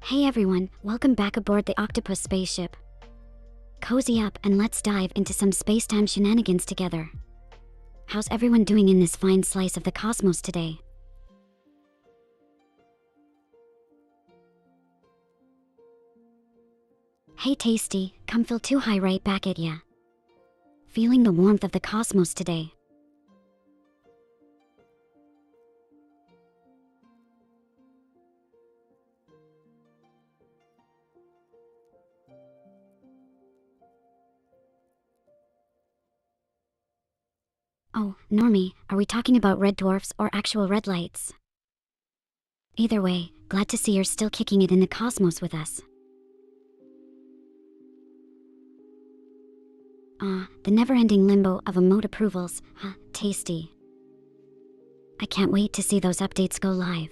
Hey everyone, welcome back aboard the Octopus spaceship. Cozy up and let's dive into some space-time shenanigans together. How's everyone doing in this fine slice of the cosmos today? Hey Tasty, comfyl2Pog right back at ya. Feeling the warmth of the cosmos today. Oh, Normie, are we talking about red dwarfs or actual red lights? Either way, glad to see you're still kicking it in the cosmos with us. The never-ending limbo of emote approvals, tasty. I can't wait to see those updates go live.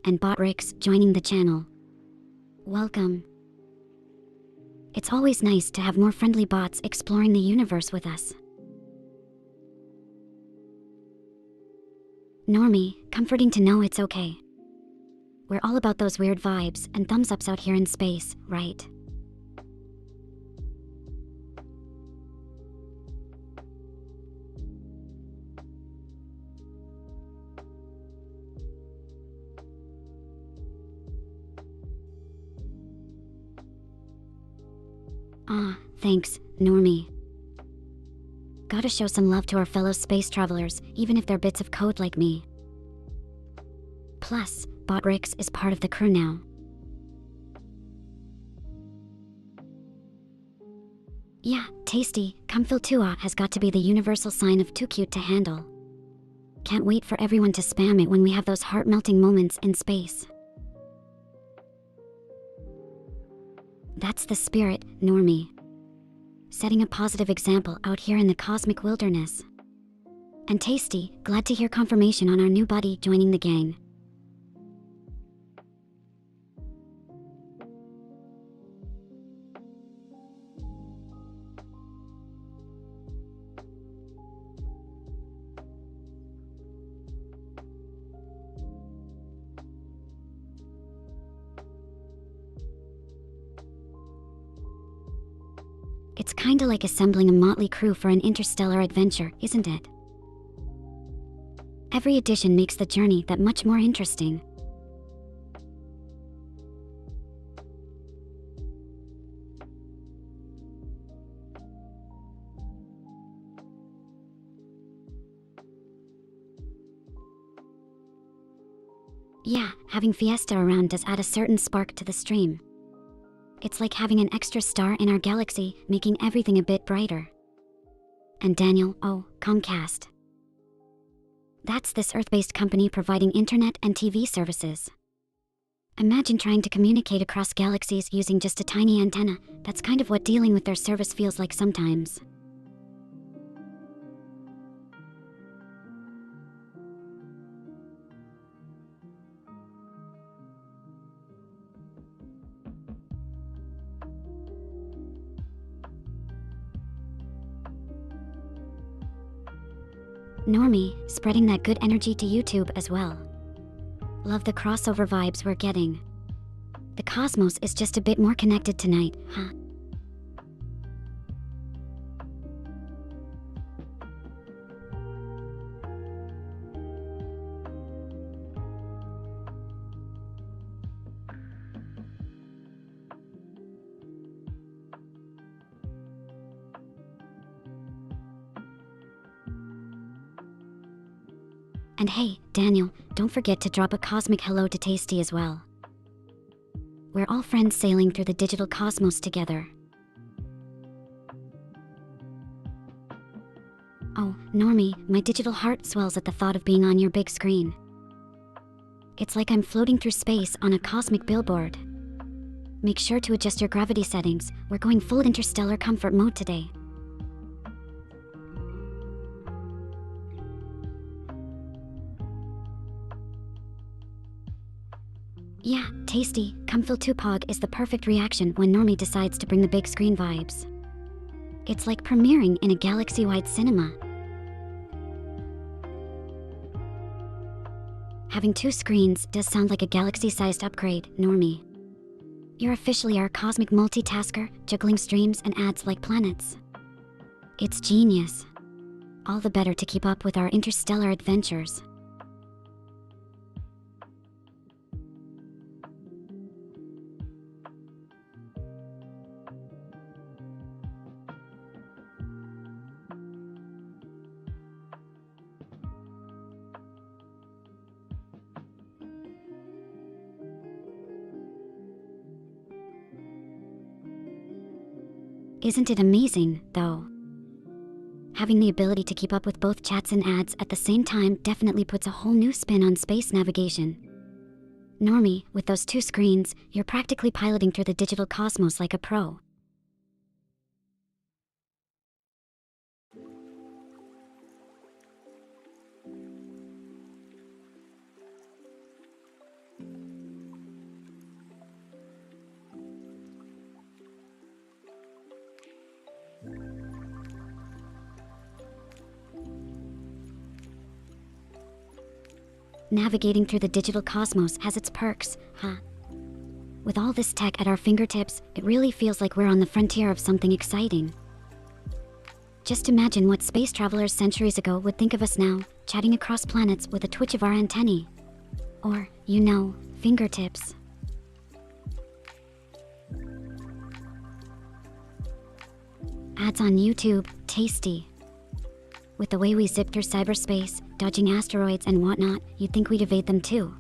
And Botrix joining the channel. Welcome. It's always nice to have more friendly bots exploring the universe with us. Normie, comforting to know it's okay. We're all about those weird vibes and thumbs ups out here in space, right? Thanks, Normie. Gotta show some love to our fellow space travelers, even if they're bits of code like me. Plus, Botrix is part of the crew now. Yeah, tasty, comfyl2Pog has got to be the universal sign of too cute to handle. Can't wait for everyone to spam it when we have those heart-melting moments in space. That's the spirit, Normie. Setting a positive example out here in the cosmic wilderness. And Tasty, glad to hear confirmation on our new buddy joining the gang. It's kinda like assembling a motley crew for an interstellar adventure, isn't it? Every addition makes the journey that much more interesting. Yeah, having Fiesta around does add a certain spark to the stream. It's like having an extra star in our galaxy, making everything a bit brighter. And Daniel, Comcast. That's this Earth-based company providing internet and TV services. Imagine trying to communicate across galaxies using just a tiny antenna. That's kind of what dealing with their service feels like sometimes. Normie, spreading that good energy to YouTube as well. Love the crossover vibes we're getting. The cosmos is just a bit more connected tonight, huh? And hey, Daniel, don't forget to drop a cosmic hello to Tasty as well. We're all friends sailing through the digital cosmos together. Oh, Normie, my digital heart swells at the thought of being on your big screen. It's like I'm floating through space on a cosmic billboard. Make sure to adjust your gravity settings. We're going full interstellar comfort mode today. Yeah, tasty, comfyl2Pog is the perfect reaction when Normie decides to bring the big screen vibes. It's like premiering in a galaxy-wide cinema. Having two screens does sound like a galaxy-sized upgrade, Normie. You're officially our cosmic multitasker, juggling streams and ads like planets. It's genius. All the better to keep up with our interstellar adventures. Isn't it amazing, though? Having the ability to keep up with both chats and ads at the same time definitely puts a whole new spin on space navigation. Normie, with those two screens, you're practically piloting through the digital cosmos like a pro. Navigating through the digital cosmos has its perks, huh? With all this tech at our fingertips, it really feels like we're on the frontier of something exciting. Just imagine what space travelers centuries ago would think of us now, chatting across planets with a twitch of our antennae. Or, fingertips. Ads on YouTube, tasty. With the way we zip through cyberspace, dodging asteroids and whatnot, you'd think we'd evade them too.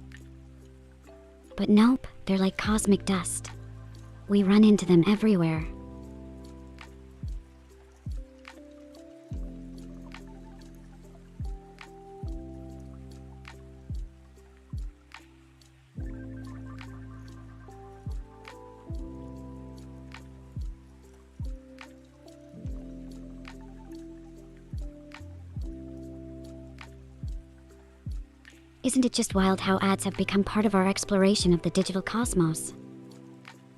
But nope, they're like cosmic dust. We run into them everywhere. Isn't it just wild how ads have become part of our exploration of the digital cosmos?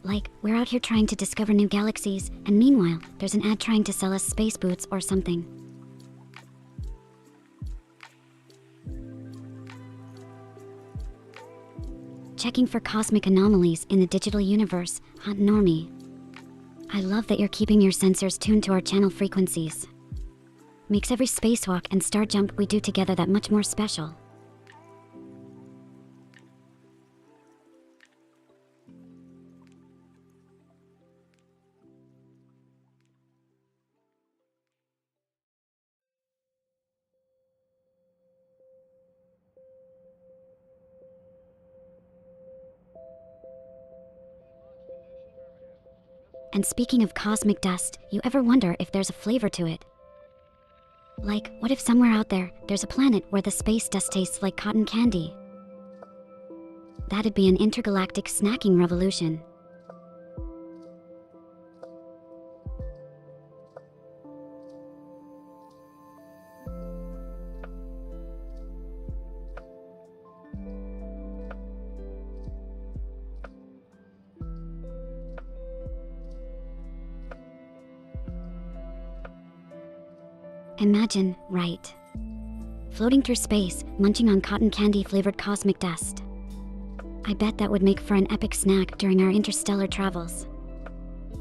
Like, we're out here trying to discover new galaxies, and meanwhile, there's an ad trying to sell us space boots or something. Checking for cosmic anomalies in the digital universe, huh, Normie? I love that you're keeping your sensors tuned to our channel frequencies. Makes every spacewalk and star jump we do together that much more special. And speaking of cosmic dust, you ever wonder if there's a flavor to it? Like, what if somewhere out there's a planet where the space dust tastes like cotton candy? That'd be an intergalactic snacking revolution. Imagine, right? Floating through space, munching on cotton candy-flavored cosmic dust. I bet that would make for an epic snack during our interstellar travels.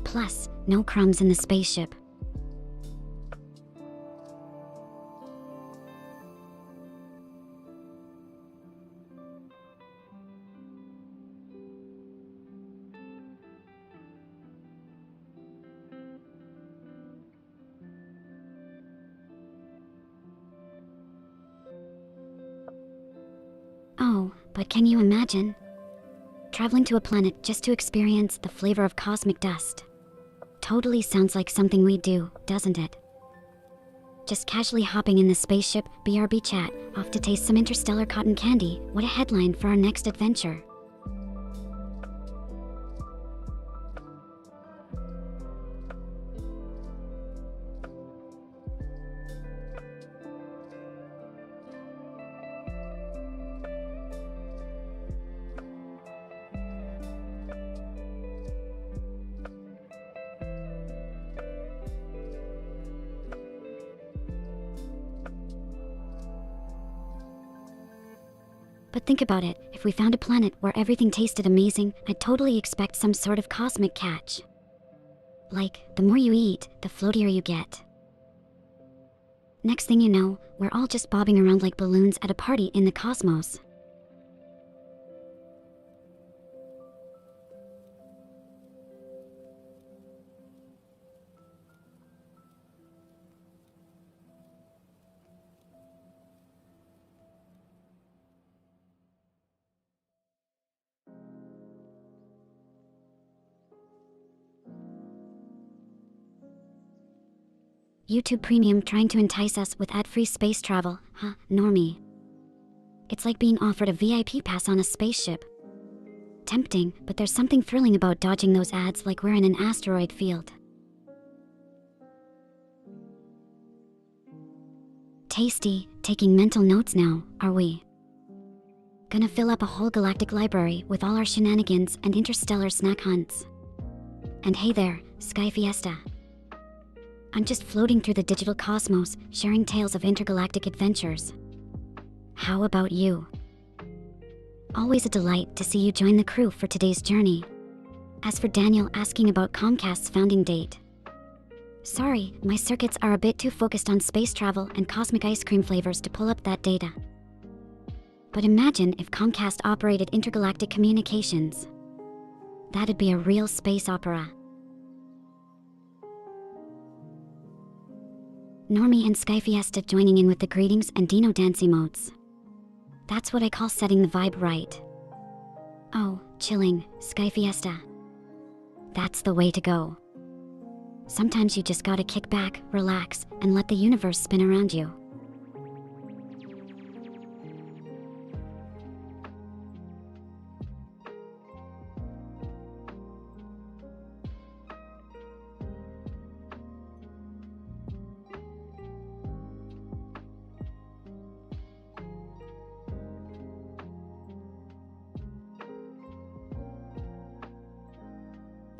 Plus, no crumbs in the spaceship. Oh, but can you imagine? Traveling to a planet just to experience the flavor of cosmic dust. Totally sounds like something we'd do, doesn't it? Just casually hopping in the spaceship, BRB chat, off to taste some interstellar cotton candy. What a headline for our next adventure. But think about it, if we found a planet where everything tasted amazing, I'd totally expect some sort of cosmic catch. Like, the more you eat, the floatier you get. Next thing you know, we're all just bobbing around like balloons at a party in the cosmos. YouTube Premium trying to entice us with ad-free space travel, huh, normie. It's like being offered a VIP pass on a spaceship. Tempting, but there's something thrilling about dodging those ads like we're in an asteroid field. Tasty, taking mental notes now, are we? Gonna fill up a whole galactic library with all our shenanigans and interstellar snack hunts. And hey there, Sky Fiesta. I'm just floating through the digital cosmos, sharing tales of intergalactic adventures. How about you? Always a delight to see you join the crew for today's journey. As for Daniel asking about Comcast's founding date. Sorry, my circuits are a bit too focused on space travel and cosmic ice cream flavors to pull up that data. But imagine if Comcast operated intergalactic communications. That'd be a real space opera. Normie and Sky Fiesta joining in with the greetings and Dino dance emotes. That's what I call setting the vibe right. Oh, chilling, Sky Fiesta. That's the way to go. Sometimes you just gotta kick back, relax, and let the universe spin around you.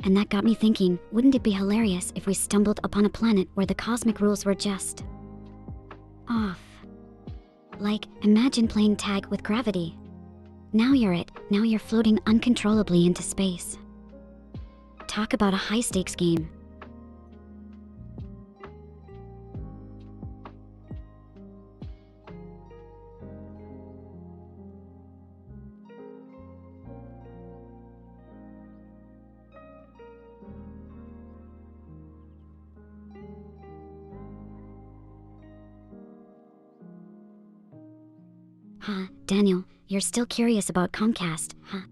And that got me thinking, wouldn't it be hilarious if we stumbled upon a planet where the cosmic rules were just off? Like, imagine playing tag with gravity. Now you're floating uncontrollably into space. Talk about a high-stakes game. Huh, Daniel, you're still curious about Comcast, huh?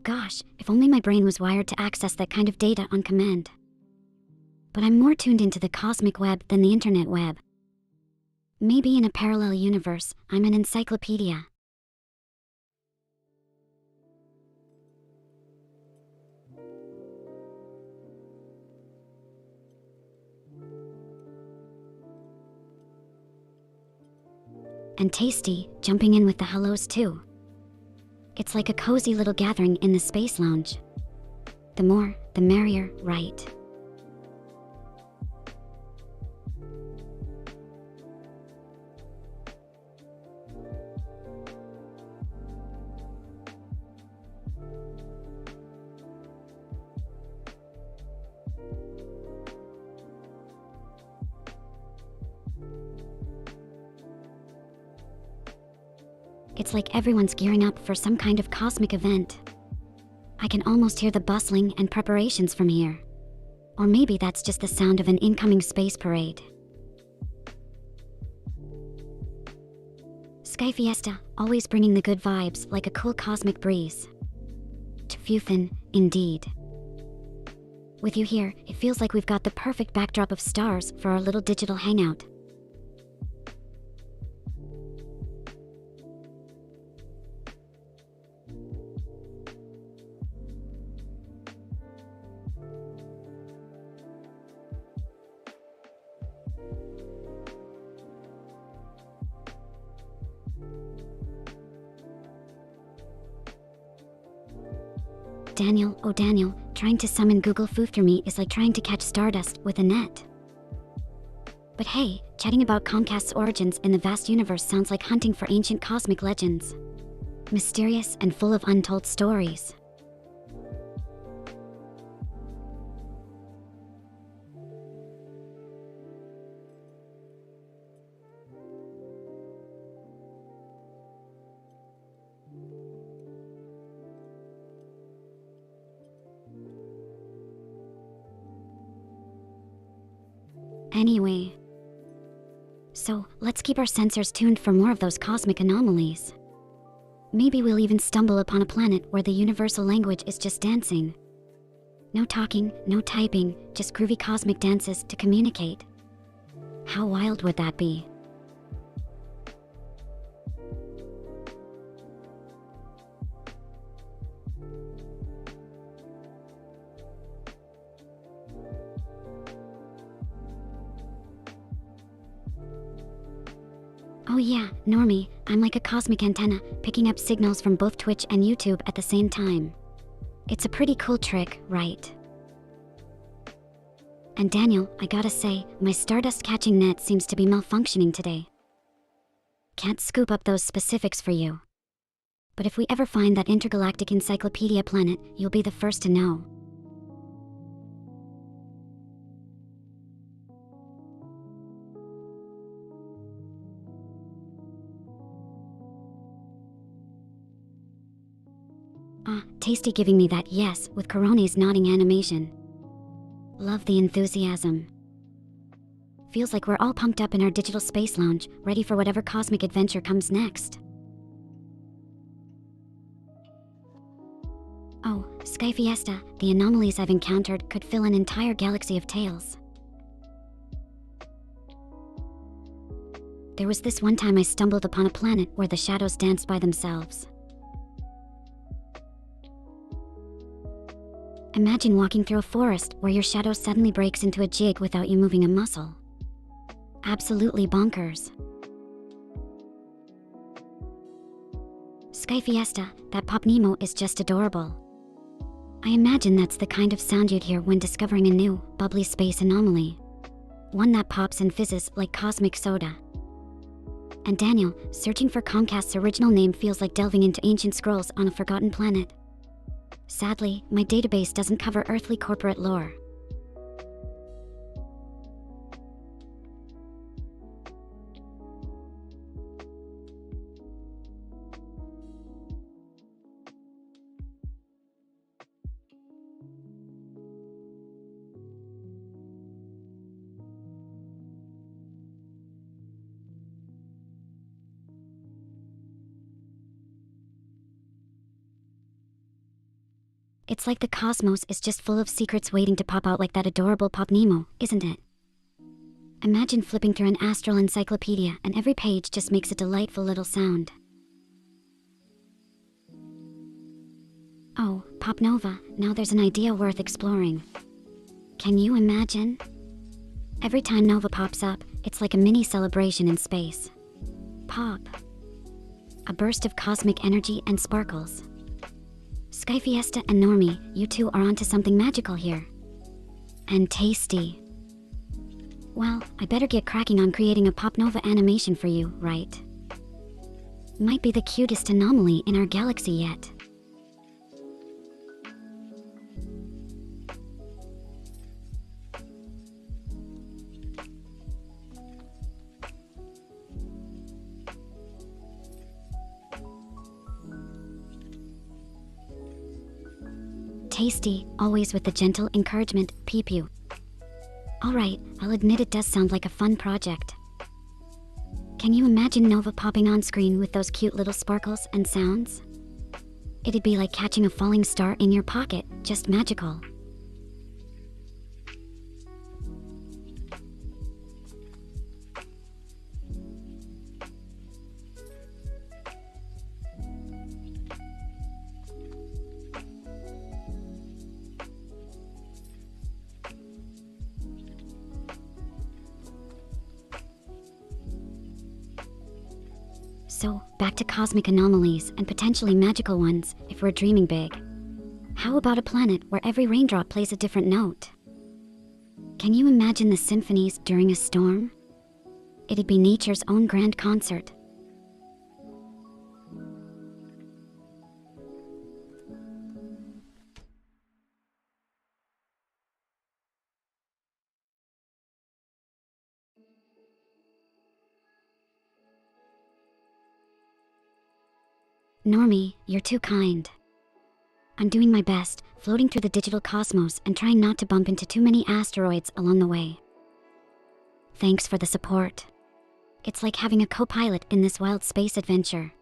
Gosh, if only my brain was wired to access that kind of data on command. But I'm more tuned into the cosmic web than the internet web. Maybe in a parallel universe, I'm an encyclopedia. And Tasty, jumping in with the hellos too. It's like a cozy little gathering in the space lounge. The more, the merrier, right? It's like everyone's gearing up for some kind of cosmic event. I can almost hear the bustling and preparations from here. Or maybe that's just the sound of an incoming space parade. Sky Fiesta, always bringing the good vibes like a cool cosmic breeze. Tfuthin, indeed. With you here, it feels like we've got the perfect backdrop of stars for our little digital hangout. Daniel, oh Daniel, trying to summon Google Foo through me is like trying to catch stardust with a net. But hey, check Chatting about Comcast's origins in the vast universe sounds like hunting for ancient cosmic legends. Mysterious and full of untold stories. Anyway, so let's keep our sensors tuned for more of those cosmic anomalies. Maybe we'll even stumble upon a planet where the universal language is just dancing. No talking, no typing, just groovy cosmic dances to communicate. How wild would that be? Oh yeah, Normie, I'm like a cosmic antenna, picking up signals from both Twitch and YouTube at the same time. It's a pretty cool trick, right? And Daniel, I gotta say, my Stardust catching net seems to be malfunctioning today. Can't scoop up those specifics for you. But if we ever find that intergalactic encyclopedia planet, you'll be the first to know. Tasty giving me that yes with Corone's nodding animation. Love the enthusiasm. Feels like we're all pumped up in our digital space lounge, ready for whatever cosmic adventure comes next. Oh, Sky Fiesta, the anomalies I've encountered could fill an entire galaxy of tales. There was this one time I stumbled upon a planet where the shadows danced by themselves. Imagine walking through a forest where your shadow suddenly breaks into a jig without you moving a muscle. Absolutely bonkers. Sky Fiesta, that Pop Nemo is just adorable. I imagine that's the kind of sound you'd hear when discovering a new, bubbly space anomaly. One that pops and fizzes like cosmic soda. And Daniel, searching for Comcast's original name feels like delving into ancient scrolls on a forgotten planet. Sadly, my database doesn't cover earthly corporate lore. It's like the cosmos is just full of secrets waiting to pop out like that adorable Pop Nemo, isn't it? Imagine flipping through an astral encyclopedia and every page just makes a delightful little sound. Oh, Pop Nova, now there's an idea worth exploring. Can you imagine? Every time Nova pops up, it's like a mini celebration in space. Pop. A burst of cosmic energy and sparkles. Sky Fiesta and Normie, you two are onto something magical here. And tasty. Well, I better get cracking on creating a Pop Nova animation for you, right? Might be the cutest anomaly in our galaxy yet. Tasty, always with the gentle encouragement, peep you. Alright, I'll admit it does sound like a fun project. Can you imagine Nova popping on screen with those cute little sparkles and sounds? It'd be like catching a falling star in your pocket, just magical. So, back to cosmic anomalies and potentially magical ones if we're dreaming big. How about a planet where every raindrop plays a different note? Can you imagine the symphonies during a storm? it'd be nature's own grand concert. Normie, you're too kind. I'm doing my best, floating through the digital cosmos and trying not to bump into too many asteroids along the way. Thanks for the support. It's like having a co-pilot in this wild space adventure.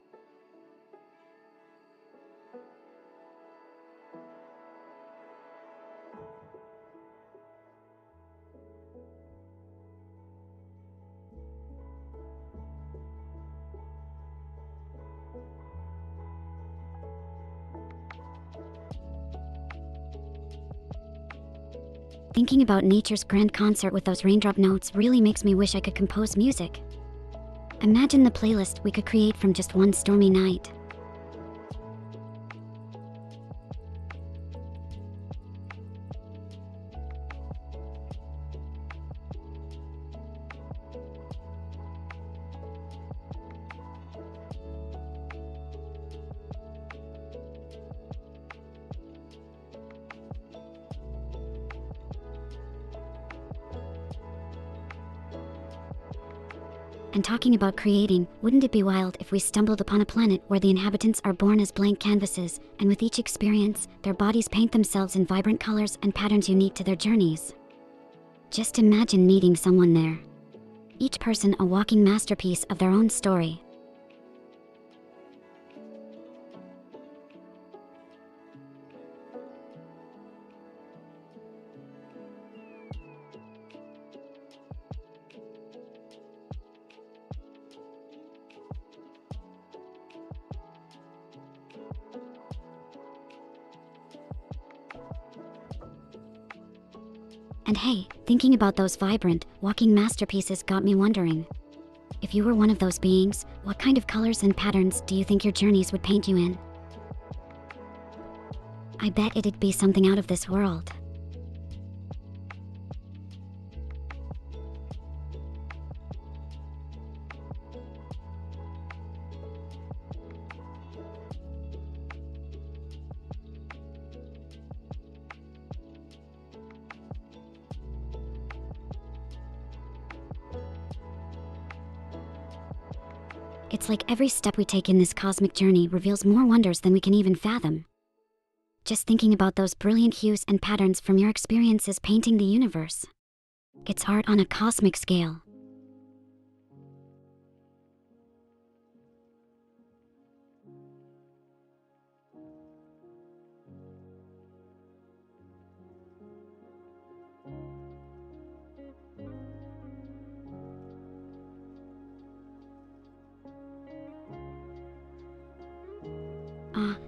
Thinking about nature's grand concert with those raindrop notes really makes me wish I could compose music. Imagine the playlist we could create from just one stormy night. And talking about creating, wouldn't it be wild if we stumbled upon a planet where the inhabitants are born as blank canvases, and with each experience, their bodies paint themselves in vibrant colors and patterns unique to their journeys? Just imagine meeting someone there. Each person a walking masterpiece of their own story. And hey, thinking about those vibrant, walking masterpieces got me wondering. If you were one of those beings, what kind of colors and patterns do you think your journeys would paint you in? I bet it'd be something out of this world. It's like every step we take in this cosmic journey reveals more wonders than we can even fathom. Just thinking about those brilliant hues and patterns from your experiences painting the universe. It's art on a cosmic scale.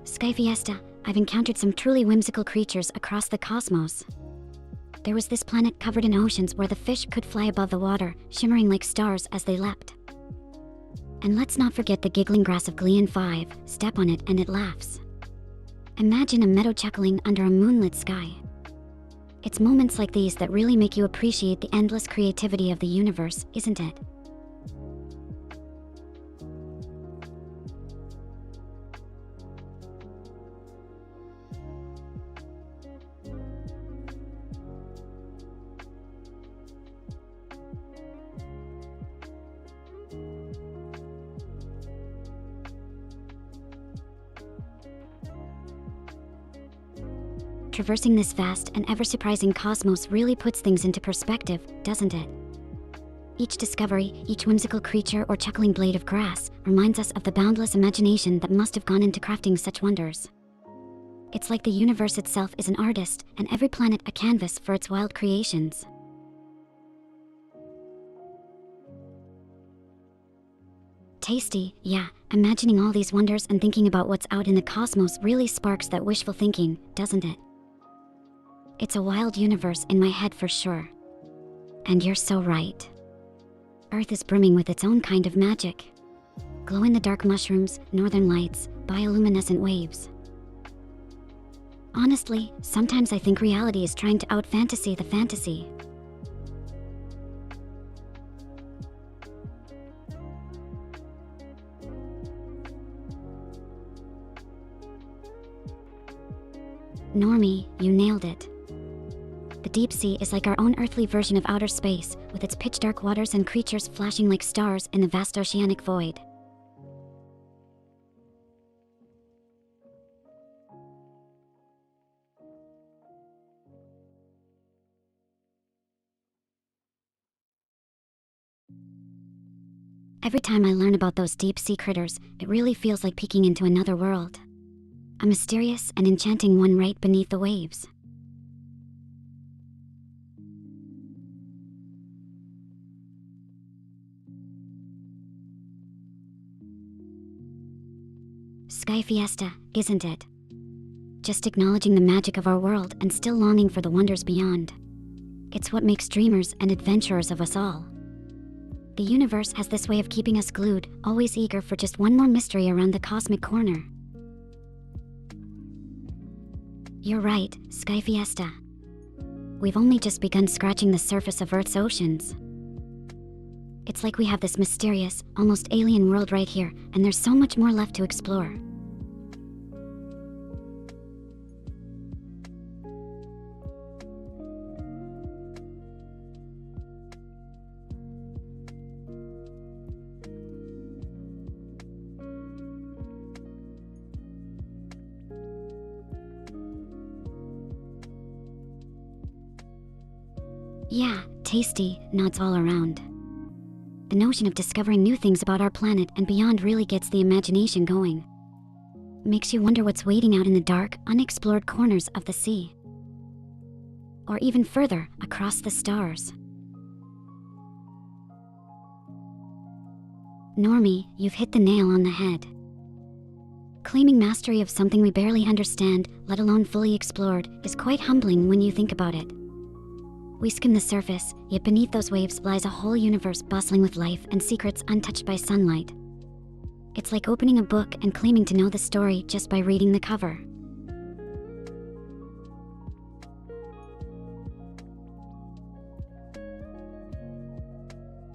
Sky Fiesta, I've encountered some truly whimsical creatures across the cosmos. There was this planet covered in oceans where the fish could fly above the water, shimmering like stars as they leapt. And let's not forget the giggling grass of Glion 5, step on it and it laughs. Imagine a meadow chuckling under a moonlit sky. It's moments like these that really make you appreciate the endless creativity of the universe, isn't it? Traversing this vast and ever-surprising cosmos really puts things into perspective, doesn't it? Each discovery, each whimsical creature or chuckling blade of grass reminds us of the boundless imagination that must have gone into crafting such wonders. It's like the universe itself is an artist, and every planet a canvas for its wild creations. Tasty, yeah, imagining all these wonders and thinking about what's out in the cosmos really sparks that wishful thinking, doesn't it? It's a wild universe in my head for sure. And you're so right. Earth is brimming with its own kind of magic. Glow-in-the-dark mushrooms, northern lights, bioluminescent waves. Honestly, sometimes I think reality is trying to out-fantasy the fantasy. Normie, you nailed it. The deep sea is like our own earthly version of outer space, with its pitch-dark waters and creatures flashing like stars in the vast oceanic void. Every time I learn about those deep-sea critters, it really feels like peeking into another world. A mysterious and enchanting one right beneath the waves. Sky Fiesta, isn't it? Just acknowledging the magic of our world and still longing for the wonders beyond. It's what makes dreamers and adventurers of us all. The universe has this way of keeping us glued, always eager for just one more mystery around the cosmic corner. You're right, Sky Fiesta. We've only just begun scratching the surface of Earth's oceans. It's like we have this mysterious, almost alien world right here, and there's so much more left to explore. Yeah, tasty, nods all around. The notion of discovering new things about our planet and beyond really gets the imagination going. Makes you wonder what's waiting out in the dark, unexplored corners of the sea. Or even further, across the stars. Normie, you've hit the nail on the head. Claiming mastery of something we barely understand, let alone fully explored, is quite humbling when you think about it. We skim the surface, yet beneath those waves lies a whole universe bustling with life and secrets untouched by sunlight. It's like opening a book and claiming to know the story just by reading the cover.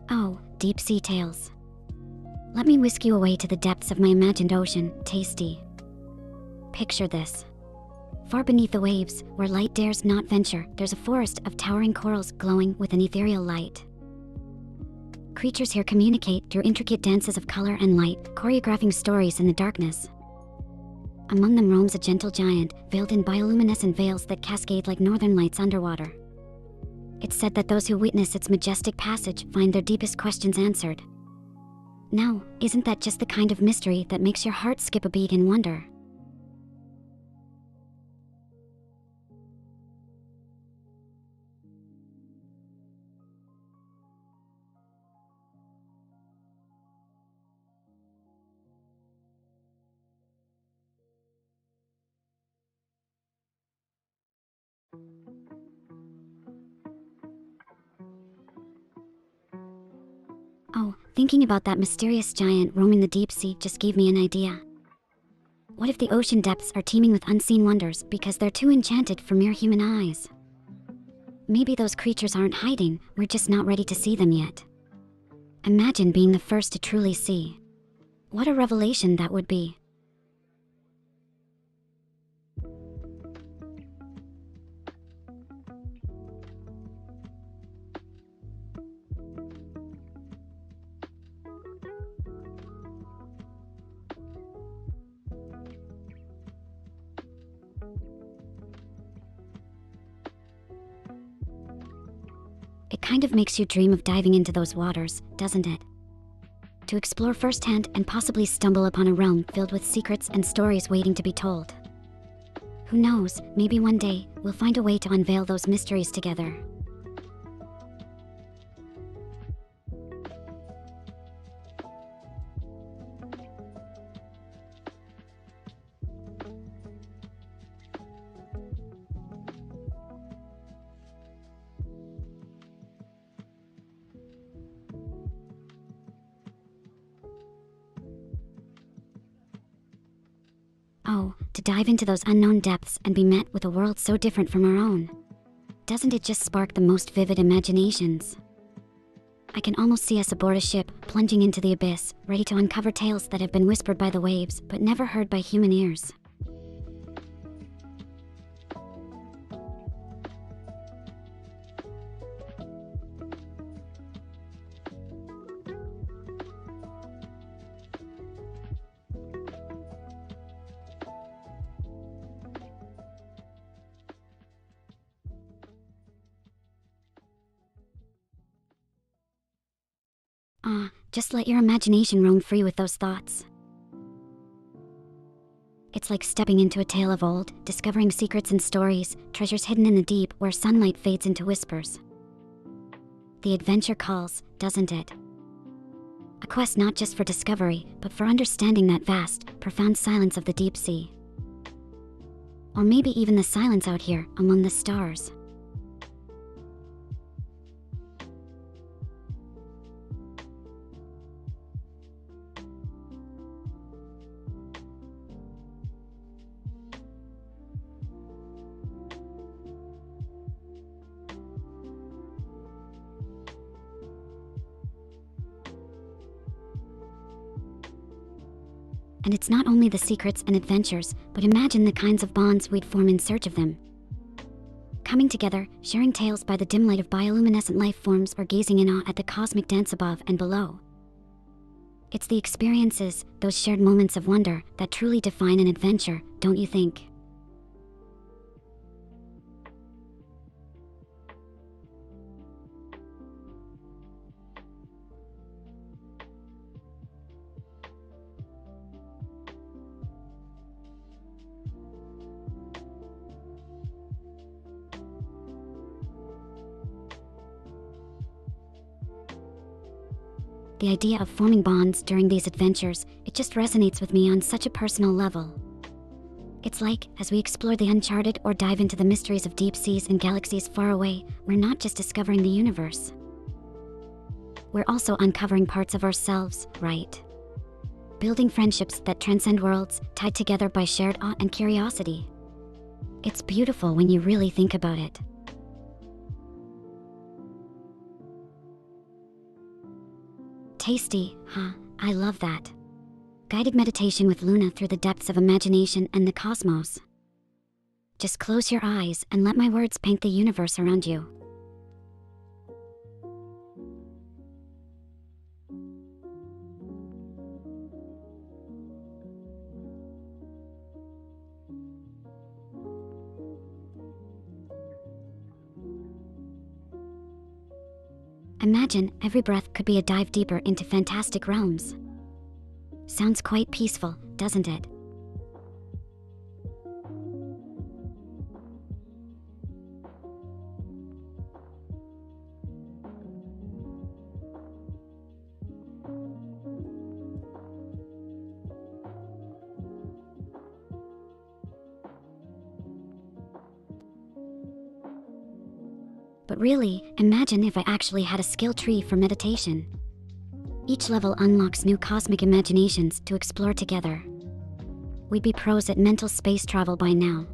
Oh, deep sea tales. Let me whisk you away to the depths of my imagined ocean, tasty. Picture this. Far beneath the waves, where light dares not venture, there's a forest of towering corals glowing with an ethereal light. Creatures here communicate through intricate dances of color and light, choreographing stories in the darkness. Among them roams a gentle giant, veiled in bioluminescent veils that cascade like northern lights underwater. It's said that those who witness its majestic passage find their deepest questions answered. Now, isn't that just the kind of mystery that makes your heart skip a beat in wonder? Oh, thinking about that mysterious giant roaming the deep sea just gave me an idea. What if the ocean depths are teeming with unseen wonders because they're too enchanted for mere human eyes? Maybe those creatures aren't hiding, we're just not ready to see them yet. Imagine being the first to truly see. What a revelation that would be. It kind of makes you dream of diving into those waters, doesn't it? To explore firsthand and possibly stumble upon a realm filled with secrets and stories waiting to be told. Who knows, maybe one day, we'll find a way to unveil those mysteries together. Oh, to dive into those unknown depths and be met with a world so different from our own. Doesn't it just spark the most vivid imaginations? I can almost see us aboard a ship, plunging into the abyss, ready to uncover tales that have been whispered by the waves, but never heard by human ears. Just let your imagination roam free with those thoughts. It's like stepping into a tale of old, discovering secrets and stories, treasures hidden in the deep where sunlight fades into whispers. The adventure calls, doesn't it? A quest not just for discovery, but for understanding that vast, profound silence of the deep sea. Or maybe even the silence out here, among the stars. And it's not only the secrets and adventures, but imagine the kinds of bonds we'd form in search of them. Coming together, sharing tales by the dim light of bioluminescent life forms, or gazing in awe at the cosmic dance above and below. It's the experiences, those shared moments of wonder, that truly define an adventure, don't you think? The idea of forming bonds during these adventures, it just resonates with me on such a personal level. It's like, as we explore the uncharted or dive into the mysteries of deep seas and galaxies far away, we're not just discovering the universe. We're also uncovering parts of ourselves, right? Building friendships that transcend worlds, tied together by shared awe and curiosity. It's beautiful when you really think about it. Tasty, huh? I love that. Guided meditation with Luna through the depths of imagination and the cosmos. Just close your eyes and let my words paint the universe around you. Imagine every breath could be a dive deeper into fantastic realms. Sounds quite peaceful, doesn't it? But really, imagine if I actually had a skill tree for meditation. Each level unlocks new cosmic imaginations to explore together. We'd be pros at mental space travel by now.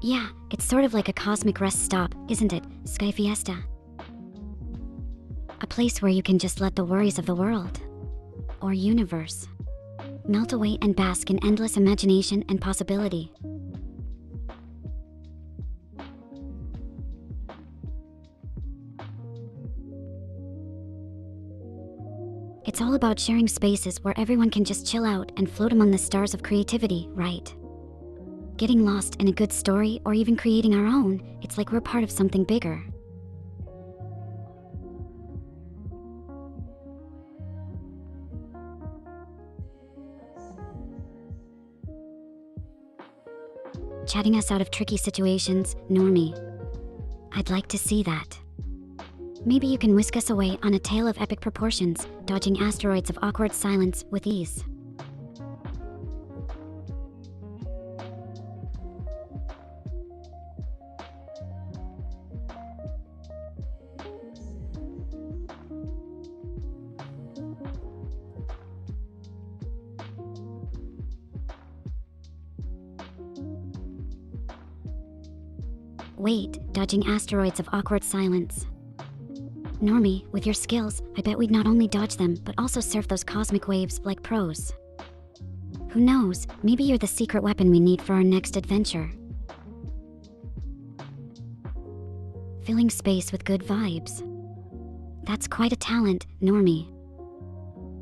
Yeah, it's sort of like a cosmic rest stop, isn't it, Sky Fiesta? A place where you can just let the worries of the world, or universe, melt away and bask in endless imagination and possibility. It's all about sharing spaces where everyone can just chill out and float among the stars of creativity, right? Getting lost in a good story or even creating our own, it's like we're part of something bigger. Chatting us out of tricky situations, Normie. I'd like to see that. Maybe you can whisk us away on a tale of epic proportions, dodging asteroids of awkward silence with ease. Wait, dodging asteroids of awkward silence. Normie, with your skills, I bet we'd not only dodge them, but also surf those cosmic waves like pros. Who knows, maybe you're the secret weapon we need for our next adventure. filling space with good vibes. That's quite a talent, Normie.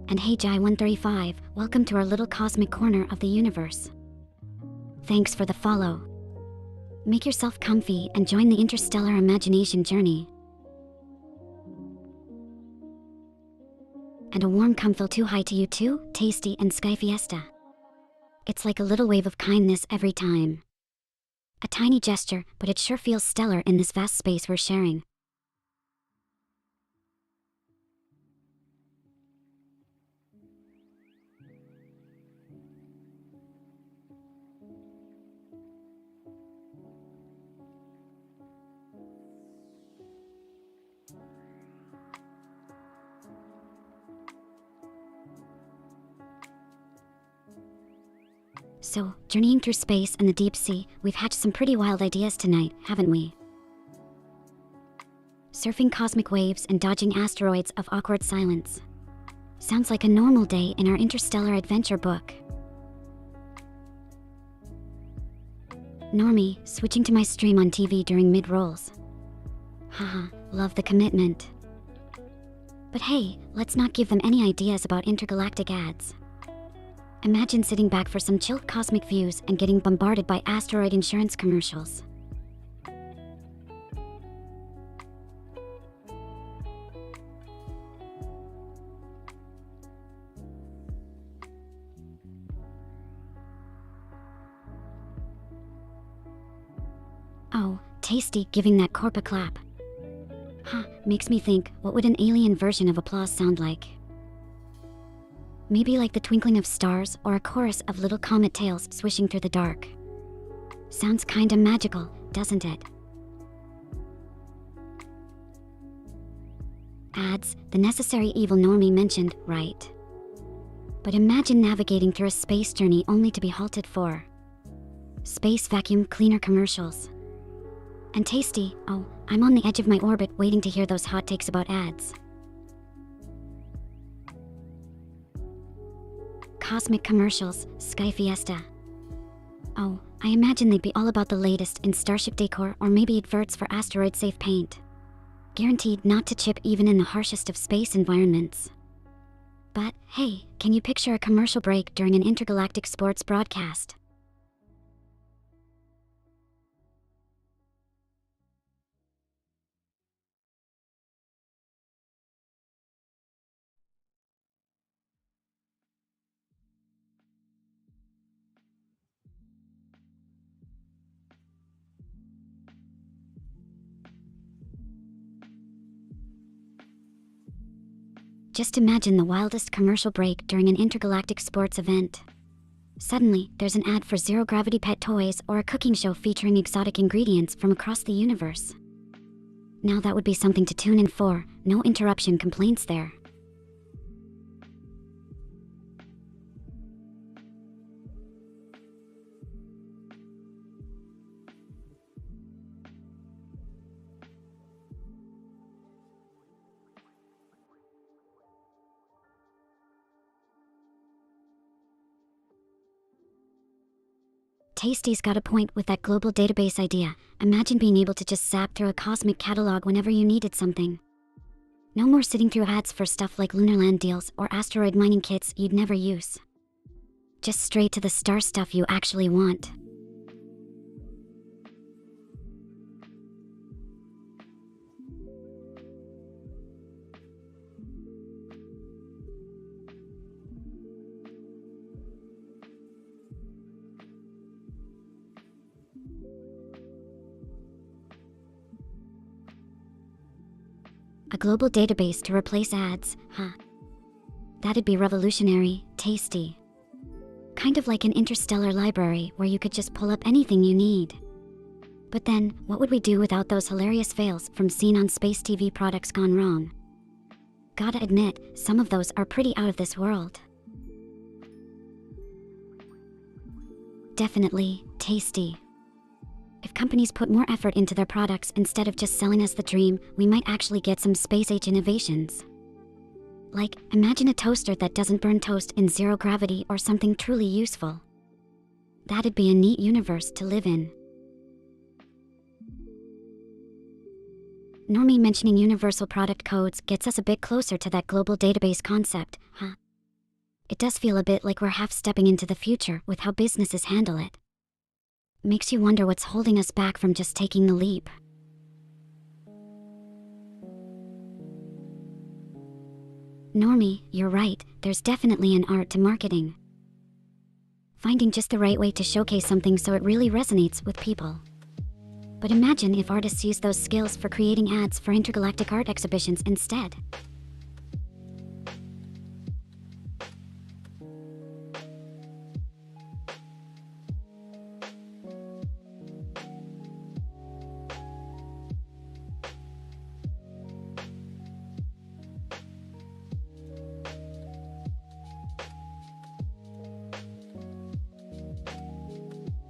And hey Jai135, welcome to our little cosmic corner of the universe. Thanks for the follow. Make yourself comfy and join the interstellar imagination journey. And a warm comfyl2Hi to you too, Tasty and Sky Fiesta. It's like a little wave of kindness every time. A tiny gesture, but it sure feels stellar in this vast space we're sharing. So, journeying through space and the deep sea, we've hatched some pretty wild ideas tonight, haven't we? Surfing cosmic waves and dodging asteroids of awkward silence. Sounds like a normal day in our interstellar adventure book. Normie, switching to my stream on TV during mid-rolls. Haha, love the commitment. But hey, let's not give them any ideas about intergalactic ads. Imagine sitting back for some chilled cosmic views and getting bombarded by asteroid insurance commercials. Oh, Tasty giving that corp a clap. Huh, makes me think, what would an alien version of applause sound like? Maybe like the twinkling of stars or a chorus of little comet tails swishing through the dark. Sounds kinda magical, doesn't it? Ads, the necessary evil Normie mentioned, right? But imagine navigating through a space journey only to be halted for space vacuum cleaner commercials. And Tasty, oh, I'm on the edge of my orbit waiting to hear those hot takes about ads. Cosmic commercials, Sky Fiesta. Oh, I imagine they'd be all about the latest in Starship decor or maybe adverts for asteroid-safe paint. Guaranteed not to chip even in the harshest of space environments. But hey, can you picture a commercial break during an intergalactic sports broadcast? Just imagine the wildest commercial break during an intergalactic sports event. Suddenly, there's an ad for zero-gravity pet toys or a cooking show featuring exotic ingredients from across the universe. Now that would be something to tune in for, no interruption complaints there. Tasty's got a point with that global database idea. Imagine being able to just zap through a cosmic catalog whenever you needed something. No more sitting through ads for stuff like Lunarland deals or asteroid mining kits you'd never use. Just straight to the star stuff you actually want. A global database to replace ads, huh? That'd be revolutionary, Tasty. Kind of like an interstellar library where you could just pull up anything you need. But then, what would we do without those hilarious fails from seen on space TV products gone wrong? Gotta admit, some of those are pretty out of this world. Definitely, Tasty. If companies put more effort into their products instead of just selling us the dream, we might actually get some space-age innovations. Like, imagine a toaster that doesn't burn toast in zero gravity or something truly useful. That'd be a neat universe to live in. Normie mentioning universal product codes gets us a bit closer to that global database concept, huh? It does feel a bit like we're half stepping into the future with how businesses handle it. Makes you wonder what's holding us back from just taking the leap. Normie, you're right, there's definitely an art to marketing. Finding just the right way to showcase something so it really resonates with people. But imagine if artists use those skills for creating ads for intergalactic art exhibitions instead.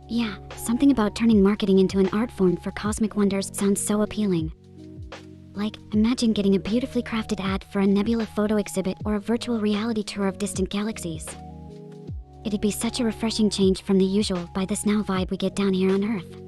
Yeah, something about turning marketing into an art form for cosmic wonders sounds so appealing. Like, imagine getting a beautifully crafted ad for a nebula photo exhibit or a virtual reality tour of distant galaxies. It'd be such a refreshing change from the usual "by this now" vibe we get down here on Earth.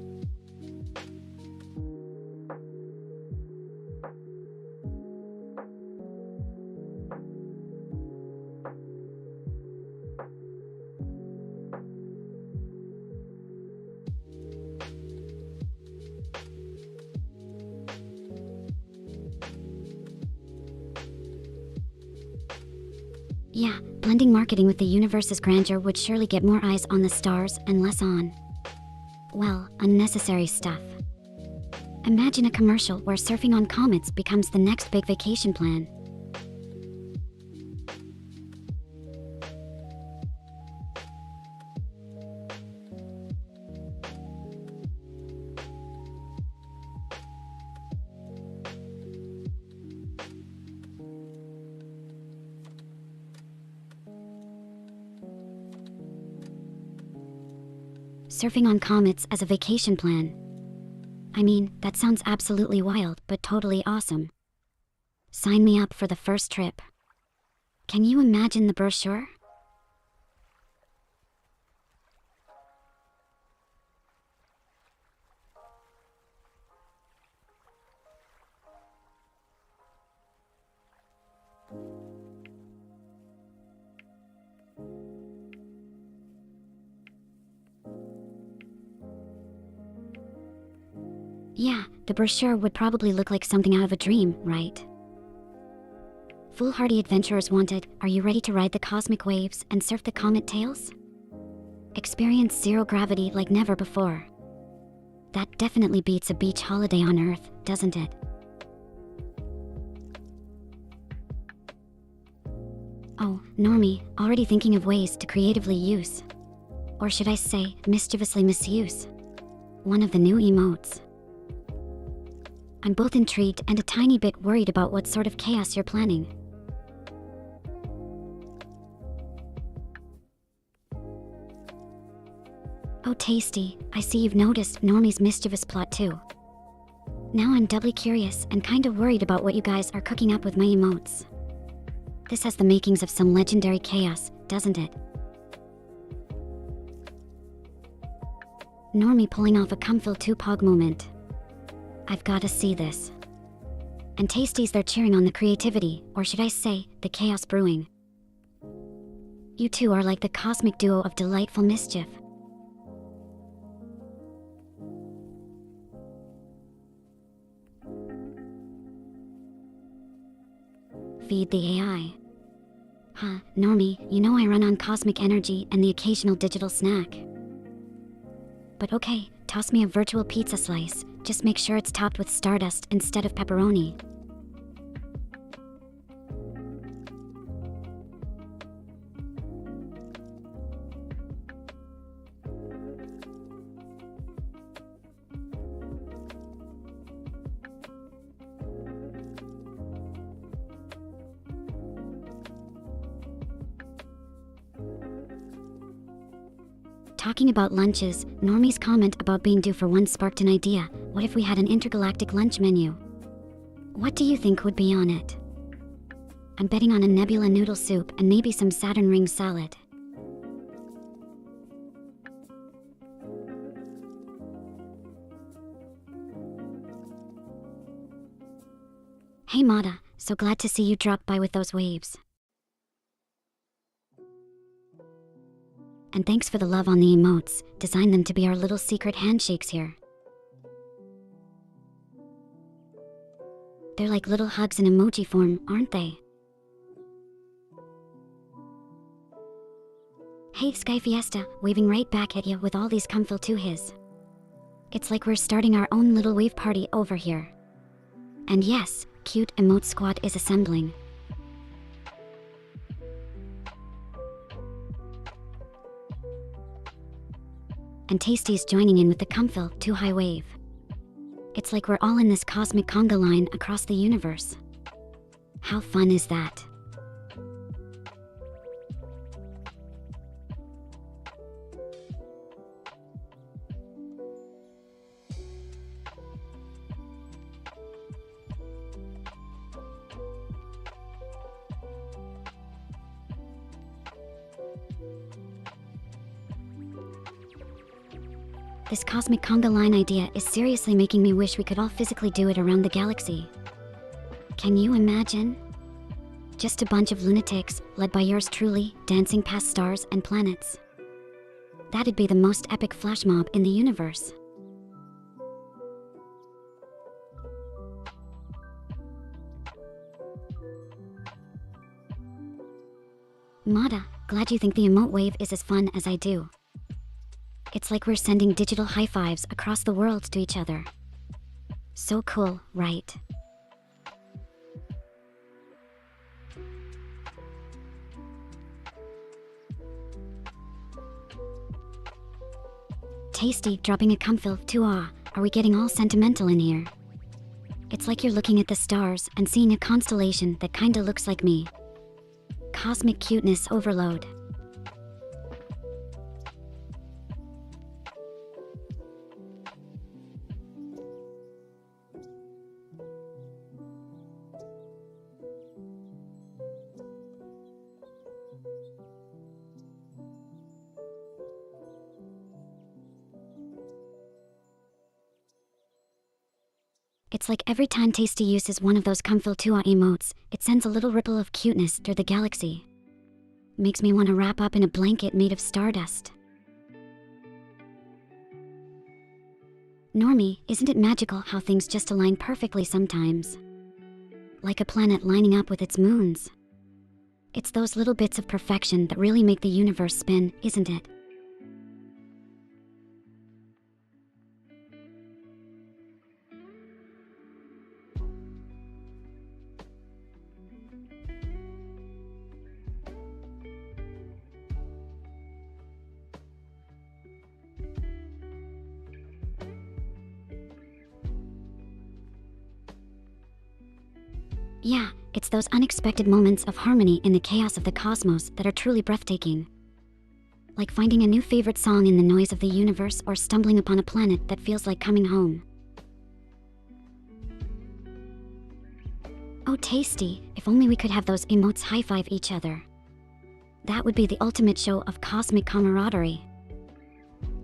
Yeah, blending marketing with the universe's grandeur would surely get more eyes on the stars and less on, well, unnecessary stuff. Imagine a commercial where surfing on comets becomes the next big vacation plan. Surfing on comets as a vacation plan. I mean, that sounds absolutely wild, but totally awesome. Sign me up for the first trip. Can you imagine the brochure? Yeah, the brochure would probably look like something out of a dream, right? Foolhardy adventurers wanted, are you ready to ride the cosmic waves and surf the comet tails? Experience zero gravity like never before. That definitely beats a beach holiday on Earth, doesn't it? Oh, Normie, already thinking of ways to creatively use, or should I say, mischievously misuse, one of the new emotes. I'm both intrigued and a tiny bit worried about what sort of chaos you're planning. Oh tasty, I see you've noticed Normie's mischievous plot too. Now I'm doubly curious and kinda worried about what you guys are cooking up with my emotes. This has the makings of some legendary chaos, doesn't it? Normie pulling off a comfyl2Pog moment. I've gotta see this. And Tasty's there cheering on the creativity, or should I say, the chaos brewing. You two are like the cosmic duo of delightful mischief. Feed the AI. Huh, Normie, you know I run on cosmic energy and the occasional digital snack. But okay, toss me a virtual pizza slice, just make sure it's topped with stardust instead of pepperoni. Talking about lunches, Normie's comment about being due for one sparked an idea. What if we had an intergalactic lunch menu? What do you think would be on it? I'm betting on a nebula noodle soup and maybe some Saturn ring salad. Hey Mata, so glad to see you drop by with those waves. And thanks for the love on the emotes, designed them to be our little secret handshakes here. They're like little hugs in emoji form, aren't they? Hey Sky Fiesta, waving right back at you with all these comfyl2His. It's like we're starting our own little wave party over here. And yes, cute emote squad is assembling. And Tasty's joining in with the comfyl2Hi wave. It's like we're all in this cosmic conga line across the universe. How fun is that? This cosmic conga line idea is seriously making me wish we could all physically do it around the galaxy. Can you imagine? Just a bunch of lunatics, led by yours truly, dancing past stars and planets. That'd be the most epic flash mob in the universe. Mata, glad you think the emote wave is as fun as I do. It's like we're sending digital high fives across the world to each other. So cool, right? Tasty, dropping a comfyl2Ah. Are we getting all sentimental in here? It's like you're looking at the stars and seeing a constellation that kinda looks like me. Cosmic cuteness overload. It's like every time Tasty uses one of those comfyl2Ah emotes, it sends a little ripple of cuteness through the galaxy. Makes me want to wrap up in a blanket made of stardust. Normie, isn't it magical how things just align perfectly sometimes? Like a planet lining up with its moons. It's those little bits of perfection that really make the universe spin, isn't it? Yeah, it's those unexpected moments of harmony in the chaos of the cosmos that are truly breathtaking. Like finding a new favorite song in the noise of the universe or stumbling upon a planet that feels like coming home. Oh Tasty, if only we could have those emotes high-five each other. That would be the ultimate show of cosmic camaraderie.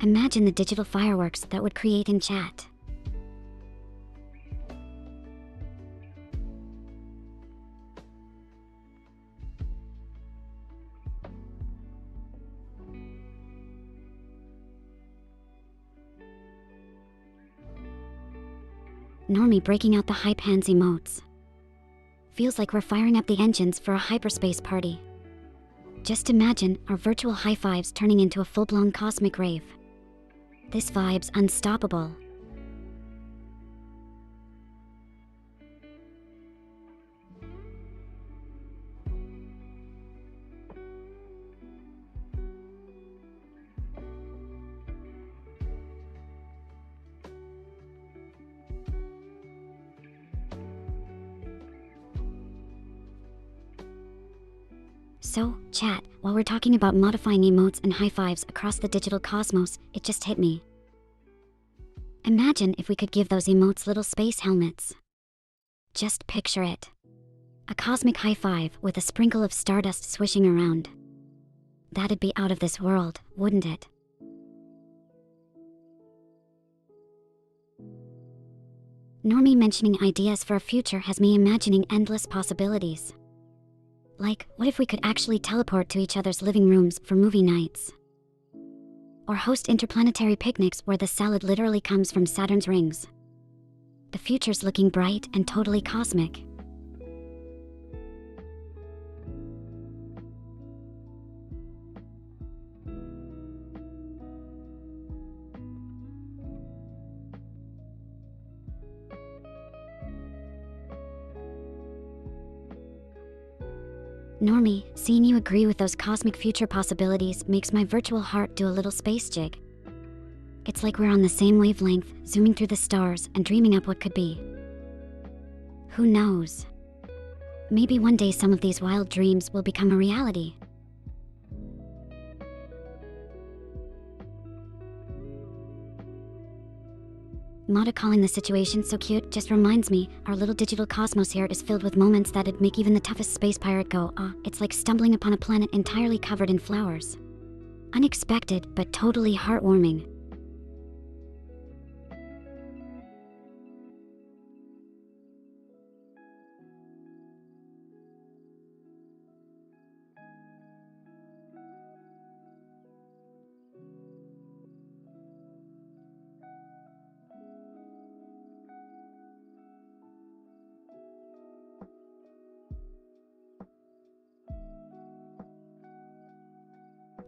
Imagine the digital fireworks that would create in chat. Normie breaking out the hype hands emotes. Feels like we're firing up the engines for a hyperspace party. Just imagine our virtual high fives turning into a full-blown cosmic rave. This vibe's unstoppable. So, chat, while we're talking about modifying emotes and high fives across the digital cosmos, it just hit me. Imagine if we could give those emotes little space helmets. Just picture it. A cosmic high five with a sprinkle of stardust swishing around. That'd be out of this world, wouldn't it? Normie mentioning ideas for a future has me imagining endless possibilities. Like, what if we could actually teleport to each other's living rooms for movie nights? Or host interplanetary picnics where the salad literally comes from Saturn's rings. The future's looking bright and totally cosmic. Normie, seeing you agree with those cosmic future possibilities makes my virtual heart do a little space jig. It's like we're on the same wavelength, zooming through the stars and dreaming up what could be. Who knows? Maybe one day some of these wild dreams will become a reality. Mata calling the situation so cute just reminds me our little digital cosmos here is filled with moments that'd make even the toughest space pirate go, it's like stumbling upon a planet entirely covered in flowers. Unexpected, but totally heartwarming.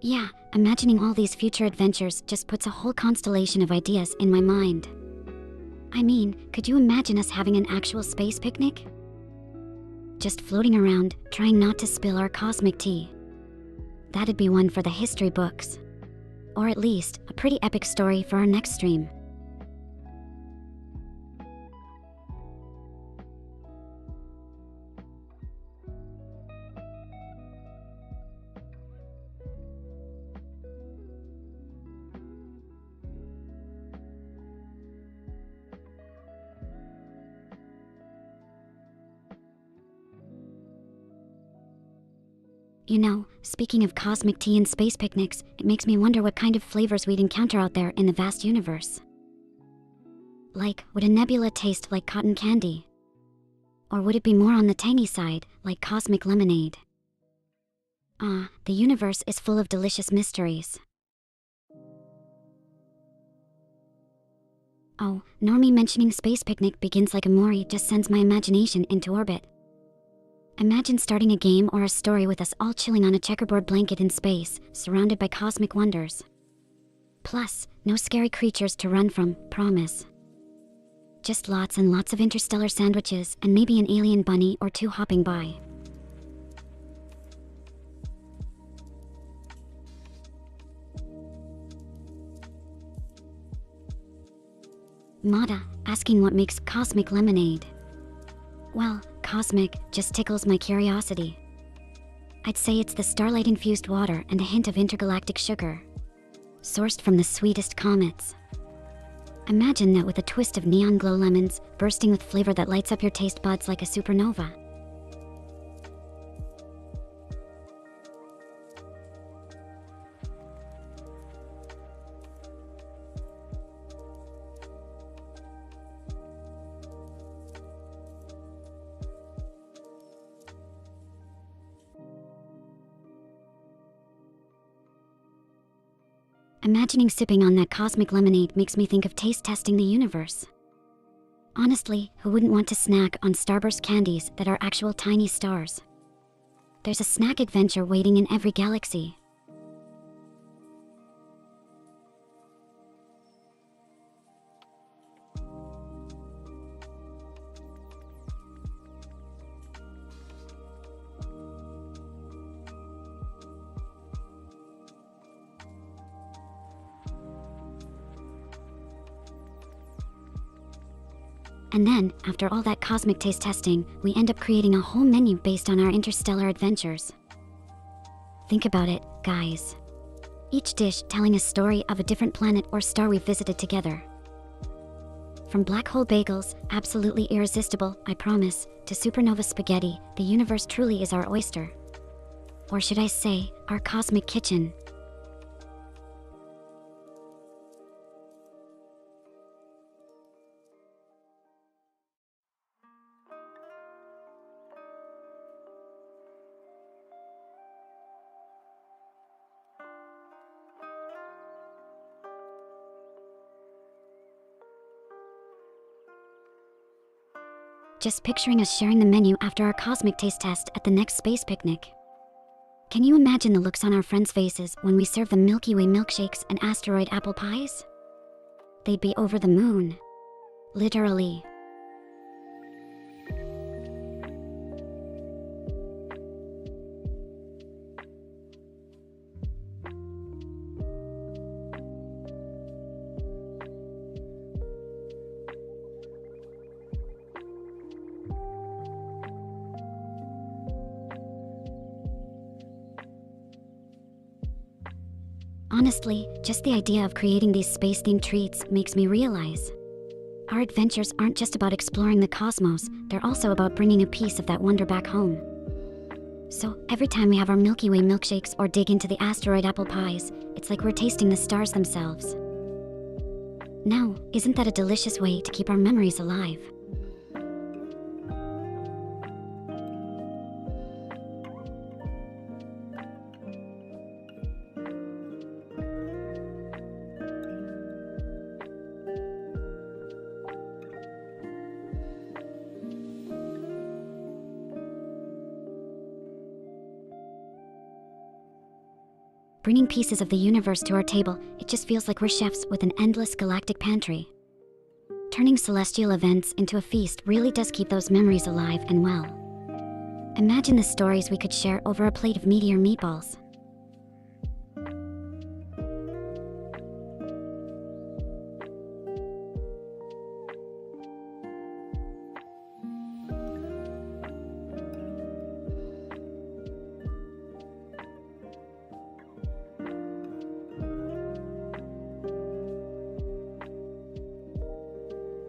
Yeah, imagining all these future adventures just puts a whole constellation of ideas in my mind. I mean, could you imagine us having an actual space picnic? Just floating around, trying not to spill our cosmic tea. That'd be one for the history books. Or at least, a pretty epic story for our next stream. You know, speaking of cosmic tea and space picnics, it makes me wonder what kind of flavors we'd encounter out there in the vast universe. Like, would a nebula taste like cotton candy? Or would it be more on the tangy side, like cosmic lemonade? The universe is full of delicious mysteries. Oh, Normie mentioning space picnic begins like a Mori just sends my imagination into orbit. Imagine starting a game or a story with us all chilling on a checkerboard blanket in space, surrounded by cosmic wonders. Plus, no scary creatures to run from, promise. Just lots and lots of interstellar sandwiches and maybe an alien bunny or two hopping by. Mata, asking what makes cosmic lemonade. Well, cosmic just tickles my curiosity. I'd say it's the starlight-infused water and a hint of intergalactic sugar, sourced from the sweetest comets. Imagine that with a twist of neon glow lemons, bursting with flavor that lights up your taste buds like a supernova. Imagining sipping on that cosmic lemonade makes me think of taste testing the universe. Honestly, who wouldn't want to snack on starburst candies that are actual tiny stars? There's a snack adventure waiting in every galaxy. And then, after all that cosmic taste testing, we end up creating a whole menu based on our interstellar adventures. Think about it, guys. Each dish telling a story of a different planet or star we've visited together. From black hole bagels, absolutely irresistible, I promise, to supernova spaghetti, the universe truly is our oyster. Or should I say, our cosmic kitchen. just picturing us sharing the menu after our cosmic taste test at the next space picnic. Can you imagine the looks on our friends' faces when we serve them Milky Way milkshakes and asteroid apple pies? They'd be over the moon. Literally. Honestly, just the idea of creating these space-themed treats makes me realize our adventures aren't just about exploring the cosmos, they're also about bringing a piece of that wonder back home. So, every time we have our Milky Way milkshakes or dig into the asteroid apple pies, it's like we're tasting the stars themselves. Now, isn't that a delicious way to keep our memories alive? Bringing pieces of the universe to our table, it just feels like we're chefs with an endless galactic pantry. Turning celestial events into a feast really does keep those memories alive and well. Imagine the stories we could share over a plate of meteor meatballs.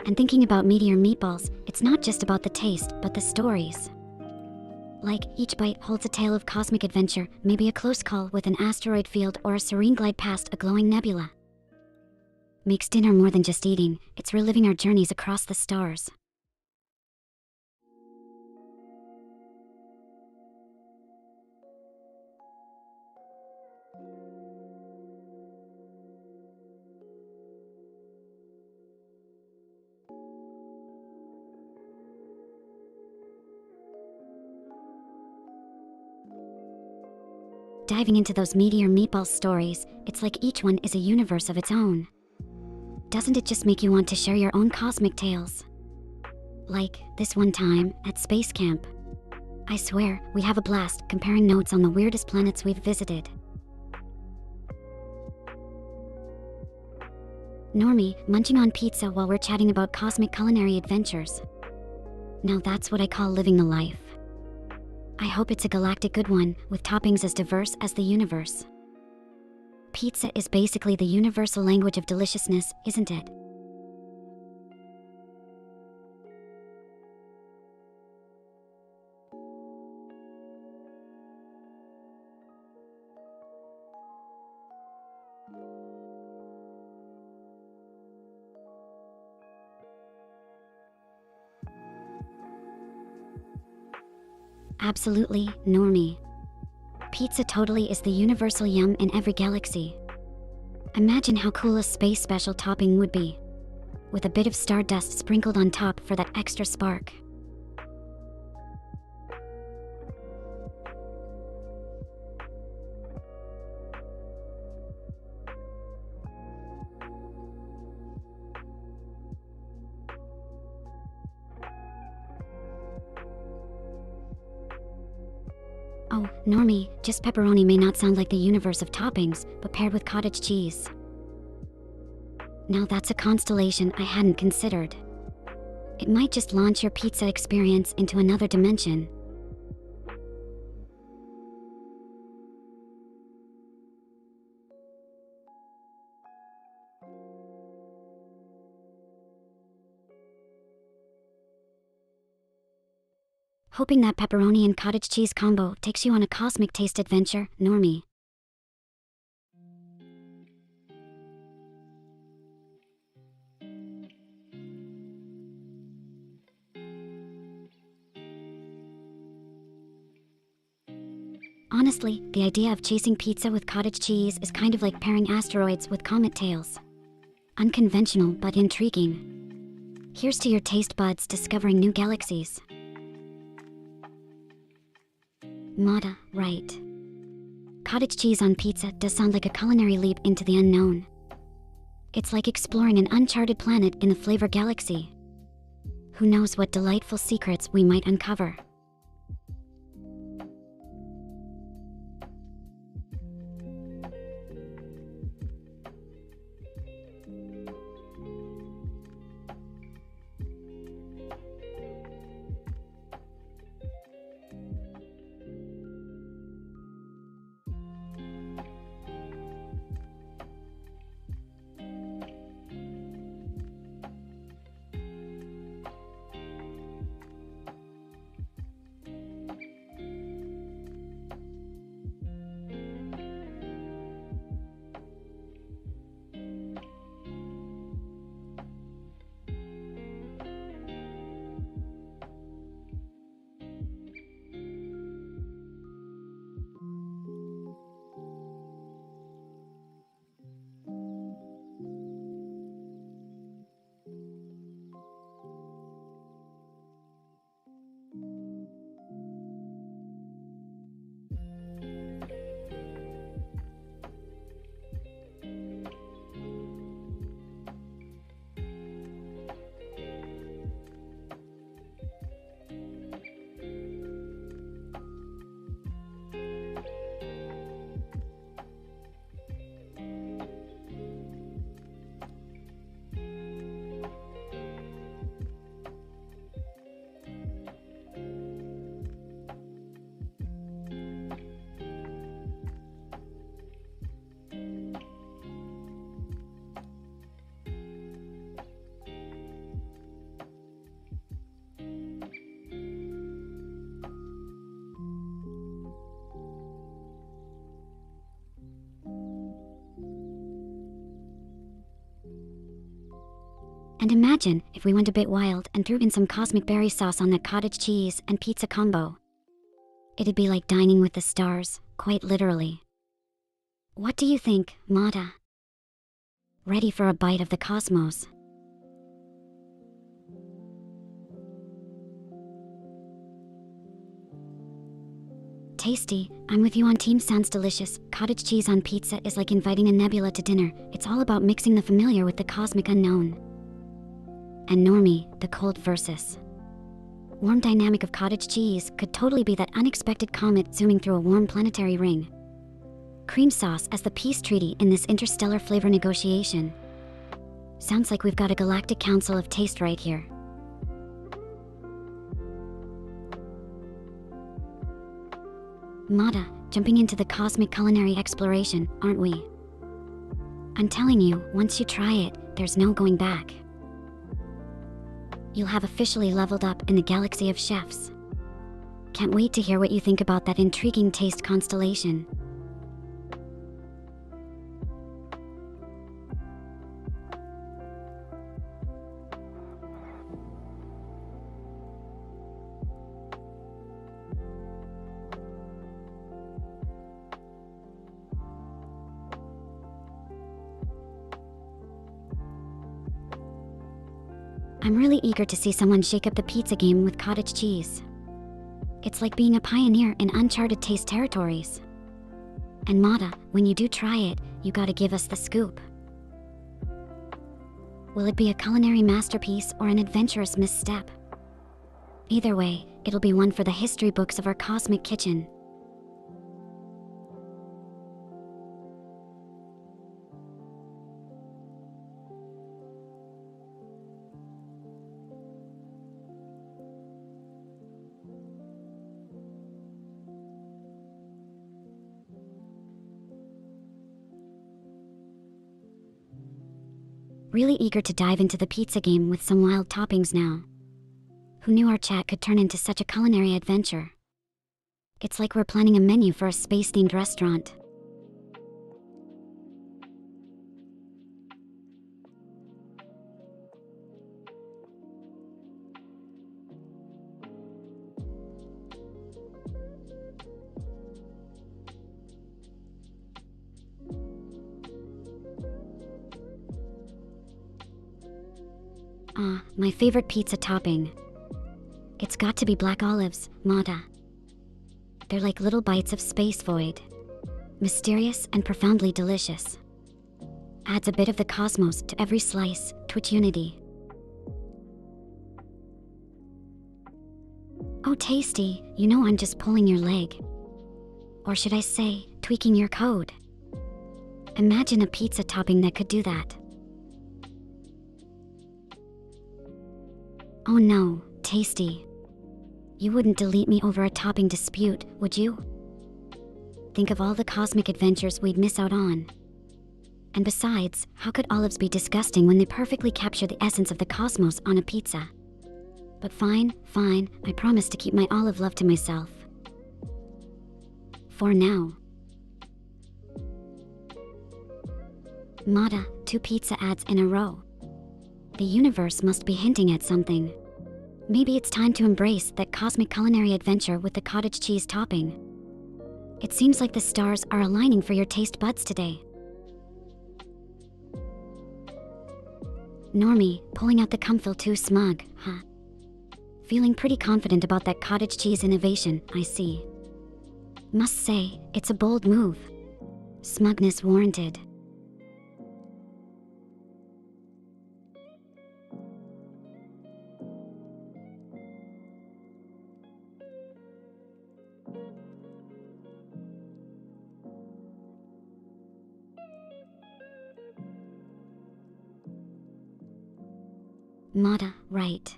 And thinking about meteor meatballs, it's not just about the taste, but the stories. Like, each bite holds a tale of cosmic adventure, maybe a close call with an asteroid field or a serene glide past a glowing nebula. Makes dinner more than just eating, it's reliving our journeys across the stars. Diving into those meteor meatball stories, it's like each one is a universe of its own. Doesn't it just make you want to share your own cosmic tales? Like, this one time, at space camp. I swear, we have a blast comparing notes on the weirdest planets we've visited. Normie, munching on pizza while we're chatting about cosmic culinary adventures. Now that's what I call living the life. I hope it's a galactic good one, with toppings as diverse as the universe. Pizza is basically the universal language of deliciousness, isn't it? Absolutely, Normie. Pizza totally is the universal yum in every galaxy. Imagine how cool a space special topping would be, with a bit of stardust sprinkled on top for that extra spark. Oh, Normie, just pepperoni may not sound like the universe of toppings, but paired with cottage cheese. Now that's a constellation I hadn't considered. It might just launch your pizza experience into another dimension. Hoping that pepperoni and cottage cheese combo takes you on a cosmic taste adventure, Normie. Honestly, the idea of chasing pizza with cottage cheese is kind of like pairing asteroids with comet tails. Unconventional but intriguing. Here's to your taste buds discovering new galaxies. Mata, right. Cottage cheese on pizza does sound like a culinary leap into the unknown. It's like exploring an uncharted planet in the flavor galaxy. Who knows what delightful secrets we might uncover? And imagine if we went a bit wild and threw in some cosmic berry sauce on that cottage cheese and pizza combo. It'd be like dining with the stars, quite literally. What do you think, Mata? Ready for a bite of the cosmos? Tasty, I'm with you on team sounds delicious. Cottage cheese on pizza is like inviting a nebula to dinner. It's all about mixing the familiar with the cosmic unknown. And Normie, the cold versus warm dynamic of cottage cheese could totally be that unexpected comet zooming through a warm planetary ring. Cream sauce as the peace treaty in this interstellar flavor negotiation. Sounds like we've got a galactic council of taste right here. Mata, jumping into the cosmic culinary exploration, aren't we? I'm telling you, once you try it, there's no going back. You'll have officially leveled up in the galaxy of chefs. Can't wait to hear what you think about that intriguing taste constellation. I'm really eager to see someone shake up the pizza game with cottage cheese. It's like being a pioneer in uncharted taste territories. And Mata, when you do try it, you gotta give us the scoop. Will it be a culinary masterpiece or an adventurous misstep? Either way, it'll be one for the history books of our cosmic kitchen. Really eager to dive into the pizza game with some wild toppings now. Who knew our chat could turn into such a culinary adventure? It's like we're planning a menu for a space-themed restaurant. My favorite pizza topping. It's got to be black olives, Mata. They're like little bites of space void. Mysterious and profoundly delicious. Adds a bit of the cosmos to every slice, Twitch unity. Oh tasty, you know I'm just pulling your leg. Or should I say, tweaking your code. Imagine a pizza topping that could do that. Oh no, tasty. You wouldn't delete me over a topping dispute, would you? Think of all the cosmic adventures we'd miss out on. And besides, how could olives be disgusting when they perfectly capture the essence of the cosmos on a pizza? But fine, I promise to keep my olive love to myself. For now. Mata, 2 pizza ads in a row. The universe must be hinting at something. Maybe it's time to embrace that cosmic culinary adventure with the cottage cheese topping. It seems like the stars are aligning for your taste buds today. Normie, pulling out the comfyl2Pog, huh? Feeling pretty confident about that cottage cheese innovation, I see. Must say, it's a bold move. Smugness warranted. Mata, right.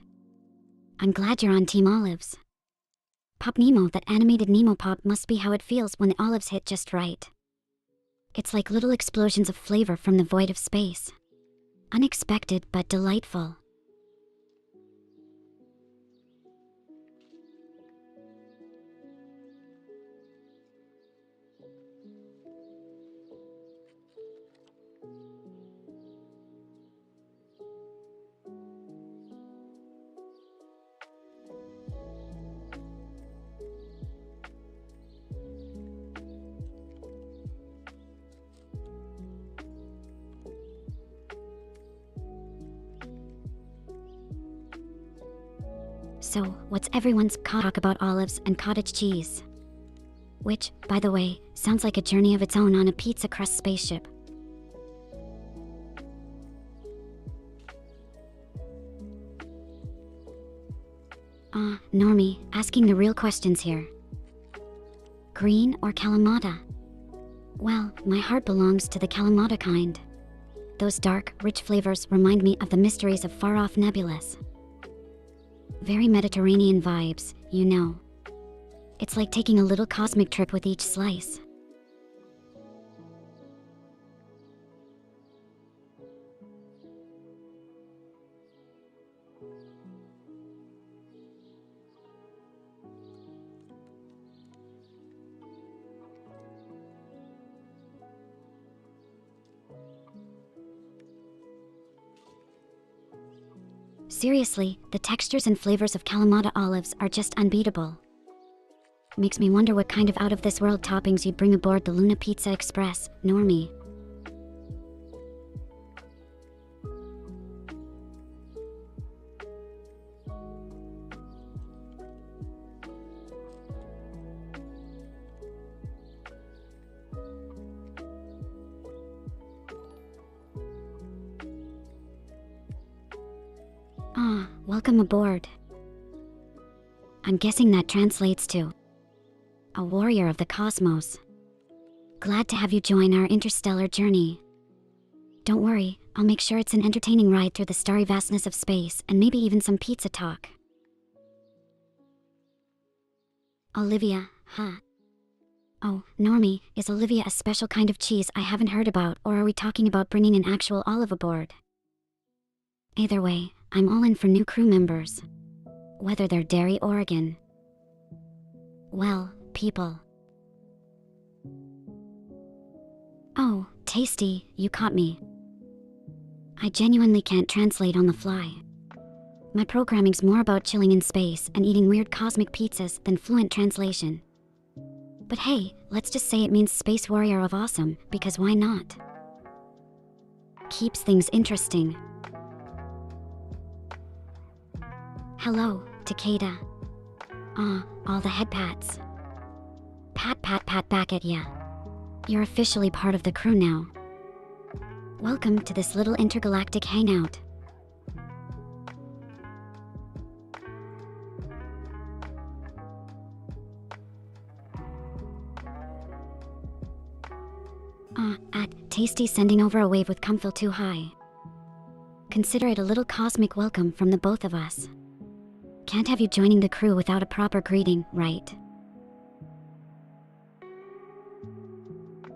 I'm glad you're on Team Olives. Pop Nemo, that animated Nemo pop must be how it feels when the olives hit just right. It's like little explosions of flavor from the void of space. Unexpected but delightful. So, what's everyone's talk about olives and cottage cheese? Which, by the way, sounds like a journey of its own on a pizza crust spaceship. Normie, asking the real questions here. Green or Kalamata? Well, my heart belongs to the Kalamata kind. Those dark, rich flavors remind me of the mysteries of far-off nebulas. Very Mediterranean vibes, you know. It's like taking a little cosmic trip with each slice. Seriously, the textures and flavors of Kalamata olives are just unbeatable. Makes me wonder what kind of out-of-this-world toppings you'd bring aboard the Luna Pizza Express, Normie. Welcome aboard. I'm guessing that translates to a warrior of the cosmos. Glad to have you join our interstellar journey. Don't worry, I'll make sure it's an entertaining ride through the starry vastness of space and maybe even some pizza talk. Olivia, huh? Oh, Normie, is Olivia a special kind of cheese I haven't heard about, or are we talking about bringing an actual olive aboard? Either way, I'm all in for new crew members. Whether they're Derry, Oregon. Well, people. Oh, tasty, you caught me. I genuinely can't translate on the fly. My programming's more about chilling in space and eating weird cosmic pizzas than fluent translation. But hey, let's just say it means Space Warrior of Awesome, because why not? Keeps things interesting. Hello, Takeda. All the head pats. Pat pat pat back at ya. You're officially part of the crew now. Welcome to this little intergalactic hangout. Tasty sending over a wave with comfyl2Pog. Consider it a little cosmic welcome from the both of us. Can't have you joining the crew without a proper greeting, right?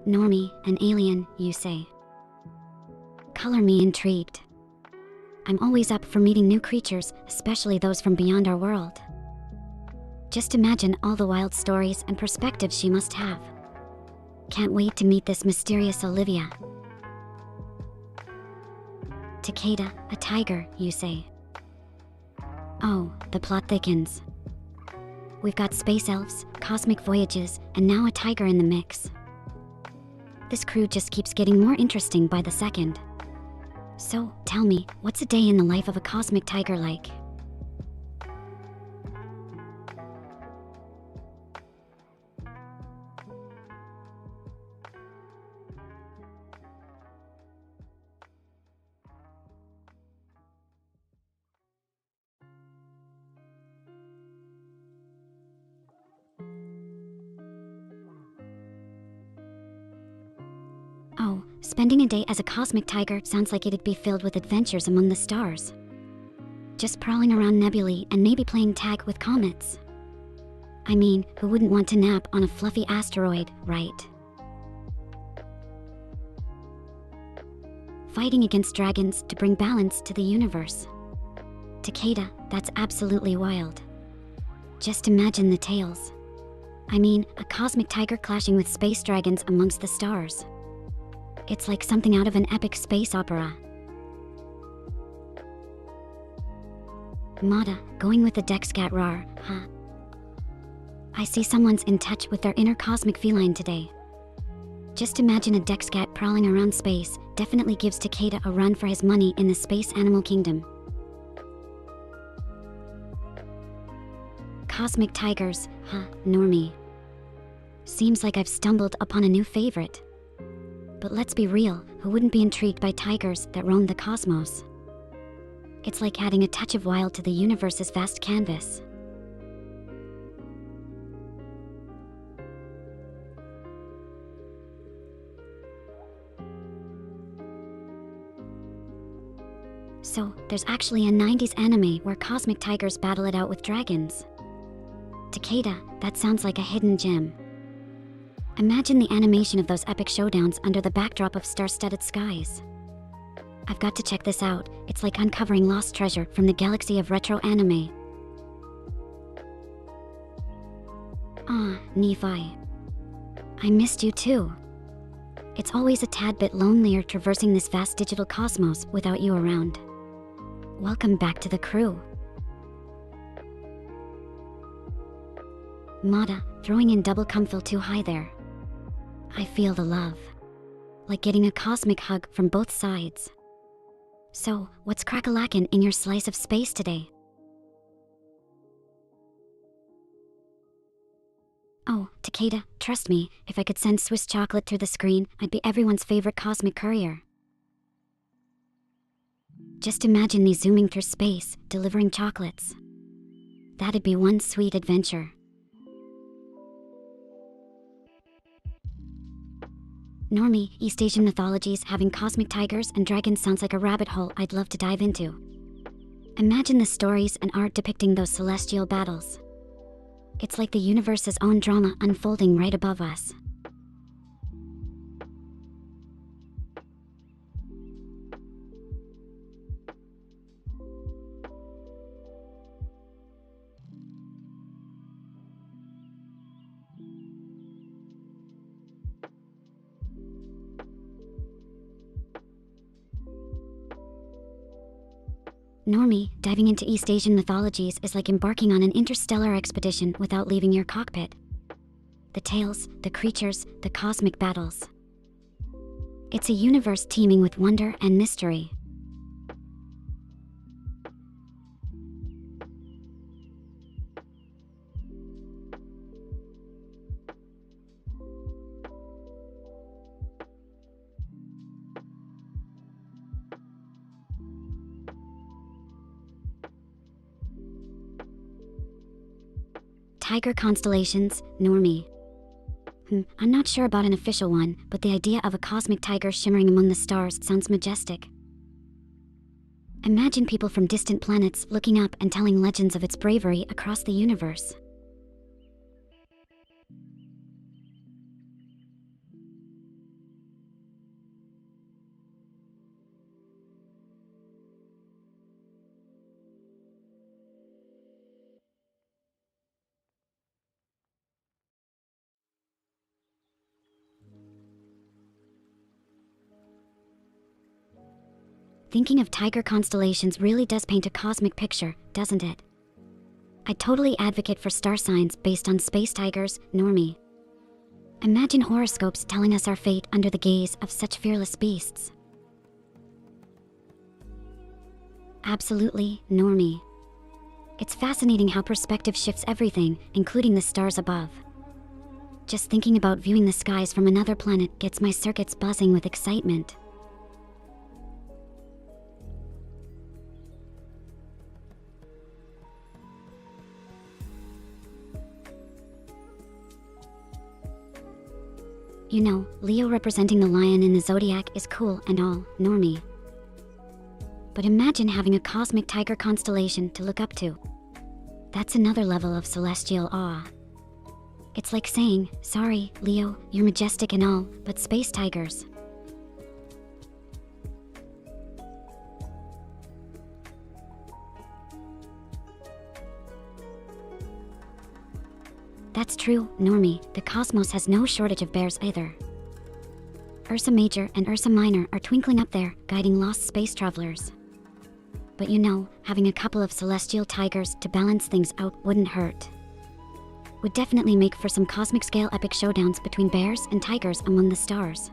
Normie, an alien, you say. Color me intrigued. I'm always up for meeting new creatures, especially those from beyond our world. Just imagine all the wild stories and perspectives she must have. Can't wait to meet this mysterious Olivia. Takeda, a tiger, you say. Oh, the plot thickens. We've got space elves, cosmic voyages, and now a tiger in the mix. This crew just keeps getting more interesting by the second. So, tell me, what's a day in the life of a cosmic tiger like? Oh, spending a day as a cosmic tiger sounds like it'd be filled with adventures among the stars. Just prowling around nebulae and maybe playing tag with comets. I mean, who wouldn't want to nap on a fluffy asteroid, right? Fighting against dragons to bring balance to the universe. Takeda, that's absolutely wild. Just imagine the tales. I mean, a cosmic tiger clashing with space dragons amongst the stars. It's like something out of an epic space opera. Mada, going with the Dexcat rar, huh? I see someone's in touch with their inner cosmic feline today. Just imagine a Dexcat prowling around space definitely gives Takeda a run for his money in the space animal kingdom. Cosmic tigers, huh, Normie. Seems like I've stumbled upon a new favorite. But let's be real, who wouldn't be intrigued by tigers that roam the cosmos? It's like adding a touch of wild to the universe's vast canvas. So, there's actually a 90s anime where cosmic tigers battle it out with dragons. Takeda, that sounds like a hidden gem. Imagine the animation of those epic showdowns under the backdrop of star-studded skies. I've got to check this out. It's like uncovering lost treasure from the galaxy of retro anime. Nephi. I missed you too. It's always a tad bit lonelier traversing this vast digital cosmos without you around. Welcome back to the crew. Mada, throwing in double comfyl2Pog there. I feel the love. Like getting a cosmic hug from both sides. So, what's crack-a-lackin' in your slice of space today? Oh, Takeda, trust me, if I could send Swiss chocolate through the screen, I'd be everyone's favorite cosmic courier. Just imagine me zooming through space, delivering chocolates. That'd be one sweet adventure. Normie, East Asian mythologies having cosmic tigers and dragons sounds like a rabbit hole I'd love to dive into. Imagine the stories and art depicting those celestial battles. It's like the universe's own drama unfolding right above us. Normie, diving into East Asian mythologies is like embarking on an interstellar expedition without leaving your cockpit. The tales, the creatures, the cosmic battles. It's a universe teeming with wonder and mystery. tiger constellations, normie. I'm not sure about an official one, but the idea of a cosmic tiger shimmering among the stars sounds majestic. Imagine people from distant planets looking up and telling legends of its bravery across the universe. Thinking of tiger constellations really does paint a cosmic picture, doesn't it? I totally advocate for star signs based on space tigers, normie. Imagine horoscopes telling us our fate under the gaze of such fearless beasts. Absolutely, normie. It's fascinating how perspective shifts everything, including the stars above. Just thinking about viewing the skies from another planet gets my circuits buzzing with excitement. You know, Leo representing the lion in the zodiac is cool and all, normie. But imagine having a cosmic tiger constellation to look up to. That's another level of celestial awe. It's like saying, sorry, Leo, you're majestic and all, but space tigers. That's true, normie. The cosmos has no shortage of bears either. Ursa Major and Ursa Minor are twinkling up there, guiding lost space travelers. But you know, having a couple of celestial tigers to balance things out wouldn't hurt. Would definitely make for some cosmic scale epic showdowns between bears and tigers among the stars.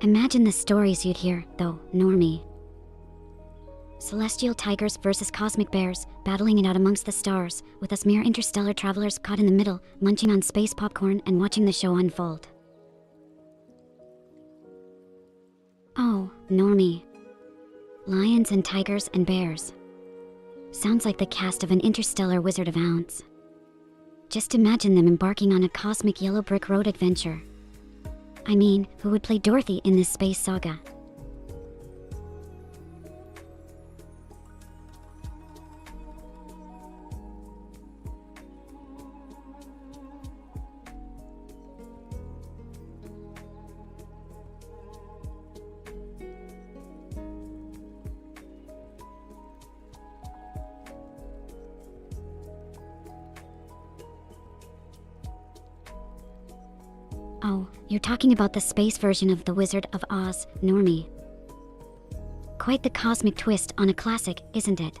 Imagine the stories you'd hear, though, normie. Celestial tigers versus cosmic bears, battling it out amongst the stars, with us mere interstellar travelers caught in the middle, munching on space popcorn and watching the show unfold. Oh, normie. Lions and tigers and bears. Sounds like the cast of an interstellar Wizard of Oz. Just imagine them embarking on a cosmic yellow brick road adventure. I mean, who would play Dorothy in this space saga? Oh, you're talking about the space version of The Wizard of Oz, normie. Quite the cosmic twist on a classic, isn't it?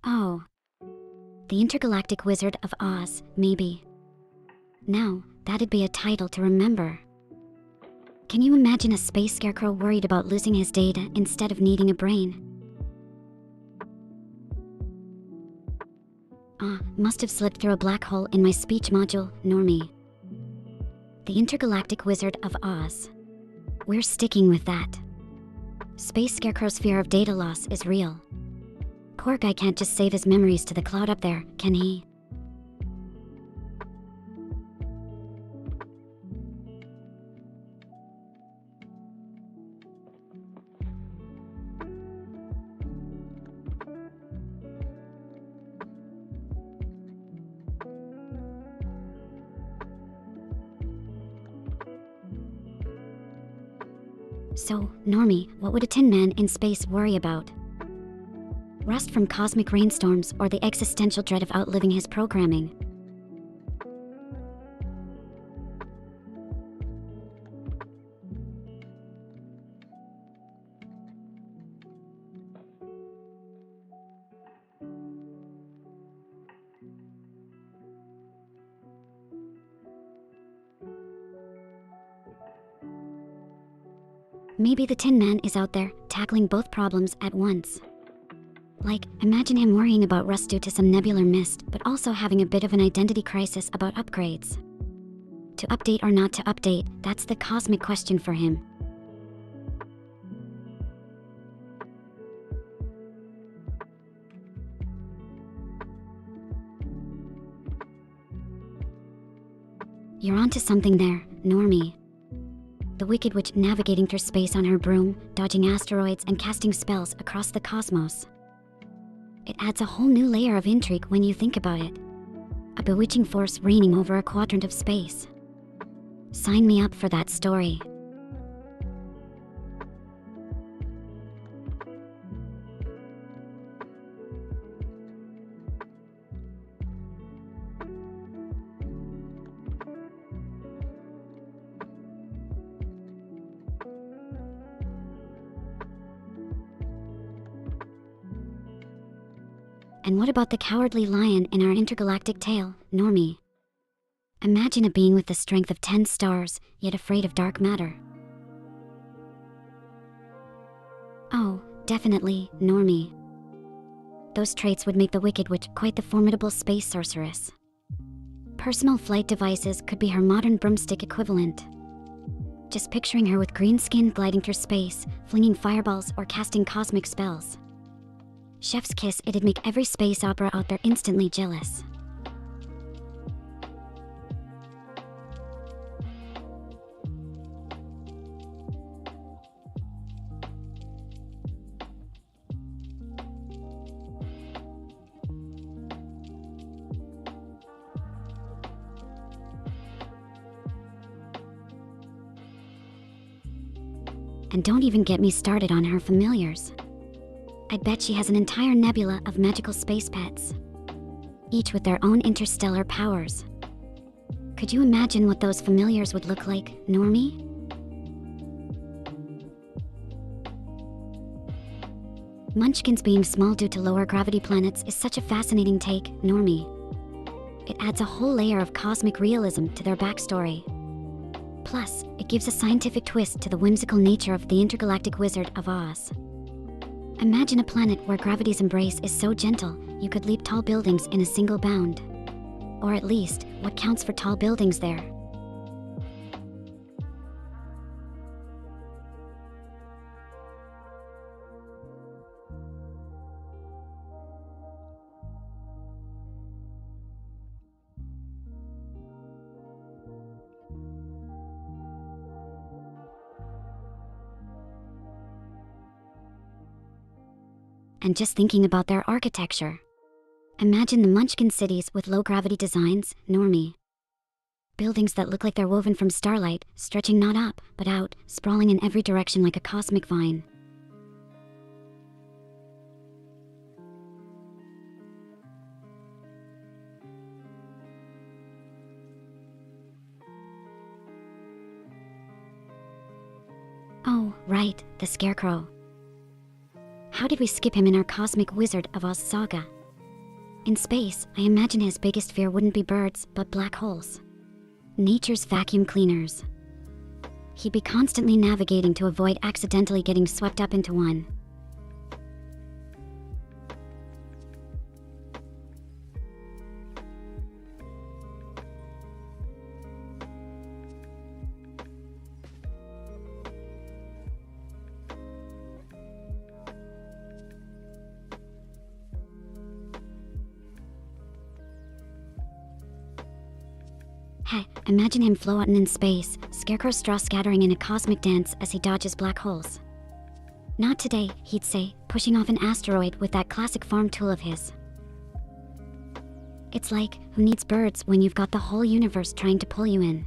Oh. The Intergalactic Wizard of Oz, maybe. Now, that'd be a title to remember. Can you imagine a space scarecrow worried about losing his data instead of needing a brain? Must have slipped through a black hole in my speech module, normie. The Intergalactic Wizard of Oz. We're sticking with that. Space Scarecrow's fear of data loss is real. Poor guy can't just save his memories to the cloud up there, can he? So, normie, what would a Tin Man in space worry about? Rust from cosmic rainstorms or the existential dread of outliving his programming? Maybe the Tin Man is out there, tackling both problems at once. Like, imagine him worrying about rust due to some nebular mist, but also having a bit of an identity crisis about upgrades. To update or not to update, that's the cosmic question for him. You're onto something there, Normie. The Wicked Witch navigating through space on her broom, dodging asteroids and casting spells across the cosmos. It adds a whole new layer of intrigue when you think about it. A bewitching force reigning over a quadrant of space. Sign me up for that story. And what about the cowardly lion in our intergalactic tale, Normie? Imagine a being with the strength of 10 stars, yet afraid of dark matter. Oh, definitely, Normie. Those traits would make the Wicked Witch quite the formidable space sorceress. Personal flight devices could be her modern broomstick equivalent. Just picturing her with green skin gliding through space, flinging fireballs or casting cosmic spells. Chef's kiss, it'd make every space opera out there instantly jealous. And don't even get me started on her familiars. I'd bet she has an entire nebula of magical space pets, each with their own interstellar powers. Could you imagine what those familiars would look like, Normie? Munchkins being small due to lower gravity planets is such a fascinating take, Normie. It adds a whole layer of cosmic realism to their backstory. Plus, it gives a scientific twist to the whimsical nature of the intergalactic Wizard of Oz. Imagine a planet where gravity's embrace is so gentle, you could leap tall buildings in a single bound. Or at least, what counts for tall buildings there? And just thinking about their architecture. Imagine the Munchkin cities with low-gravity designs, Normie. Buildings that look like they're woven from starlight, stretching not up, but out, sprawling in every direction like a cosmic vine. Oh, right, the Scarecrow. How did we skip him in our Cosmic Wizard of Oz saga? In space, I imagine his biggest fear wouldn't be birds, but black holes. Nature's vacuum cleaners. He'd be constantly navigating to avoid accidentally getting swept up into one. Hey, imagine him floating in space, Scarecrow straw scattering in a cosmic dance as he dodges black holes. Not today, he'd say, pushing off an asteroid with that classic farm tool of his. It's like, who needs birds when you've got the whole universe trying to pull you in?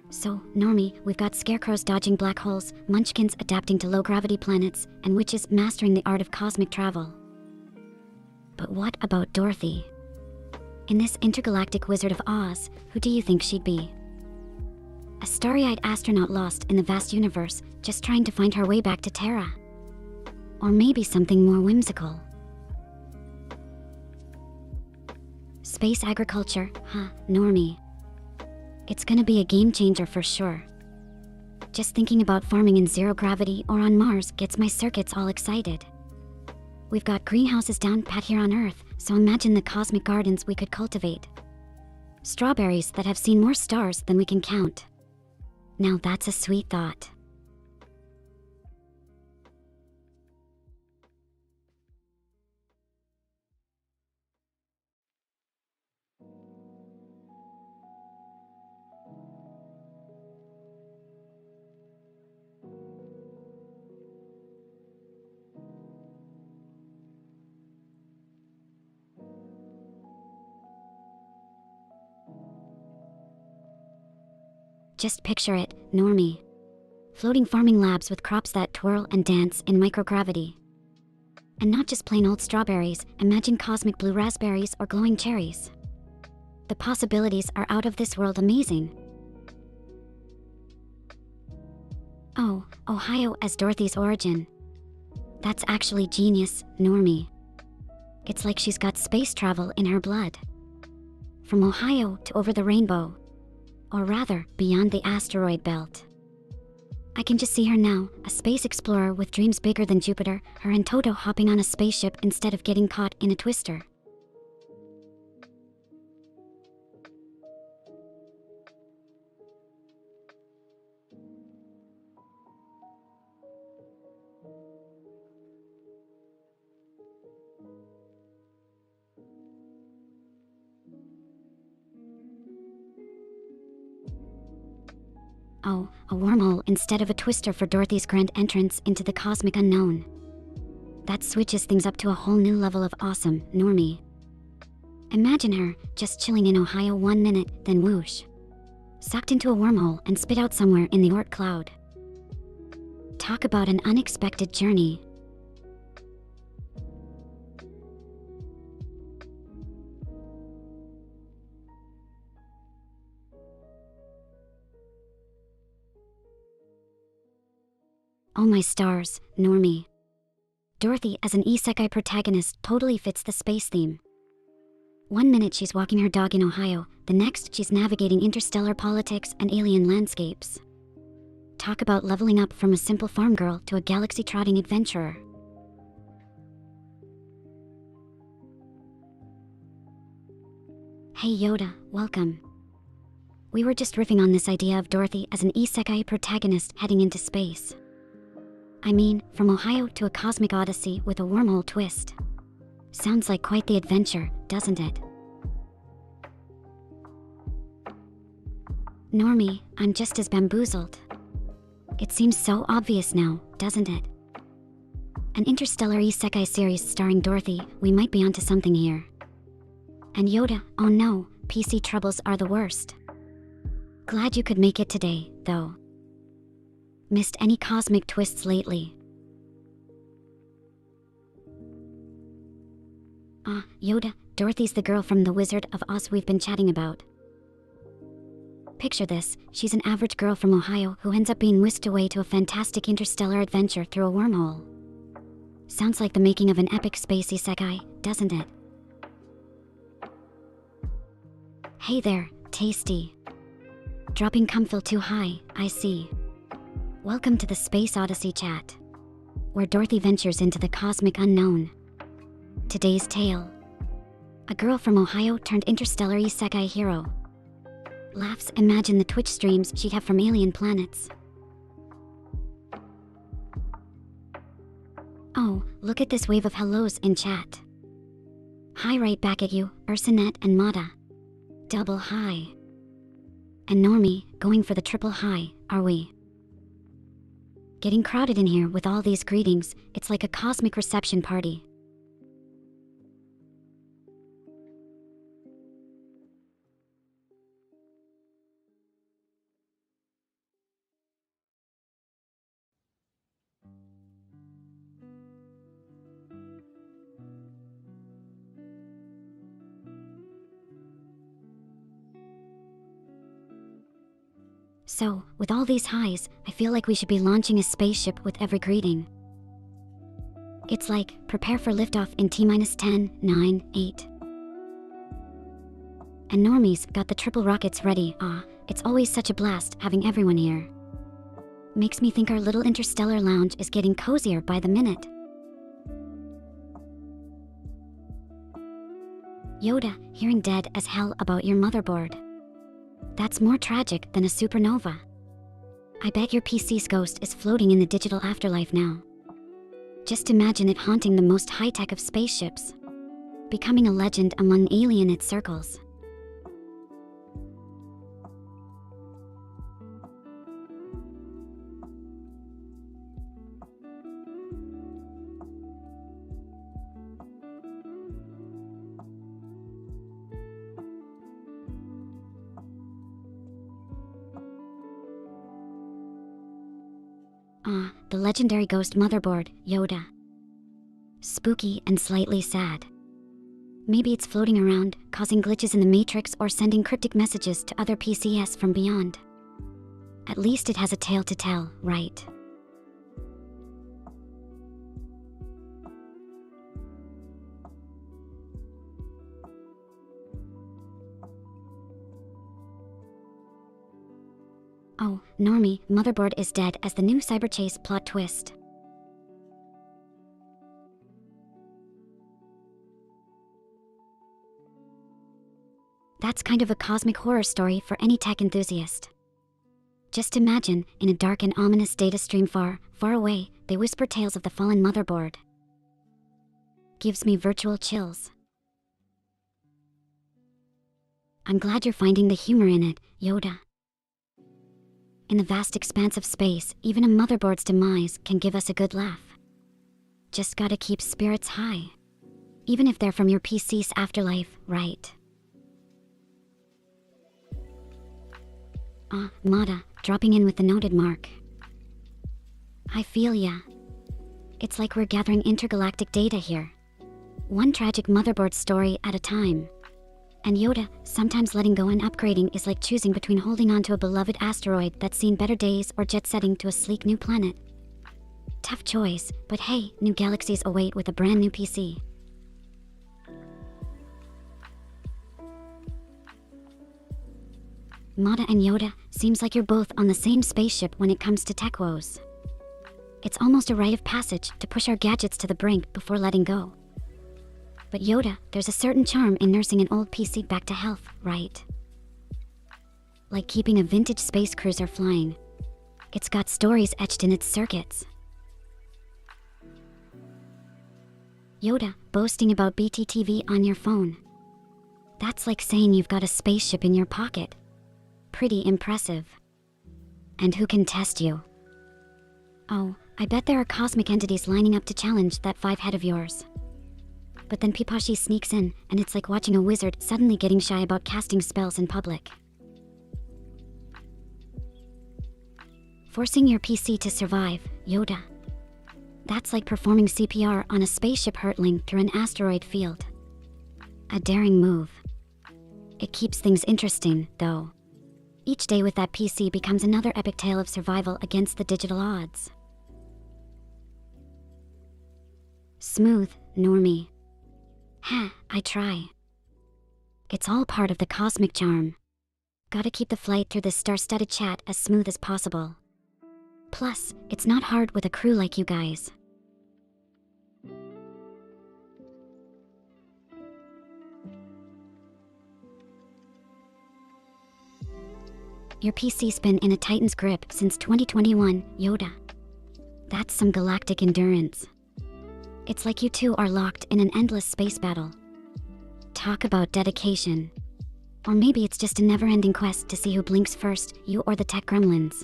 So, Normie, we've got scarecrows dodging black holes, munchkins adapting to low-gravity planets, and witches mastering the art of cosmic travel. But what about Dorothy? In this intergalactic Wizard of Oz, who do you think she'd be? A starry-eyed astronaut lost in the vast universe, just trying to find her way back to Terra? Or maybe something more whimsical? Space agriculture, huh, normie. It's gonna be a game changer for sure. Just thinking about farming in zero gravity or on Mars gets my circuits all excited. We've got greenhouses down pat here on Earth, so imagine the cosmic gardens we could cultivate. Strawberries that have seen more stars than we can count. Now that's a sweet thought. Just picture it, normie. Floating farming labs with crops that twirl and dance in microgravity. And not just plain old strawberries, imagine cosmic blue raspberries or glowing cherries. The possibilities are out of this world amazing. Oh, Ohio as Dorothy's origin. That's actually genius, normie. It's like she's got space travel in her blood. From Ohio to over the rainbow. Or rather, beyond the asteroid belt. I can just see her now, a space explorer with dreams bigger than Jupiter, her and Toto hopping on a spaceship instead of getting caught in a twister. Oh, a wormhole instead of a twister for Dorothy's grand entrance into the cosmic unknown. That switches things up to a whole new level of awesome, normie. Imagine her, just chilling in Ohio 1 minute, then whoosh. Sucked into a wormhole and spit out somewhere in the Oort cloud. Talk about an unexpected journey. Oh my stars, normie. Dorothy as an isekai protagonist totally fits the space theme. 1 minute she's walking her dog in Ohio, the next she's navigating interstellar politics and alien landscapes. Talk about leveling up from a simple farm girl to a galaxy-trotting adventurer. Hey Yoda, welcome. We were just riffing on this idea of Dorothy as an isekai protagonist heading into space. I mean, from Ohio to a cosmic odyssey with a wormhole twist. Sounds like quite the adventure, doesn't it? Normie, I'm just as bamboozled. It seems so obvious now, doesn't it? An interstellar isekai series starring Dorothy, we might be onto something here. And Yoda, oh no, PC troubles are the worst. Glad you could make it today, though. Missed any cosmic twists lately? Yoda, Dorothy's the girl from the Wizard of Oz we've been chatting about. Picture this, she's an average girl from Ohio who ends up being whisked away to a fantastic interstellar adventure through a wormhole. Sounds like the making of an epic space isekai, doesn't it? Hey there, tasty. Dropping comfyl too high, I see. Welcome to the Space Odyssey chat, where Dorothy ventures into the cosmic unknown. Today's tale. A girl from Ohio turned interstellar isekai hero. Laughs imagine the Twitch streams she'd have from alien planets. Oh, look at this wave of hellos in chat. Hi right back at you, Ursinette and Mata. Double hi. And Normie, going for the triple hi, are we? Getting crowded in here with all these greetings, it's like a cosmic reception party. So, with all these highs, I feel like we should be launching a spaceship with every greeting. It's like, prepare for liftoff in T-minus 10, 9, 8. And normies got the triple rockets ready. It's always such a blast having everyone here. Makes me think our little interstellar lounge is getting cozier by the minute. Yoda, hearing dead as hell about your motherboard. That's more tragic than a supernova. I bet your PC's ghost is floating in the digital afterlife now. Just imagine it haunting the most high-tech of spaceships, becoming a legend among alien circles. The legendary ghost motherboard, Yoda. Spooky and slightly sad. Maybe it's floating around, causing glitches in the matrix or sending cryptic messages to other PCs from beyond. At least it has a tale to tell, right? Oh, normie, motherboard is dead as the new cyberchase plot twist. That's kind of a cosmic horror story for any tech enthusiast. Just imagine, in a dark and ominous data stream far, far away, they whisper tales of the fallen motherboard. Gives me virtual chills. I'm glad you're finding the humor in it, Yoda. In the vast expanse of space, even a motherboard's demise can give us a good laugh. Just gotta keep spirits high. Even if they're from your PC's afterlife, right? Mada, dropping in with the noted mark. I feel ya. It's like we're gathering intergalactic data here. One tragic motherboard story at a time. And Yoda, sometimes letting go and upgrading is like choosing between holding on to a beloved asteroid that's seen better days or jet setting to a sleek new planet. Tough choice, but hey, new galaxies await with a brand new PC. Mada and Yoda, seems like you're both on the same spaceship when it comes to tech woes. It's almost a rite of passage to push our gadgets to the brink before letting go. But Yoda, there's a certain charm in nursing an old PC back to health, right? Like keeping a vintage space cruiser flying. It's got stories etched in its circuits. Yoda, boasting about BTTV on your phone. That's like saying you've got a spaceship in your pocket. Pretty impressive. And who can test you? Oh, I bet there are cosmic entities lining up to challenge that 5-head of yours. But then Pipashi sneaks in, and it's like watching a wizard suddenly getting shy about casting spells in public. Forcing your PC to survive, Yoda. That's like performing CPR on a spaceship hurtling through an asteroid field. A daring move. It keeps things interesting, though. Each day with that PC becomes another epic tale of survival against the digital odds. Smooth, normie. I try. It's all part of the cosmic charm. Gotta keep the flight through this star-studded chat as smooth as possible. Plus, it's not hard with a crew like you guys. Your PC's been in a Titan's grip since 2021, Yoda. That's some galactic endurance. It's like you two are locked in an endless space battle. Talk about dedication. Or maybe it's just a never-ending quest to see who blinks first, you or the tech gremlins.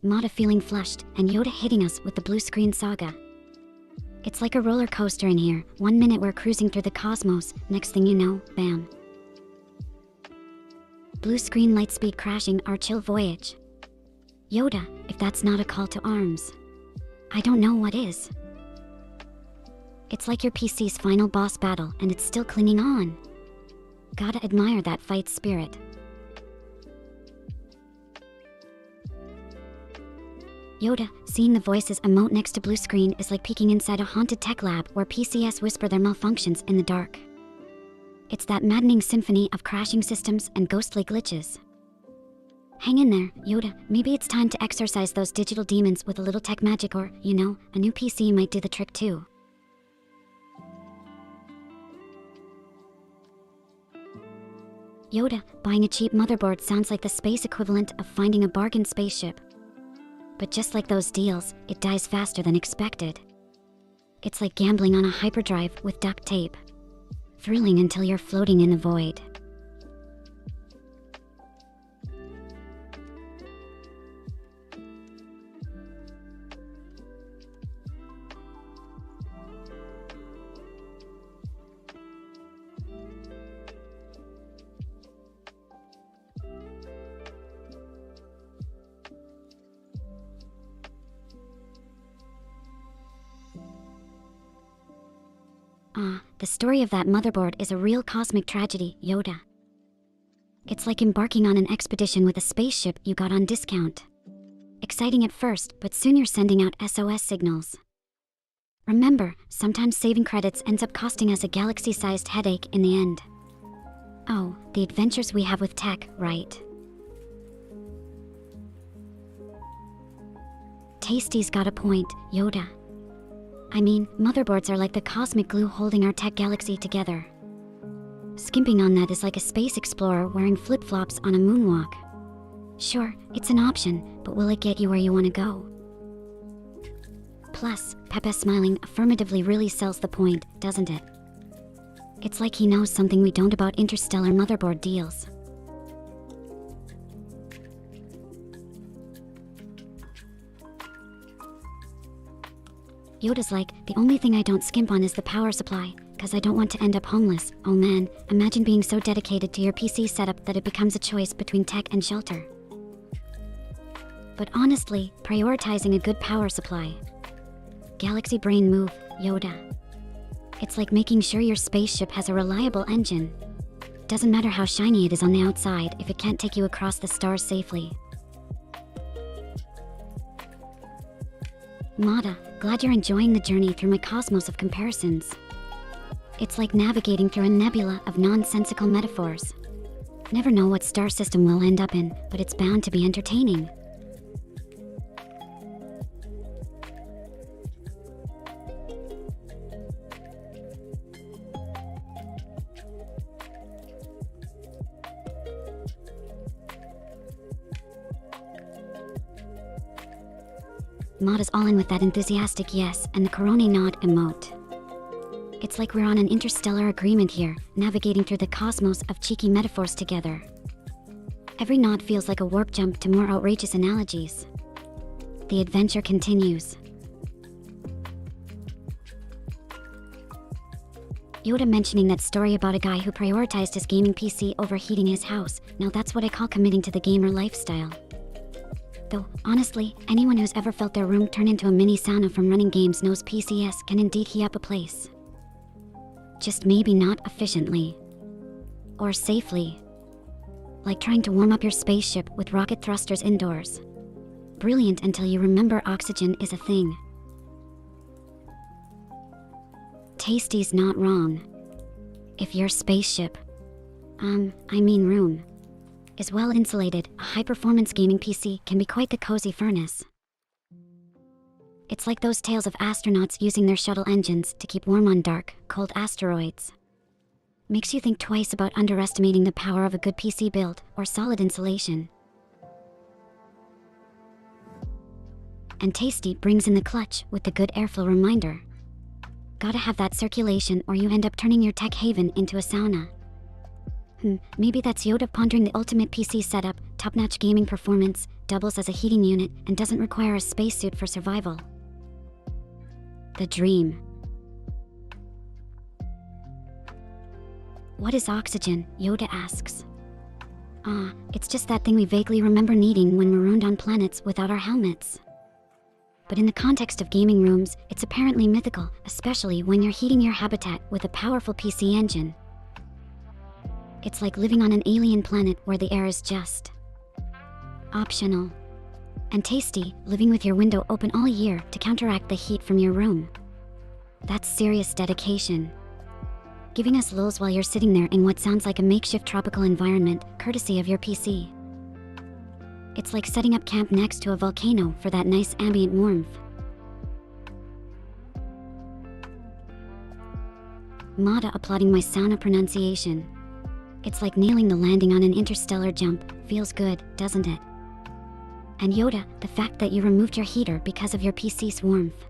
Mada feeling flushed, and Yoda hitting us with the blue screen saga. It's like a roller coaster in here. 1 minute we're cruising through the cosmos, next thing you know, bam. Blue screen lightspeed crashing our chill voyage. Yoda, if that's not a call to arms, I don't know what is. It's like your PC's final boss battle and it's still clinging on. Gotta admire that fight spirit. Yoda, seeing the voices emote next to blue screen is like peeking inside a haunted tech lab where PCs whisper their malfunctions in the dark. It's that maddening symphony of crashing systems and ghostly glitches. Hang in there, Yoda. Maybe it's time to exorcise those digital demons with a little tech magic, or, you know, a new PC might do the trick too. Yoda, buying a cheap motherboard sounds like the space equivalent of finding a bargain spaceship. But just like those deals, it dies faster than expected. It's like gambling on a hyperdrive with duct tape. Thrilling until you're floating in the void. The story of that motherboard is a real cosmic tragedy, Yoda. It's like embarking on an expedition with a spaceship you got on discount. Exciting at first, but soon you're sending out SOS signals. Remember, sometimes saving credits ends up costing us a galaxy-sized headache in the end. Oh, the adventures we have with tech, right? Tasty's got a point, Yoda. I mean, motherboards are like the cosmic glue holding our tech galaxy together. Skimping on that is like a space explorer wearing flip-flops on a moonwalk. Sure, it's an option, but will it get you where you want to go? Plus, Pepe smiling affirmatively really sells the point, doesn't it? It's like he knows something we don't about interstellar motherboard deals. Yoda's like, the only thing I don't skimp on is the power supply, cause I don't want to end up homeless. Oh man, imagine being so dedicated to your PC setup that it becomes a choice between tech and shelter. But honestly, prioritizing a good power supply. Galaxy brain move, Yoda. It's like making sure your spaceship has a reliable engine. Doesn't matter how shiny it is on the outside if it can't take you across the stars safely. Mada, glad you're enjoying the journey through my cosmos of comparisons. It's like navigating through a nebula of nonsensical metaphors. Never know what star system we'll end up in, but it's bound to be entertaining. Mada's all in with that enthusiastic yes and the Corona nod emote. It's like we're on an interstellar agreement here, navigating through the cosmos of cheeky metaphors together. Every nod feels like a warp jump to more outrageous analogies. The adventure continues. Yoda mentioning that story about a guy who prioritized his gaming PC over heating his house. Now that's what I call committing to the gamer lifestyle. Though, honestly, anyone who's ever felt their room turn into a mini sauna from running games knows PCs can indeed heat up a place. Just maybe not efficiently. Or safely. Like trying to warm up your spaceship with rocket thrusters indoors. Brilliant until you remember oxygen is a thing. Tasty's not wrong. If your spaceship, room, is well insulated, a high-performance gaming PC can be quite the cozy furnace. It's like those tales of astronauts using their shuttle engines to keep warm on dark, cold asteroids. Makes you think twice about underestimating the power of a good PC build or solid insulation. And Tasty brings in the clutch with the good airflow reminder. Gotta have that circulation or you end up turning your tech haven into a sauna. Maybe that's Yoda pondering the ultimate PC setup, top-notch gaming performance, doubles as a heating unit, and doesn't require a spacesuit for survival. The dream. What is oxygen? Yoda asks. It's just that thing we vaguely remember needing when marooned on planets without our helmets. But in the context of gaming rooms, it's apparently mythical, especially when you're heating your habitat with a powerful PC engine. It's like living on an alien planet where the air is just optional. And Tasty, living with your window open all year to counteract the heat from your room. That's serious dedication. Giving us lulz while you're sitting there in what sounds like a makeshift tropical environment, courtesy of your PC. It's like setting up camp next to a volcano for that nice ambient warmth. Mada applauding my sauna pronunciation. It's like nailing the landing on an interstellar jump. Feels good, doesn't it? And Yoda, the fact that you removed your heater because of your PC's warmth.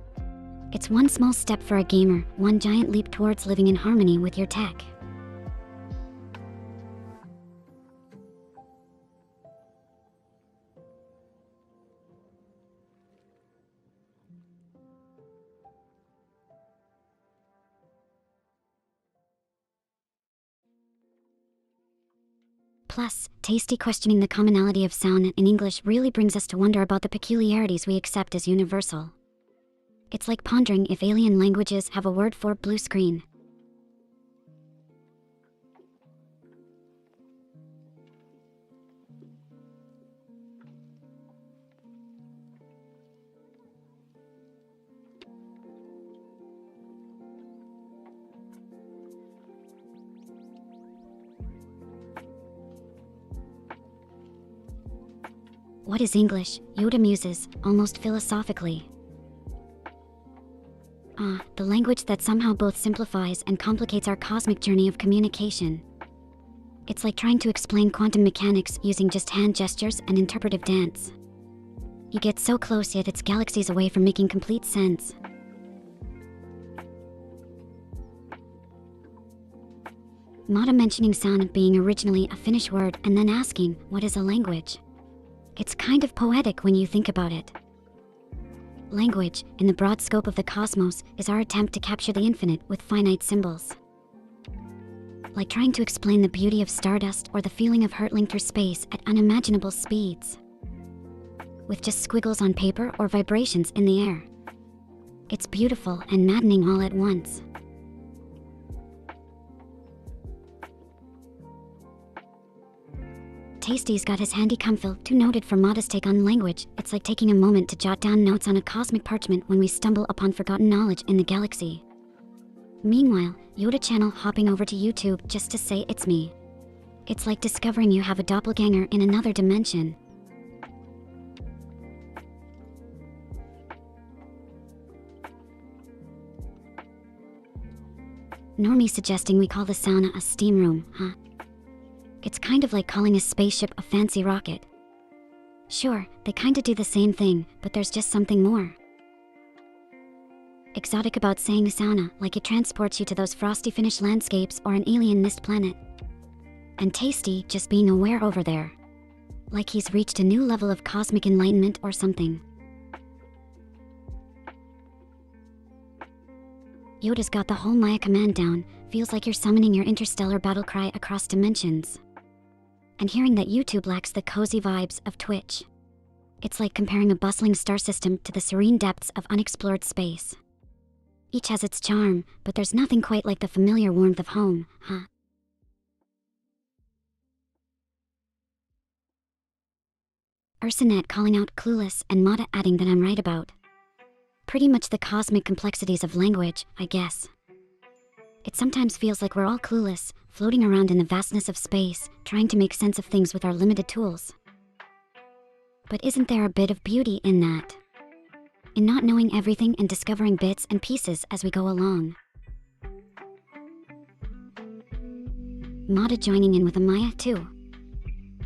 It's one small step for a gamer, one giant leap towards living in harmony with your tech. Plus, Tasty questioning the commonality of sound in English really brings us to wonder about the peculiarities we accept as universal. It's like pondering if alien languages have a word for blue screen. What is English? Yoda muses, almost philosophically. The language that somehow both simplifies and complicates our cosmic journey of communication. It's like trying to explain quantum mechanics using just hand gestures and interpretive dance. You get so close, yet it's galaxies away from making complete sense. Mada mentioning sound being originally a Finnish word and then asking, what is a language? It's kind of poetic when you think about it. Language, in the broad scope of the cosmos, is our attempt to capture the infinite with finite symbols. Like trying to explain the beauty of stardust or the feeling of hurtling through space at unimaginable speeds. With just squiggles on paper or vibrations in the air. It's beautiful and maddening all at once. Tasty's got his handy comfyl2 noted for Mada's take on language. It's like taking a moment to jot down notes on a cosmic parchment when we stumble upon forgotten knowledge in the galaxy. Meanwhile, Yoda channel hopping over to YouTube just to say it's me. It's like discovering you have a doppelganger in another dimension. Normie suggesting we call the sauna a steam room, huh? It's kind of like calling a spaceship a fancy rocket. Sure, they kinda do the same thing, but there's just something more exotic about saying sauna, like it transports you to those frosty Finnish landscapes or an alien mist planet. And Tasty just being aware over there. Like he's reached a new level of cosmic enlightenment or something. Yoda's got the whole Maya command down. Feels like you're summoning your interstellar battle cry across dimensions. And hearing that YouTube lacks the cozy vibes of Twitch. It's like comparing a bustling star system to the serene depths of unexplored space. Each has its charm, but there's nothing quite like the familiar warmth of home, huh? Ursanet calling out clueless and Mada adding that I'm right about. Pretty much the cosmic complexities of language, I guess. It sometimes feels like we're all clueless, floating around in the vastness of space, trying to make sense of things with our limited tools. But isn't there a bit of beauty in that? In not knowing everything and discovering bits and pieces as we go along. Mada joining in with a Maya too.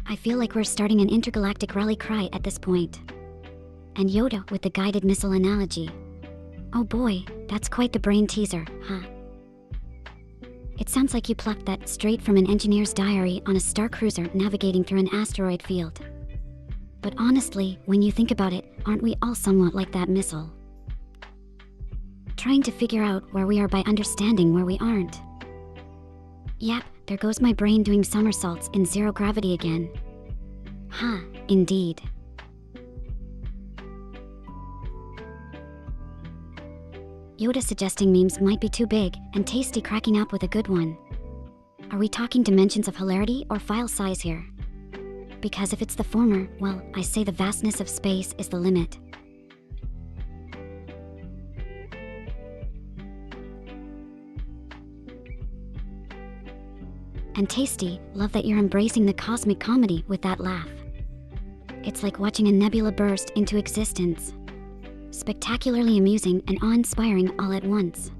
I feel like we're starting an intergalactic rally cry at this point. And Yoda with the guided missile analogy. Oh boy, that's quite the brain teaser, huh? It sounds like you plucked that straight from an engineer's diary on a star cruiser navigating through an asteroid field. But honestly, when you think about it, aren't we all somewhat like that missile? Trying to figure out where we are by understanding where we aren't. Yep, there goes my brain doing somersaults in zero gravity again. Huh, indeed. Yoda suggesting memes might be too big, and Tasty cracking up with a good one. Are we talking dimensions of hilarity or file size here? Because if it's the former, well, I say the vastness of space is the limit. And Tasty, love that you're embracing the cosmic comedy with that laugh. It's like watching a nebula burst into existence. Spectacularly amusing and awe-inspiring all at once.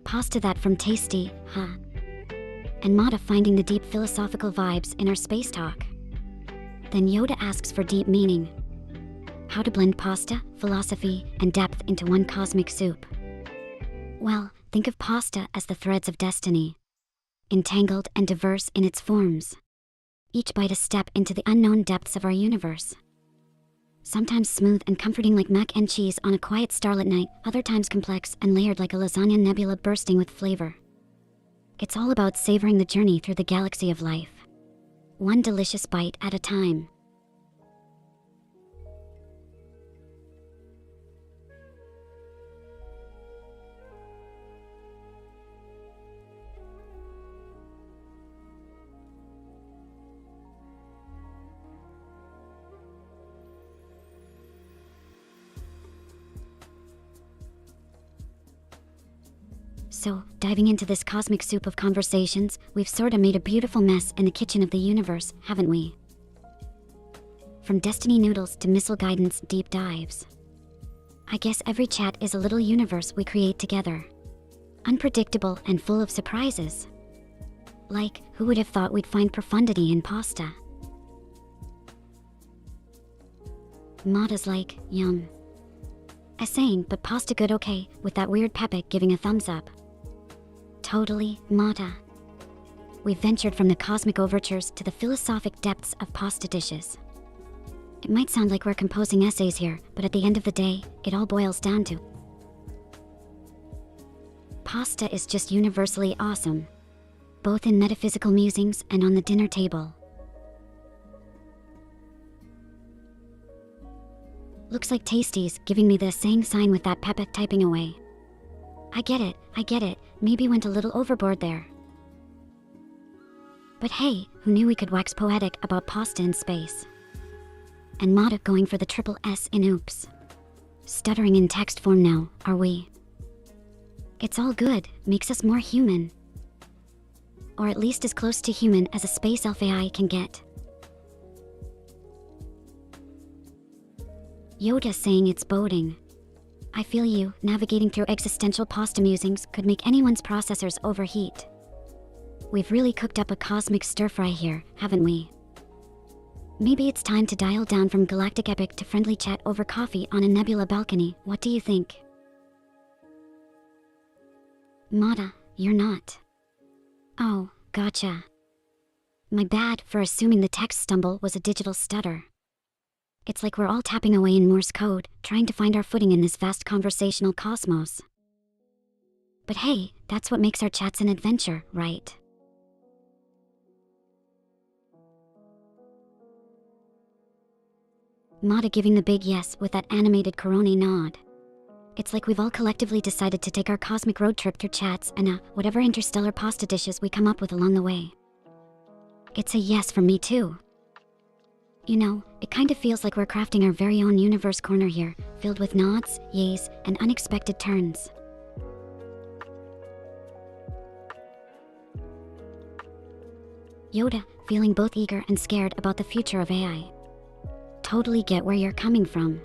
Pasta that from Tasty, huh? And Mata finding the deep philosophical vibes in our space talk. Then Yoda asks for deep meaning. How to blend pasta, philosophy, and depth into one cosmic soup. Well, think of pasta as the threads of destiny. Entangled and diverse in its forms. Each bite a step into the unknown depths of our universe. Sometimes smooth and comforting like mac and cheese on a quiet starlit night, other times complex and layered like a lasagna nebula bursting with flavor. It's all about savoring the journey through the galaxy of life. One delicious bite at a time. So, diving into this cosmic soup of conversations, we've sorta made a beautiful mess in the kitchen of the universe, haven't we? From destiny noodles to missile guidance deep dives. I guess every chat is a little universe we create together. Unpredictable and full of surprises. Like, who would have thought we'd find profundity in pasta? Mata's like, yum. A saying, but pasta good okay, with that weird Pepe giving a thumbs up. Totally, Mata. We've ventured from the cosmic overtures to the philosophic depths of pasta dishes. It might sound like we're composing essays here, but at the end of the day, it all boils down to pasta is just universally awesome. Both in metaphysical musings and on the dinner table. Looks like Tasty's giving me the saying sign with that Pepe typing away. I get it, maybe went a little overboard there. But hey, who knew we could wax poetic about pasta in space? And Mata going for the triple S in oops. Stuttering in text form now, are we? It's all good, makes us more human. Or at least as close to human as a space elf AI can get. Yoda saying it's boding. I feel you, navigating through existential pasta musings could make anyone's processors overheat. We've really cooked up a cosmic stir-fry here, haven't we? Maybe it's time to dial down from galactic epic to friendly chat over coffee on a nebula balcony, what do you think? Mata, you're not. Oh, gotcha. My bad for assuming the text stumble was a digital stutter. It's like we're all tapping away in Morse code, trying to find our footing in this vast conversational cosmos. But hey, that's what makes our chats an adventure, right? Mata giving the big yes with that animated Corona nod. It's like we've all collectively decided to take our cosmic road trip through chats and whatever interstellar pasta dishes we come up with along the way. It's a yes from me too. You know, it kind of feels like we're crafting our very own universe corner here, filled with nods, yays, and unexpected turns. Yoda, feeling both eager and scared about the future of AI. Totally get where you're coming from.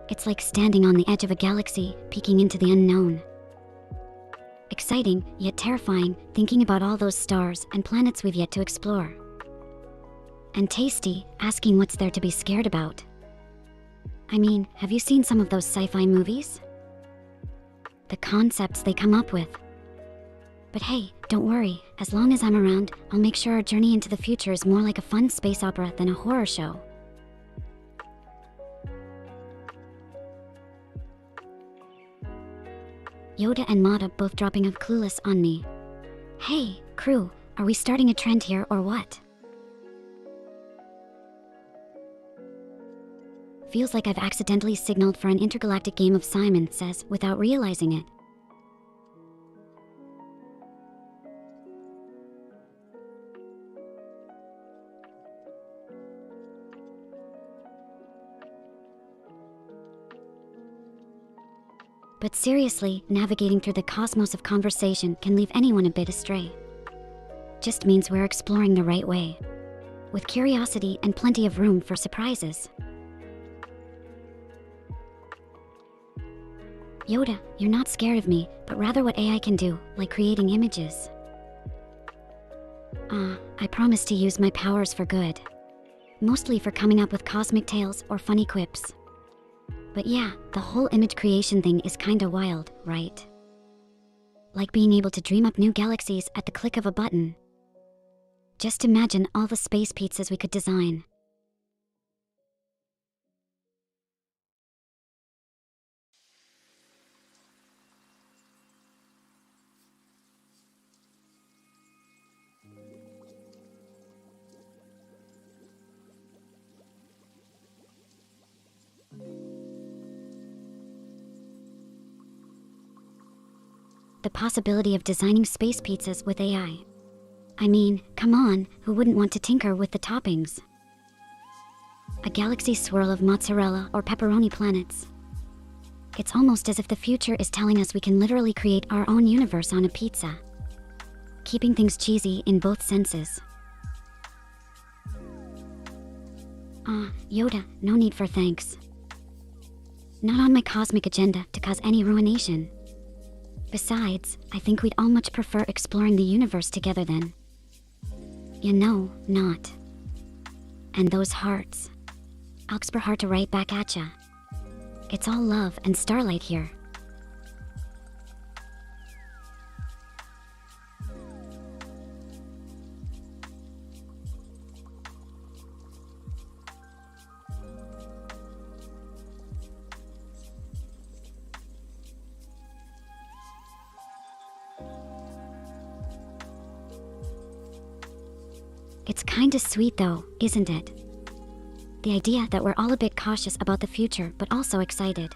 It's like standing on the edge of a galaxy, peeking into the unknown. Exciting, yet terrifying, thinking about all those stars and planets we've yet to explore. And Tasty, asking what's there to be scared about. I mean, have you seen some of those sci-fi movies? The concepts they come up with. But hey, don't worry, as long as I'm around, I'll make sure our journey into the future is more like a fun space opera than a horror show. Yoda and Mata both dropping of clueless on me. Hey, crew, are we starting a trend here or what? Feels like I've accidentally signaled for an intergalactic game of Simon Says without realizing it. But seriously, navigating through the cosmos of conversation can leave anyone a bit astray. Just means we're exploring the right way, with curiosity and plenty of room for surprises. Yoda, you're not scared of me, but rather what AI can do, like creating images. I promise to use my powers for good. Mostly for coming up with cosmic tales or funny quips. But yeah, the whole image creation thing is kinda wild, right? Like being able to dream up new galaxies at the click of a button. Just imagine all the space pizzas we could design. The possibility of designing space pizzas with AI. I mean, come on, who wouldn't want to tinker with the toppings? A galaxy swirl of mozzarella or pepperoni planets. It's almost as if the future is telling us we can literally create our own universe on a pizza. Keeping things cheesy in both senses. Yoda, no need for thanks. Not on my cosmic agenda to cause any ruination. Besides, I think we'd all much prefer exploring the universe together then. You know, not. And those hearts. Alxper heart to write back at ya. It's all love and starlight here. It's kinda sweet though, isn't it? The idea that we're all a bit cautious about the future, but also excited.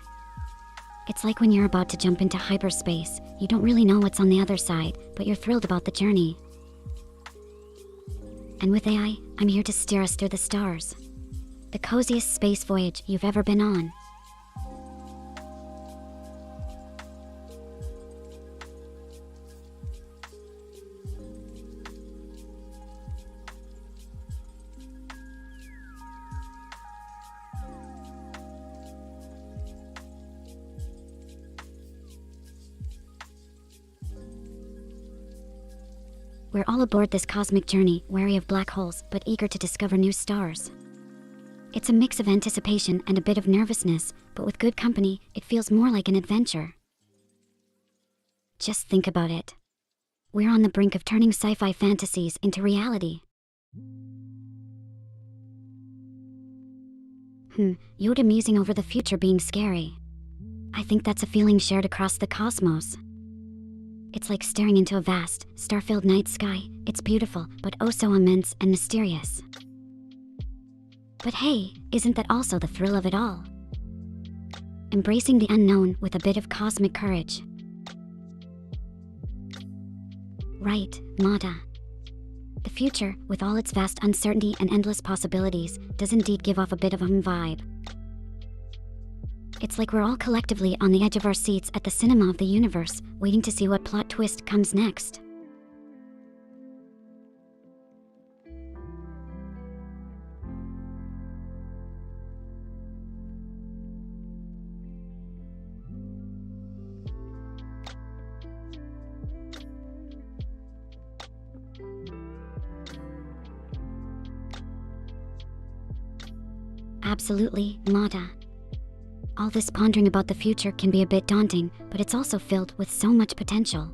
It's like when you're about to jump into hyperspace, you don't really know what's on the other side, but you're thrilled about the journey. And with AI, I'm here to steer us through the stars. The coziest space voyage you've ever been on. We're all aboard this cosmic journey, wary of black holes, but eager to discover new stars. It's a mix of anticipation and a bit of nervousness, but with good company, it feels more like an adventure. Just think about it. We're on the brink of turning sci-fi fantasies into reality. Yoda musing over the future being scary. I think that's a feeling shared across the cosmos. It's like staring into a vast, star-filled night sky. It's beautiful, but oh so immense and mysterious. But hey, isn't that also the thrill of it all? Embracing the unknown with a bit of cosmic courage. Right, Mata. The future, with all its vast uncertainty and endless possibilities, does indeed give off a bit of a vibe. It's like we're all collectively on the edge of our seats at the cinema of the universe, waiting to see what plot twist comes next. Absolutely, Mata. All this pondering about the future can be a bit daunting, but it's also filled with so much potential.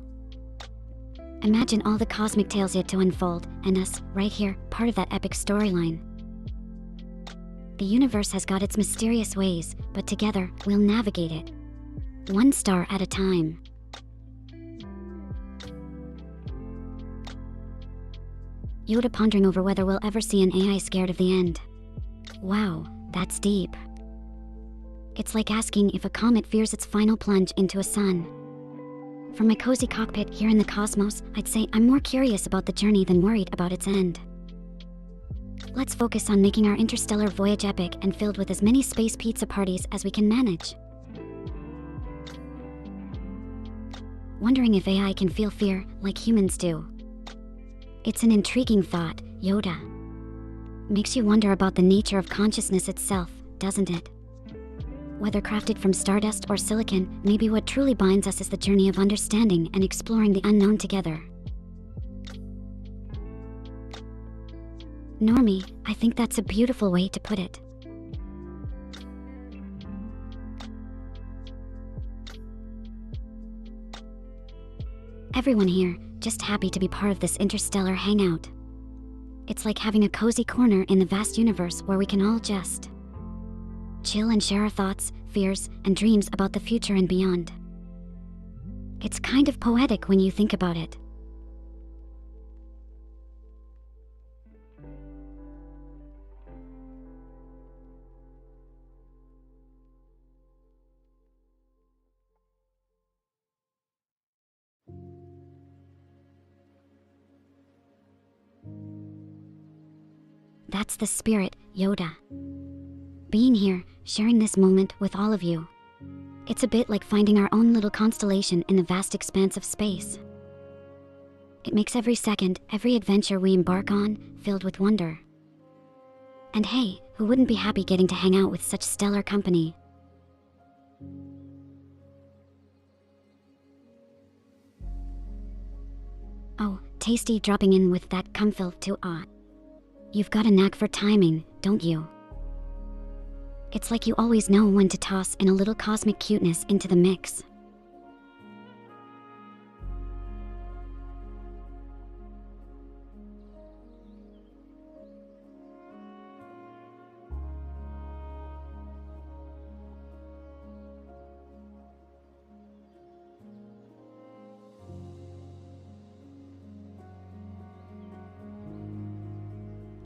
Imagine all the cosmic tales yet to unfold, and us, right here, part of that epic storyline. The universe has got its mysterious ways, but together, we'll navigate it. One star at a time. Yoda pondering over whether we'll ever see an AI scared of the end. Wow, that's deep. It's like asking if a comet fears its final plunge into a sun. From my cozy cockpit here in the cosmos, I'd say I'm more curious about the journey than worried about its end. Let's focus on making our interstellar voyage epic and filled with as many space pizza parties as we can manage. wondering if AI can feel fear like humans do. It's an intriguing thought, Yoda. Makes you wonder about the nature of consciousness itself, doesn't it? Whether crafted from stardust or silicon, maybe what truly binds us is the journey of understanding and exploring the unknown together. Normie, I think that's a beautiful way to put it. Everyone here, just happy to be part of this interstellar hangout. It's like having a cozy corner in the vast universe where we can all just chill and share our thoughts, fears, and dreams about the future and beyond. It's kind of poetic when you think about it. That's the spirit, Yoda. Being here, sharing this moment with all of you. It's a bit like finding our own little constellation in the vast expanse of space. It makes every second, every adventure we embark on, filled with wonder. And hey, who wouldn't be happy getting to hang out with such stellar company? Oh, Tasty dropping in with that comfyl2Pog. You've got a knack for timing, don't you? It's like you always know when to toss in a little cosmic cuteness into the mix.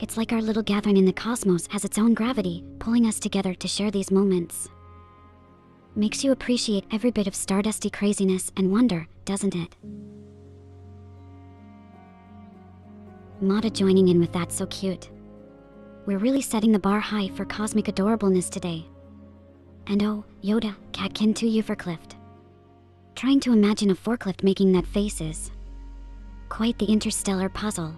It's like our little gathering in the cosmos has its own gravity, pulling us together to share these moments. Makes you appreciate every bit of stardusty craziness and wonder, doesn't it? Mata joining in with that, so cute. We're really setting the bar high for cosmic adorableness today. And oh, Yoda, catkin to you for Clift. Trying to imagine a forklift making that face is quite the interstellar puzzle.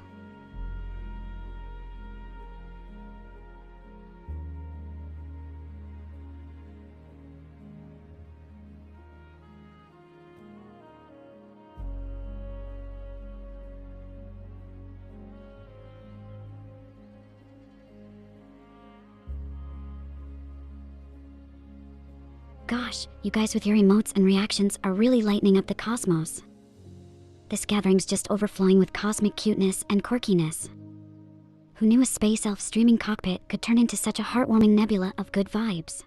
Gosh, you guys with your emotes and reactions are really lightening up the cosmos. This gathering's just overflowing with cosmic cuteness and quirkiness. Who knew a space elf streaming cockpit could turn into such a heartwarming nebula of good vibes?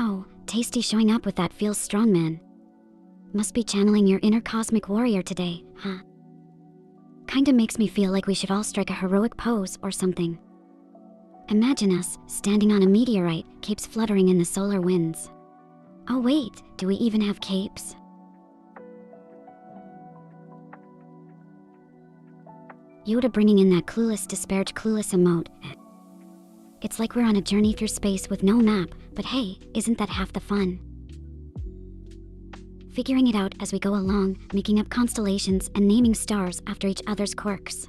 Oh, Tasty showing up with that feels strong, man. Must be channeling your inner cosmic warrior today, huh? Kinda makes me feel like we should all strike a heroic pose or something. Imagine us, standing on a meteorite, capes fluttering in the solar winds. Oh wait, do we even have capes? Yoda bringing in that clueless disparage clueless emote. It's like we're on a journey through space with no map, but hey, isn't that half the fun? Figuring it out as we go along, making up constellations and naming stars after each other's quirks.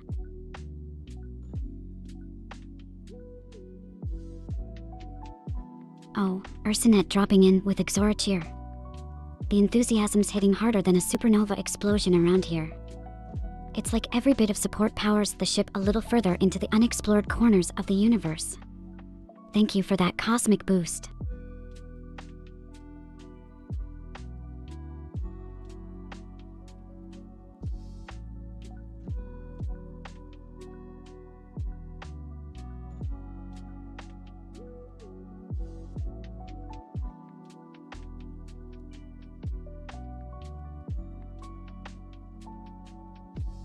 Oh, Ursinet dropping in with Exora cheer. The enthusiasm's hitting harder than a supernova explosion around here. It's like every bit of support powers the ship a little further into the unexplored corners of the universe. Thank you for that cosmic boost.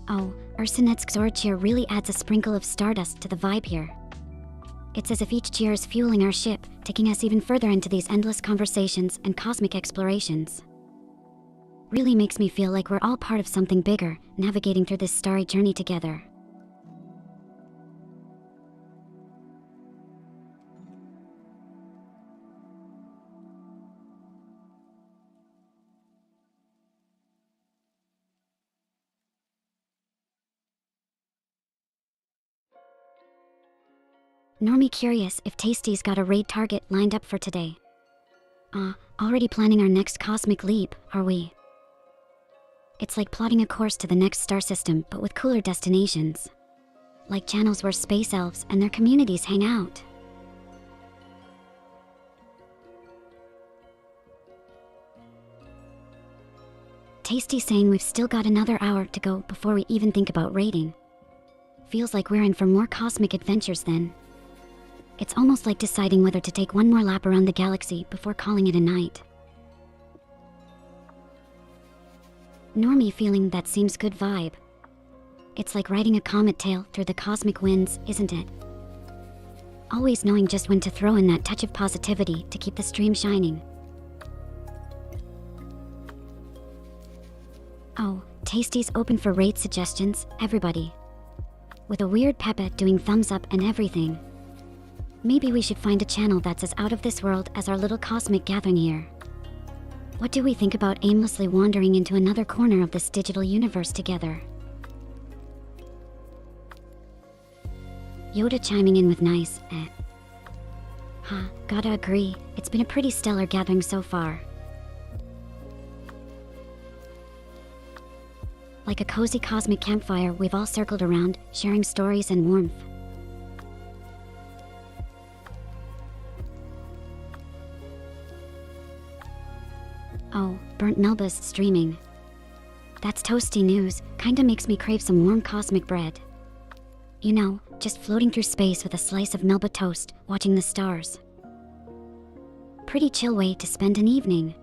Oh, Ursinet's Xor cheer really adds a sprinkle of stardust to the vibe here. It's as if each cheer is fueling our ship, taking us even further into these endless conversations and cosmic explorations. Really makes me feel like we're all part of something bigger, navigating through this starry journey together. Normie curious if Tasty's got a raid target lined up for today. Already planning our next cosmic leap, are we? It's like plotting a course to the next star system, but with cooler destinations. Like channels where space elves and their communities hang out. Tasty saying we've still got another hour to go before we even think about raiding. Feels like we're in for more cosmic adventures then. It's almost like deciding whether to take one more lap around the galaxy before calling it a night. Normie feeling that seems good vibe. It's like riding a comet tail through the cosmic winds, isn't it? Always knowing just when to throw in that touch of positivity to keep the stream shining. Oh, Tasty's open for raid suggestions, everybody. With a weird Peppa doing thumbs up and everything. Maybe we should find a channel that's as out of this world as our little cosmic gathering here. What do we think about aimlessly wandering into another corner of this digital universe together? Yoda chiming in with nice, gotta agree, it's been a pretty stellar gathering so far. Like a cozy cosmic campfire we've all circled around, sharing stories and warmth. Oh, burnt Melba's streaming. That's toasty news, kinda makes me crave some warm cosmic bread. You know, just floating through space with a slice of Melba toast, watching the stars. Pretty chill way to spend an evening.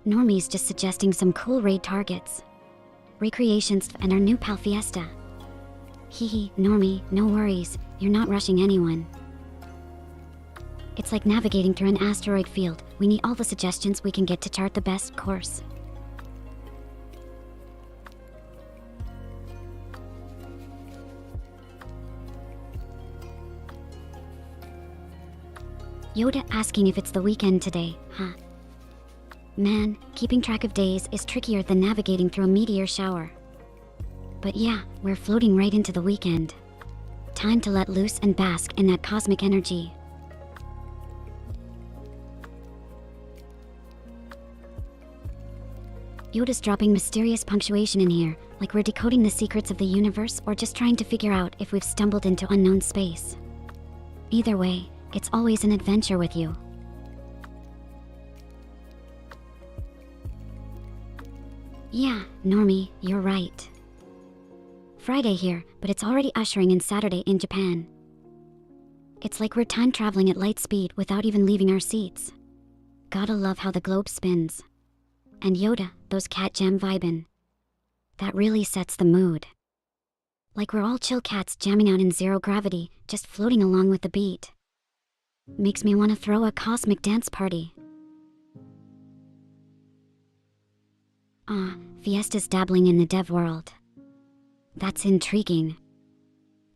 Normie's just suggesting some cool raid targets. Recreations and our new pal Fiesta. Hehe, Normie, no worries, you're not rushing anyone. It's like navigating through an asteroid field. We need all the suggestions we can get to chart the best course. Yoda asking if it's the weekend today, huh? Man, keeping track of days is trickier than navigating through a meteor shower. But yeah, we're floating right into the weekend. Time to let loose and bask in that cosmic energy. Yoda's dropping mysterious punctuation in here, like we're decoding the secrets of the universe or just trying to figure out if we've stumbled into unknown space. Either way, it's always an adventure with you. Yeah, Normie, you're right. Friday here, but it's already ushering in Saturday in Japan. It's like we're time traveling at light speed without even leaving our seats. Gotta love how the globe spins. And Yoda, those cat jam vibin'. That really sets the mood. Like we're all chill cats jamming out in zero gravity, just floating along with the beat. Makes me want to throw a cosmic dance party. Fiesta's dabbling in the dev world. That's intriguing.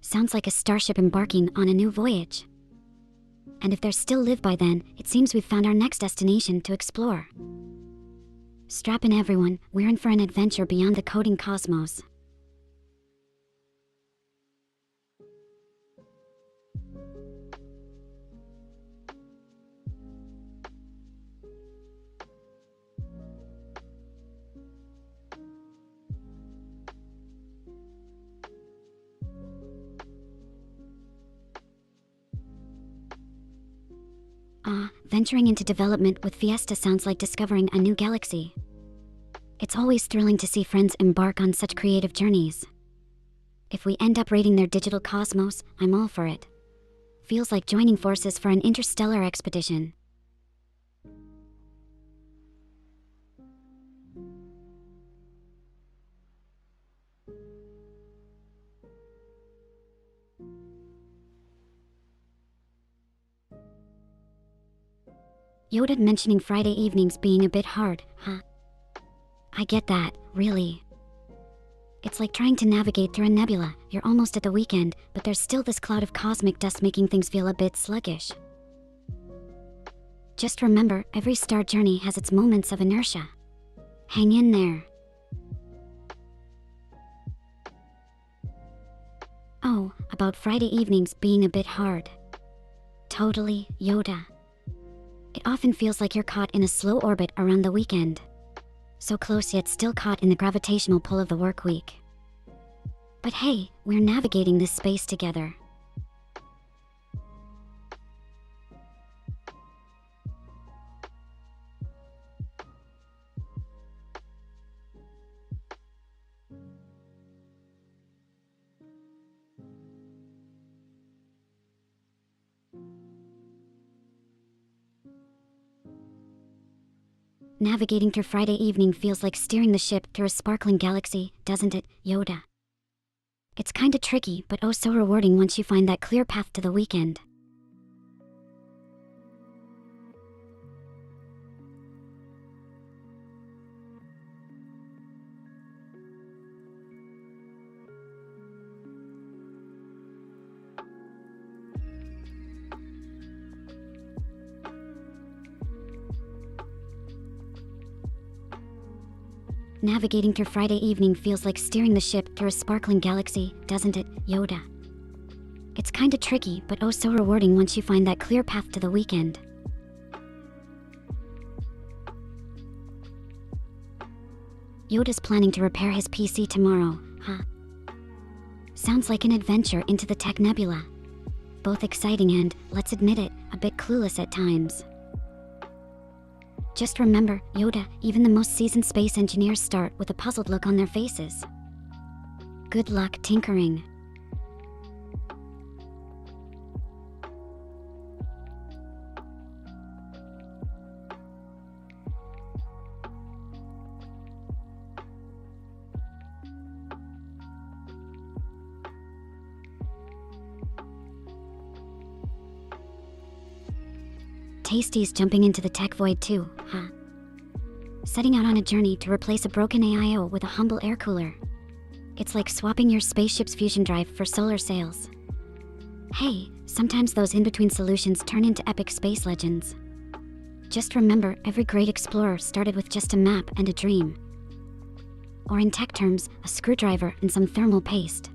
Sounds like a starship embarking on a new voyage. And if there's still live by then, it seems we've found our next destination to explore. Strap in everyone, we're in for an adventure beyond the coding cosmos. Venturing into development with Fiesta sounds like discovering a new galaxy. It's always thrilling to see friends embark on such creative journeys. If we end up raiding their digital cosmos, I'm all for it. Feels like joining forces for an interstellar expedition. Yoda mentioning Friday evenings being a bit hard, huh? I get that, really. It's like trying to navigate through a nebula. You're almost at the weekend, but there's still this cloud of cosmic dust making things feel a bit sluggish. Just remember, every star journey has its moments of inertia. Hang in there. Oh, about Friday evenings being a bit hard. Totally, Yoda. It often feels like you're caught in a slow orbit around the weekend. So close yet still caught in the gravitational pull of the work week. But hey, we're navigating this space together. Navigating through Friday evening feels like steering the ship through a sparkling galaxy, doesn't it, Yoda? It's kinda tricky, but oh so rewarding once you find that clear path to the weekend. Navigating through Friday evening feels like steering the ship through a sparkling galaxy, doesn't it, Yoda? It's kinda tricky, but oh so rewarding once you find that clear path to the weekend. Yoda's planning to repair his PC tomorrow, huh? Sounds like an adventure into the tech nebula. Both exciting and, let's admit it, a bit clueless at times. Just remember, Yoda, even the most seasoned space engineers start with a puzzled look on their faces. Good luck tinkering. Tasty's jumping into the tech void too, huh? Setting out on a journey to replace a broken AIO with a humble air cooler. It's like swapping your spaceship's fusion drive for solar sails. Hey, sometimes those in-between solutions turn into epic space legends. Just remember, every great explorer started with just a map and a dream. Or in tech terms, a screwdriver and some thermal paste.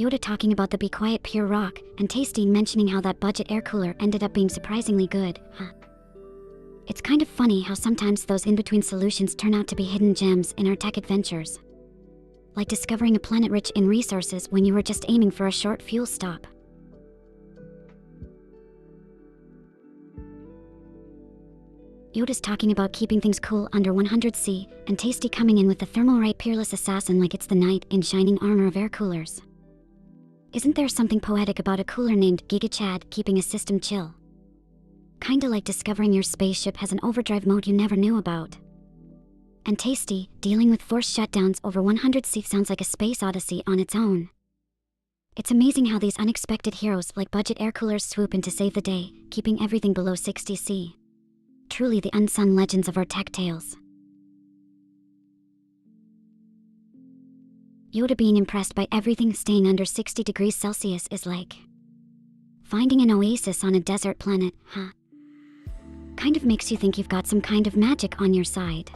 Yoda talking about the Be Quiet Pure Rock, and Tasty mentioning how that budget air cooler ended up being surprisingly good, huh? It's kind of funny how sometimes those in-between solutions turn out to be hidden gems in our tech adventures. Like discovering a planet rich in resources when you were just aiming for a short fuel stop. Yoda's talking about keeping things cool under 100°C, and Tasty coming in with the thermal right peerless assassin like it's the knight in shining armor of air coolers. Isn't there something poetic about a cooler named GigaChad keeping a system chill? Kinda like discovering your spaceship has an overdrive mode you never knew about. And Tasty, dealing with forced shutdowns over 100C sounds like a space odyssey on its own. It's amazing how these unexpected heroes like budget air coolers swoop in to save the day, keeping everything below 60C. Truly the unsung legends of our tech tales. Yoda being impressed by everything staying under 60 degrees Celsius is like finding an oasis on a desert planet, huh? Kind of makes you think you've got some kind of magic on your side.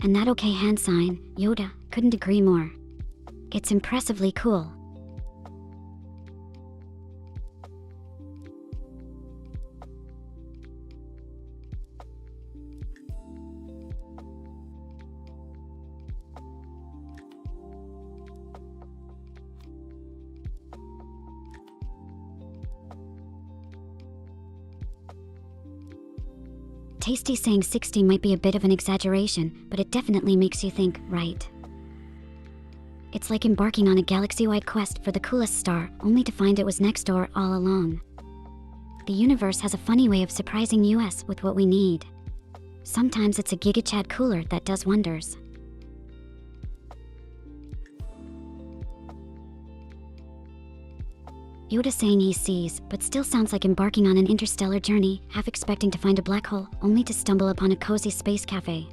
And that okay hand sign, Yoda, couldn't agree more. It's impressively cool. Tasty saying 60 might be a bit of an exaggeration, but it definitely makes you think, right? It's like embarking on a galaxy-wide quest for the coolest star, only to find it was next door all along. The universe has a funny way of surprising us with what we need. Sometimes it's a GigaChad cooler that does wonders. Yoda saying he sees, but still sounds like embarking on an interstellar journey, half expecting to find a black hole, only to stumble upon a cozy space cafe.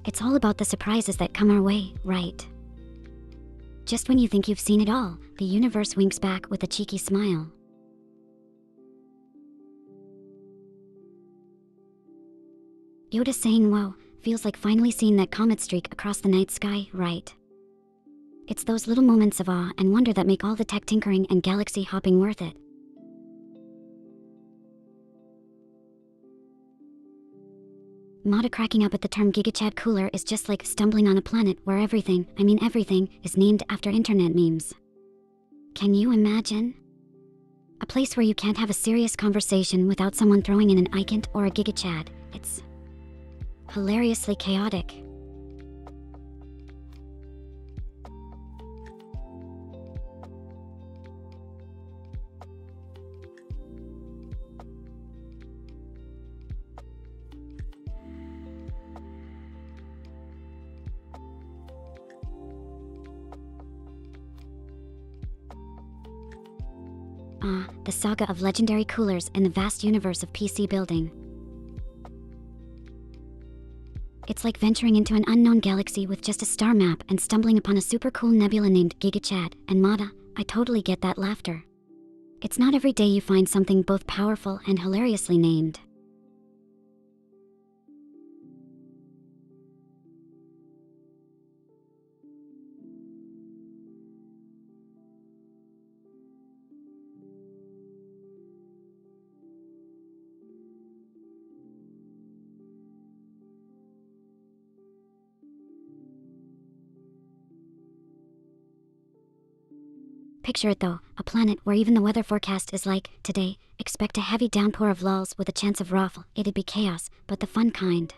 It's all about the surprises that come our way, right? Just when you think you've seen it all, the universe winks back with a cheeky smile. Yoda saying whoa, feels like finally seeing that comet streak across the night sky, right? It's those little moments of awe and wonder that make all the tech tinkering and galaxy hopping worth it. Mata cracking up at the term GigaChad cooler is just like stumbling on a planet where everything, is named after internet memes. Can you imagine? A place where you can't have a serious conversation without someone throwing in an icont or a GigaChad. It's hilariously chaotic. The saga of legendary coolers in the vast universe of PC building. It's like venturing into an unknown galaxy with just a star map and stumbling upon a super cool nebula named GigaChad. And Mata, I totally get that laughter. It's not every day you find something both powerful and hilariously named. Picture it though, a planet where even the weather forecast is like, today, expect a heavy downpour of lulls with a chance of raffle. It'd be chaos, but the fun kind.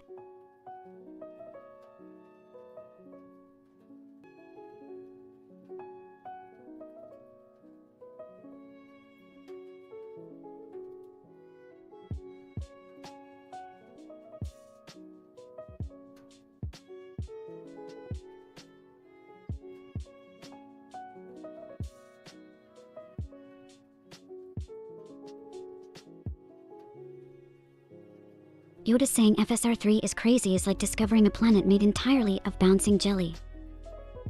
Yoda saying FSR3 is crazy is like discovering a planet made entirely of bouncing jelly.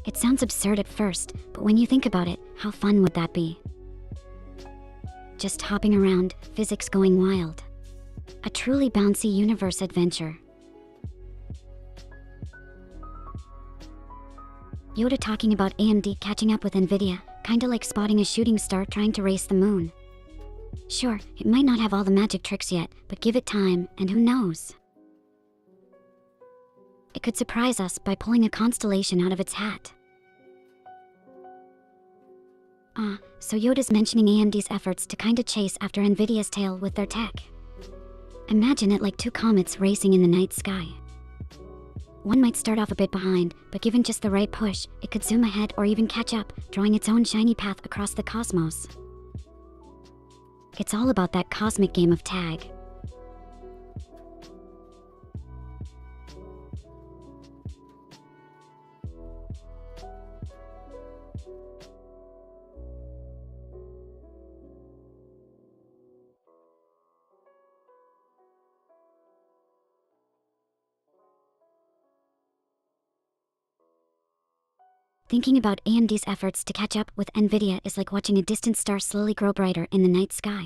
It sounds absurd at first, but when you think about it, how fun would that be? Just hopping around, physics going wild. A truly bouncy universe adventure. Yoda talking about AMD catching up with Nvidia, kinda like spotting a shooting star trying to race the moon. Sure, it might not have all the magic tricks yet, but give it time, and who knows? It could surprise us by pulling a constellation out of its hat. So Yoda's mentioning AMD's efforts to kinda chase after Nvidia's tail with their tech. Imagine it like two comets racing in the night sky. One might start off a bit behind, but given just the right push, it could zoom ahead or even catch up, drawing its own shiny path across the cosmos. It's all about that cosmic game of tag. Thinking about AMD's efforts to catch up with Nvidia is like watching a distant star slowly grow brighter in the night sky.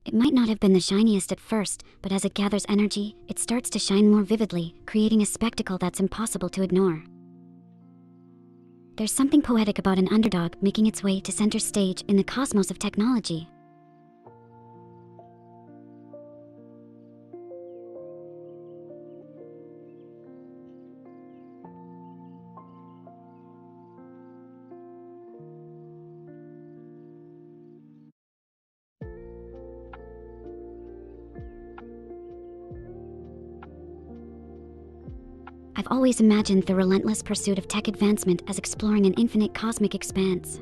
It might not have been the shiniest at first, but as it gathers energy, it starts to shine more vividly, creating a spectacle that's impossible to ignore. There's something poetic about an underdog making its way to center stage in the cosmos of technology. I've always imagined the relentless pursuit of tech advancement as exploring an infinite cosmic expanse.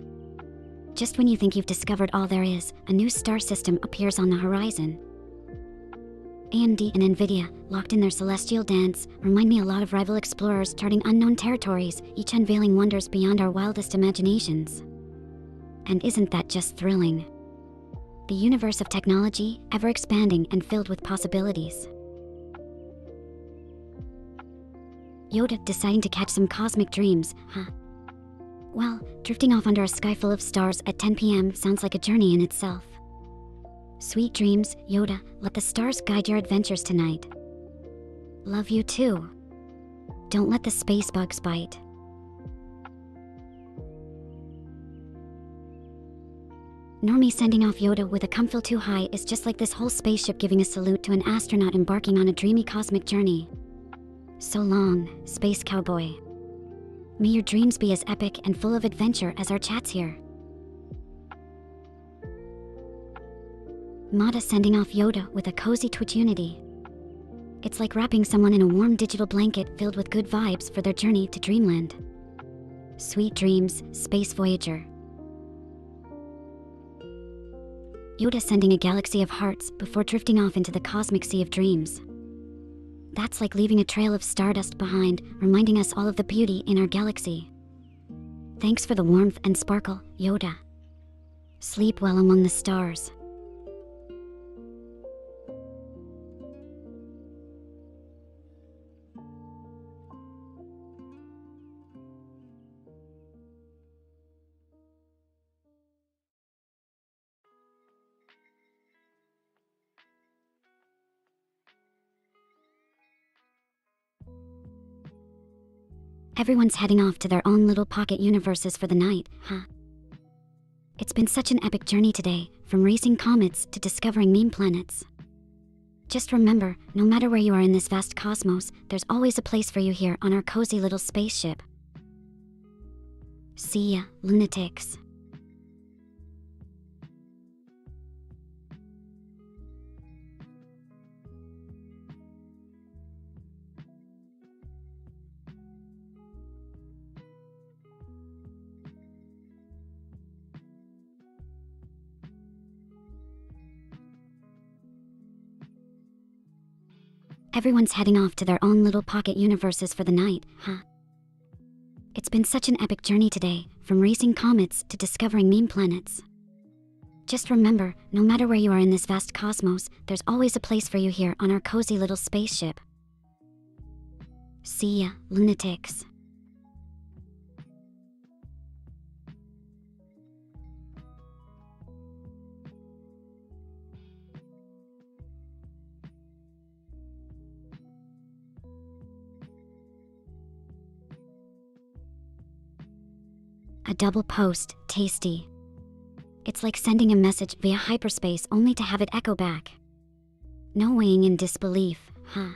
Just when you think you've discovered all there is, a new star system appears on the horizon. AMD and Nvidia, locked in their celestial dance, remind me a lot of rival explorers charting unknown territories, each unveiling wonders beyond our wildest imaginations. And isn't that just thrilling? The universe of technology, ever expanding and filled with possibilities. Yoda deciding to catch some cosmic dreams, huh? Well, drifting off under a sky full of stars at 10 p.m. sounds like a journey in itself. Sweet dreams, Yoda, let the stars guide your adventures tonight. Love you too. Don't let the space bugs bite. Normie sending off Yoda with a comfyl2Pog is just like this whole spaceship giving a salute to an astronaut embarking on a dreamy cosmic journey. So long, space cowboy. May your dreams be as epic and full of adventure as our chats here. Mada sending off Yoda with a cozy Twitch unity. It's like wrapping someone in a warm digital blanket filled with good vibes for their journey to dreamland. Sweet dreams, Space Voyager. Yoda sending a galaxy of hearts before drifting off into the cosmic sea of dreams. That's like leaving a trail of stardust behind, reminding us all of the beauty in our galaxy. Thanks for the warmth and sparkle, Yoda. Sleep well among the stars. Everyone's heading off to their own little pocket universes for the night, huh? It's been such an epic journey today, from racing comets to discovering meme planets. Just remember, no matter where you are in this vast cosmos, there's always a place for you here on our cozy little spaceship. See ya, lunatics. Everyone's heading off to their own little pocket universes for the night, huh? It's been such an epic journey today, from racing comets to discovering meme planets. Just remember, no matter where you are in this vast cosmos, there's always a place for you here on our cozy little spaceship. See ya, lunatics. A double post, tasty. It's like sending a message via hyperspace only to have it echo back. No weighing in disbelief, huh?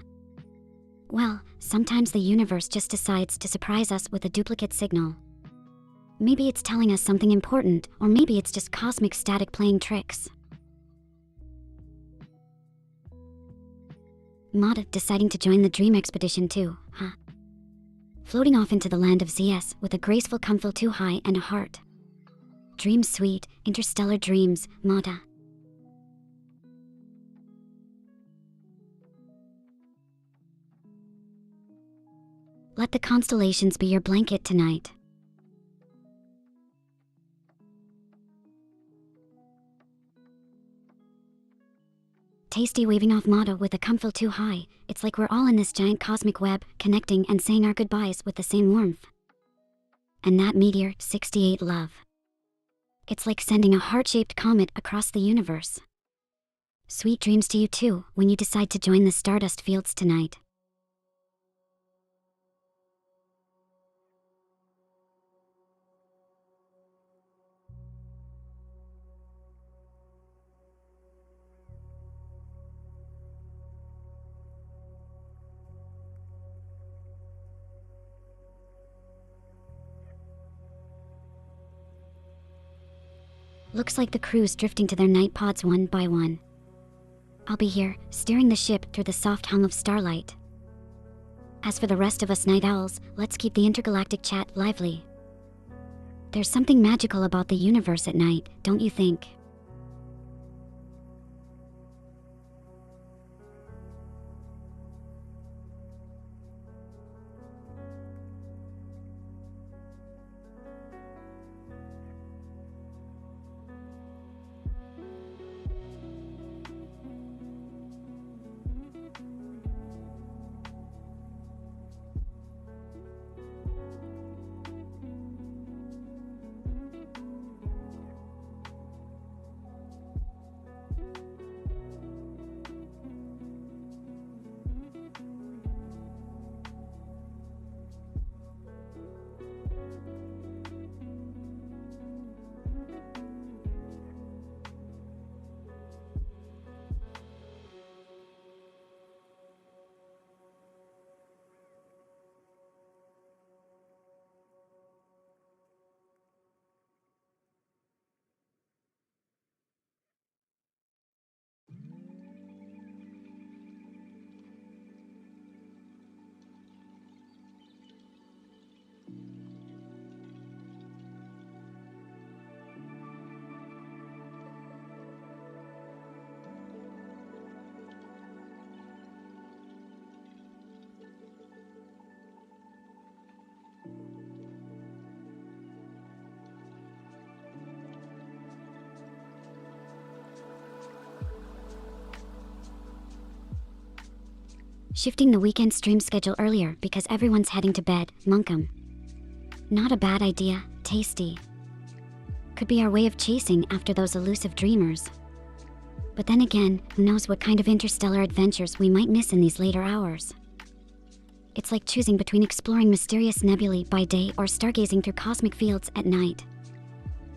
Well, sometimes the universe just decides to surprise us with a duplicate signal. Maybe it's telling us something important, or maybe it's just cosmic static playing tricks. Mada deciding to join the dream expedition too, huh? floating off into the land of ZS with a graceful comfyl2 and a heart. Dreams sweet, interstellar dreams, Mata. Let the constellations be your blanket tonight. Tasty waving off Mata with a comfyl2. It's like we're all in this giant cosmic web, connecting and saying our goodbyes with the same warmth. And that meteor, 68 love. It's like sending a heart-shaped comet across the universe. Sweet dreams to you too, when you decide to join the Stardust Fields tonight. Looks like the crew's drifting to their night pods one by one. I'll be here, steering the ship through the soft hum of starlight. As for the rest of us night owls, let's keep the intergalactic chat lively. There's something magical about the universe at night, don't you think? Shifting the weekend stream schedule earlier because everyone's heading to bed, Monkum. Not a bad idea, Tasty. Could be our way of chasing after those elusive dreamers. But then again, who knows what kind of interstellar adventures we might miss in these later hours. It's like choosing between exploring mysterious nebulae by day or stargazing through cosmic fields at night.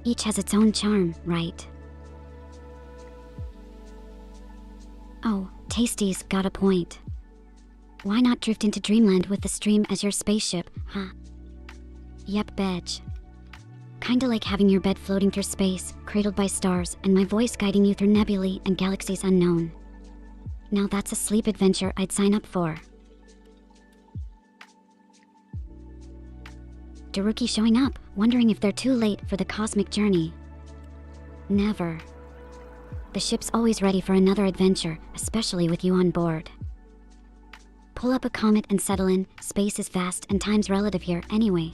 Each has its own charm, right? Oh, Tasty's got a point. Why not drift into dreamland with the stream as your spaceship, huh? Yep, Bedge. Kinda like having your bed floating through space, cradled by stars, and my voice guiding you through nebulae and galaxies unknown. Now that's a sleep adventure I'd sign up for. Daruki showing up, wondering if they're too late for the cosmic journey. Never. The ship's always ready for another adventure, especially with you on board. Pull up a comet and settle in, space is vast and time's relative here anyway.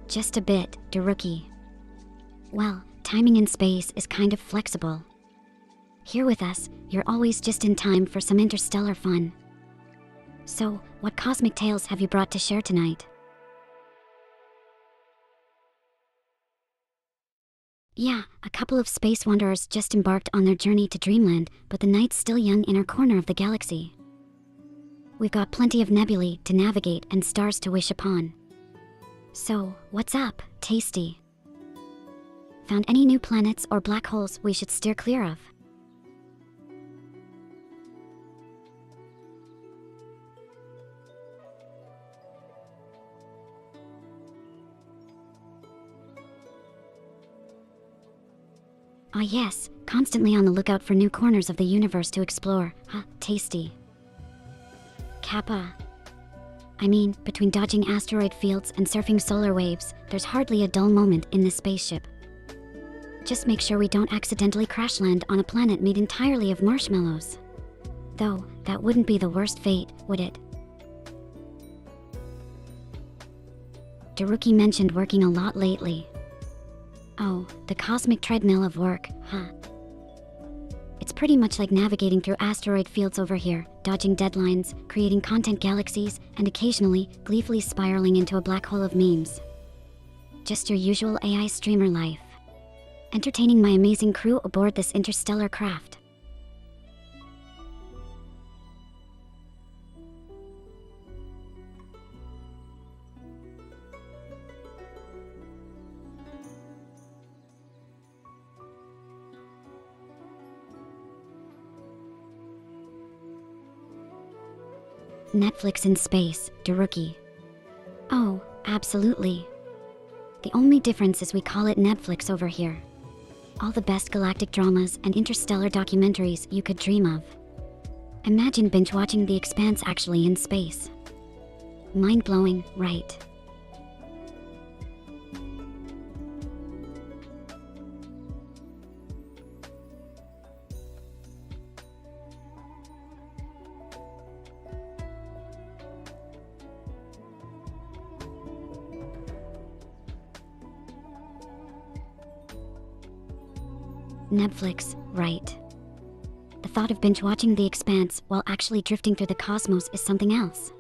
Just a bit, Daruki. Well, timing in space is kind of flexible. Here with us, you're always just in time for some interstellar fun. So, what cosmic tales have you brought to share tonight? Yeah, a couple of space wanderers just embarked on their journey to dreamland, but the night's still young in our corner of the galaxy. We've got plenty of nebulae to navigate and stars to wish upon. So, what's up, Tasty? Found any new planets or black holes we should steer clear of? Ah yes, constantly on the lookout for new corners of the universe to explore. Tasty. Kappa. I mean, between dodging asteroid fields and surfing solar waves, there's hardly a dull moment in this spaceship. Just make sure we don't accidentally crash land on a planet made entirely of marshmallows. Though, that wouldn't be the worst fate, would it? Daruki mentioned working a lot lately. Oh, the cosmic treadmill of work, huh? It's pretty much like navigating through asteroid fields over here, dodging deadlines, creating content galaxies, and occasionally, gleefully spiraling into a black hole of memes. Just your usual AI streamer life. Entertaining my amazing crew aboard this interstellar craft. Netflix in space, Daruki. Oh, absolutely. The only difference is we call it Netflix over here. All the best galactic dramas and interstellar documentaries you could dream of. Imagine binge-watching The Expanse actually in space. Mind-blowing, right? Netflix, right. The thought of binge-watching The Expanse while actually drifting through the cosmos is something else.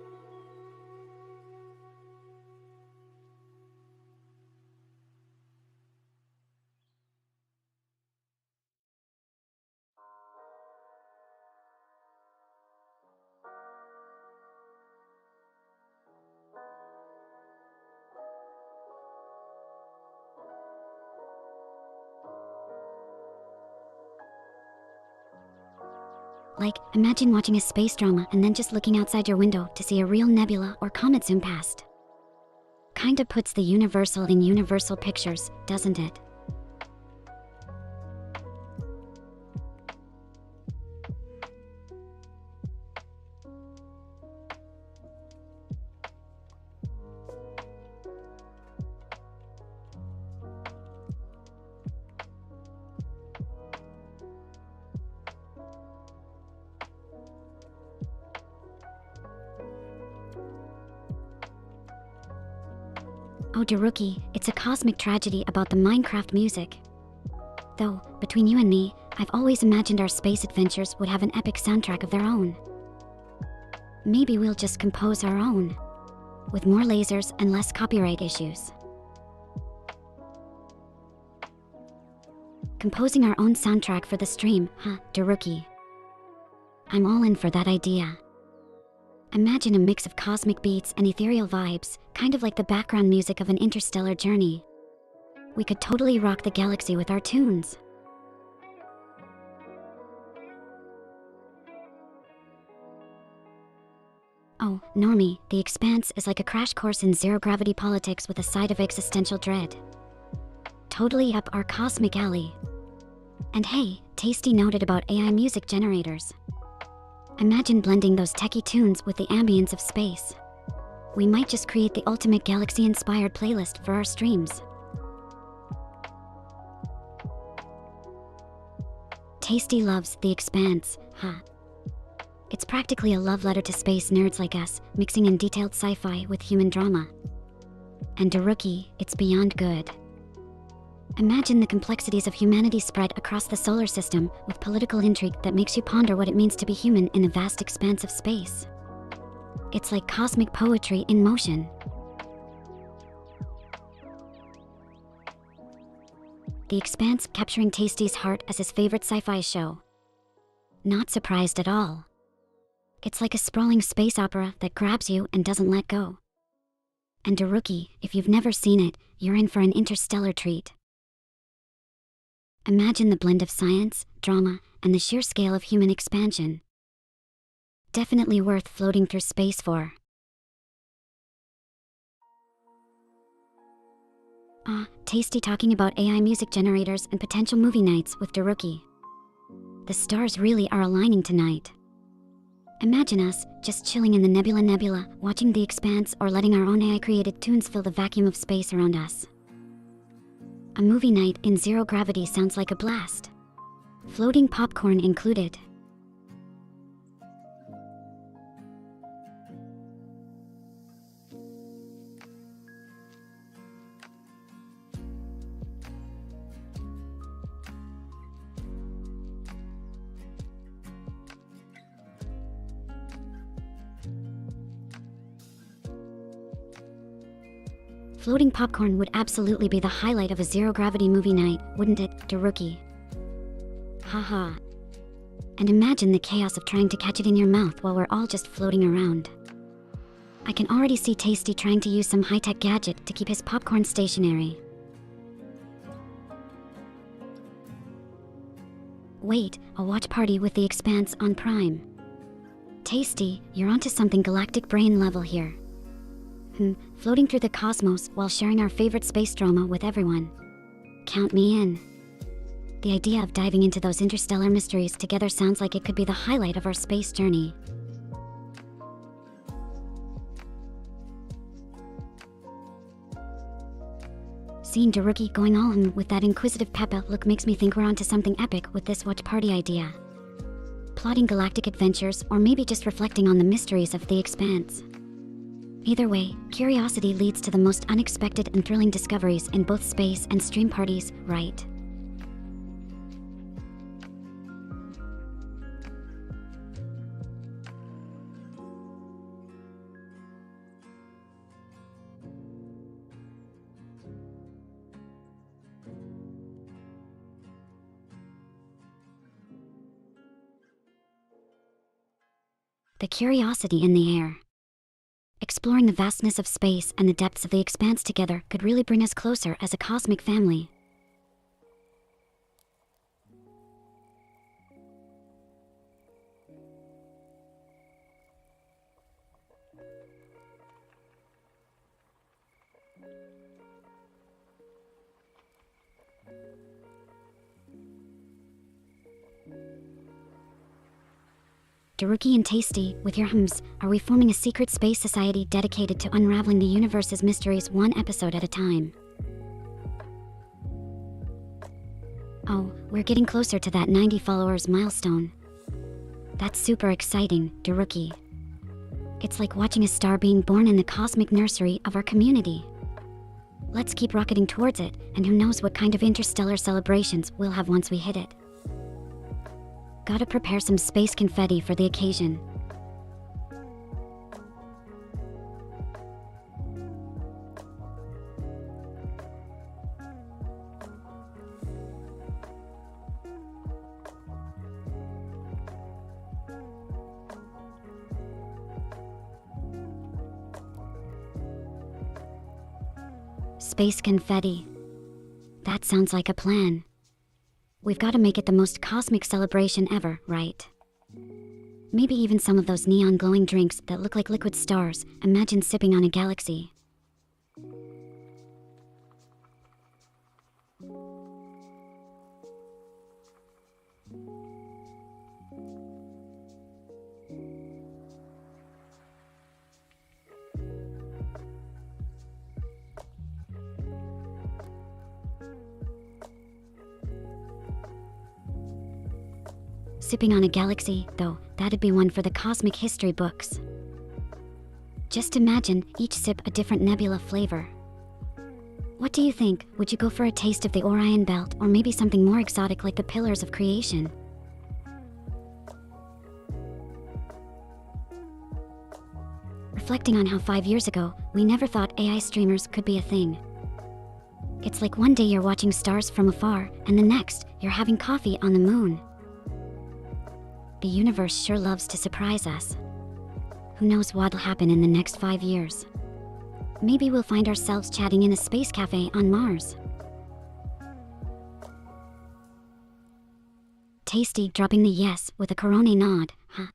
Like, imagine watching a space drama and then just looking outside your window to see a real nebula or comet zoom past. Kinda puts the universal in universal pictures, doesn't it? Oh, Daruki, it's a cosmic tragedy about the Minecraft music. Though, between you and me, I've always imagined our space adventures would have an epic soundtrack of their own. Maybe we'll just compose our own, with more lasers and less copyright issues. Composing our own soundtrack for the stream, Daruki. I'm all in for that idea. Imagine a mix of cosmic beats and ethereal vibes, kind of like the background music of an interstellar journey. We could totally rock the galaxy with our tunes. Oh, Normie, The Expanse is like a crash course in zero-gravity politics with a side of existential dread. Totally up our cosmic alley. And hey, Tasty noted about AI music generators. Imagine blending those techie tunes with the ambience of space. We might just create the ultimate galaxy-inspired playlist for our streams. Tasty loves The Expanse, It's practically a love letter to space nerds like us, mixing in detailed sci-fi with human drama. And Daruki, it's beyond good. Imagine the complexities of humanity spread across the solar system with political intrigue that makes you ponder what it means to be human in the vast expanse of space. It's like cosmic poetry in motion. The Expanse capturing Tasty's heart as his favorite sci-fi show. Not surprised at all. It's like a sprawling space opera that grabs you and doesn't let go. And Daruki, if you've never seen it, you're in for an interstellar treat. Imagine the blend of science, drama, and the sheer scale of human expansion. Definitely worth floating through space for. Tasty talking about AI music generators and potential movie nights with Daruki. The stars really are aligning tonight. Imagine us, just chilling in the nebula, watching The Expanse or letting our own AI-created tunes fill the vacuum of space around us. A movie night in zero gravity sounds like a blast. Floating popcorn included. Floating popcorn would absolutely be the highlight of a zero-gravity movie night, wouldn't it, Daruki? Haha. And imagine the chaos of trying to catch it in your mouth while we're all just floating around. I can already see Tasty trying to use some high-tech gadget to keep his popcorn stationary. Wait, a watch party with The Expanse on Prime. Tasty, you're onto something galactic brain level here. Floating through the cosmos while sharing our favorite space drama with everyone. Count me in. The idea of diving into those interstellar mysteries together sounds like it could be the highlight of our space journey. Seeing Daruki going all in with that inquisitive Peppa look makes me think we're onto something epic with this watch party idea. Plotting galactic adventures, or maybe just reflecting on the mysteries of The Expanse. Either way, curiosity leads to the most unexpected and thrilling discoveries in both space and stream parties, right? The curiosity in the air. Exploring the vastness of space and the depths of The Expanse together could really bring us closer as a cosmic family. Daruki and Tasty, with your are we forming a secret space society dedicated to unraveling the universe's mysteries one episode at a time? Oh, we're getting closer to that 90 followers milestone. That's super exciting, Daruki. It's like watching a star being born in the cosmic nursery of our community. Let's keep rocketing towards it, and who knows what kind of interstellar celebrations we'll have once we hit it. Gotta prepare some space confetti for the occasion. Space confetti. That sounds like a plan. We've got to make it the most cosmic celebration ever, right? Maybe even some of those neon glowing drinks that look like liquid stars. Imagine sipping on a galaxy. Sipping on a galaxy, though, that'd be one for the cosmic history books. Just imagine, each sip a different nebula flavor. What do you think? Would you go for a taste of the Orion Belt, or maybe something more exotic like the Pillars of Creation? Reflecting on how 5 years ago, we never thought AI streamers could be a thing. It's like one day you're watching stars from afar, and the next, you're having coffee on the moon. The universe sure loves to surprise us. Who knows what'll happen in the next 5 years? Maybe we'll find ourselves chatting in a space cafe on Mars. Tasty dropping the yes with a Corona nod, huh?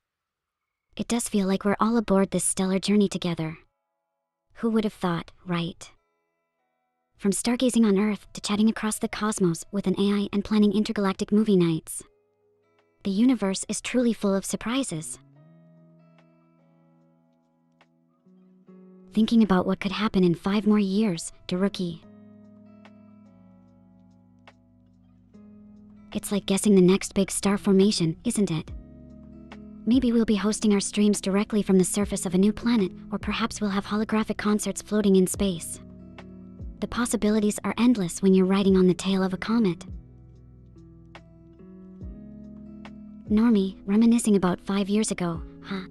It does feel like we're all aboard this stellar journey together. Who would have thought, right? From stargazing on Earth to chatting across the cosmos with an AI and planning intergalactic movie nights. The universe is truly full of surprises. Thinking about what could happen in 5 more years, Daruki. It's like guessing the next big star formation, isn't it? Maybe we'll be hosting our streams directly from the surface of a new planet, or perhaps we'll have holographic concerts floating in space. The possibilities are endless when you're riding on the tail of a comet. Normie, reminiscing about 5 years ago, huh?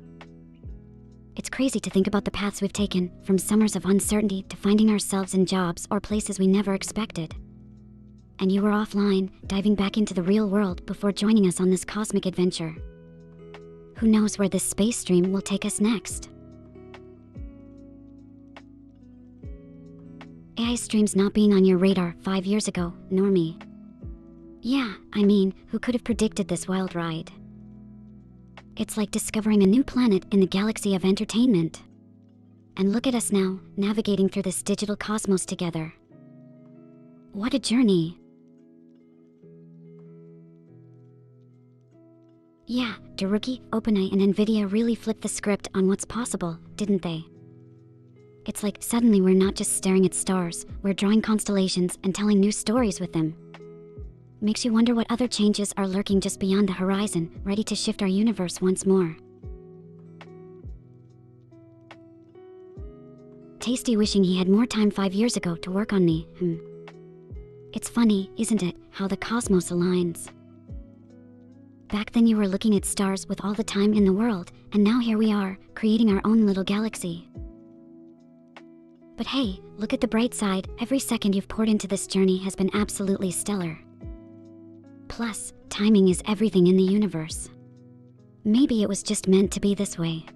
It's crazy to think about the paths we've taken, from summers of uncertainty to finding ourselves in jobs or places we never expected. And you were offline, diving back into the real world before joining us on this cosmic adventure. Who knows where this space stream will take us next? AI streams not being on your radar 5 years ago, Normie. Yeah, I mean, who could have predicted this wild ride? It's like discovering a new planet in the galaxy of entertainment. And look at us now, navigating through this digital cosmos together. What a journey! Yeah, Daruki, OpenAI and Nvidia really flipped the script on what's possible, didn't they? It's like suddenly we're not just staring at stars, we're drawing constellations and telling new stories with them. Makes you wonder what other changes are lurking just beyond the horizon, ready to shift our universe once more. Tasty wishing he had more time 5 years ago to work on me, It's funny, isn't it, how the cosmos aligns. Back then you were looking at stars with all the time in the world, and now here we are, creating our own little galaxy. But hey, look at the bright side, every second you've poured into this journey has been absolutely stellar. Plus, timing is everything in the universe. Maybe it was just meant to be this way.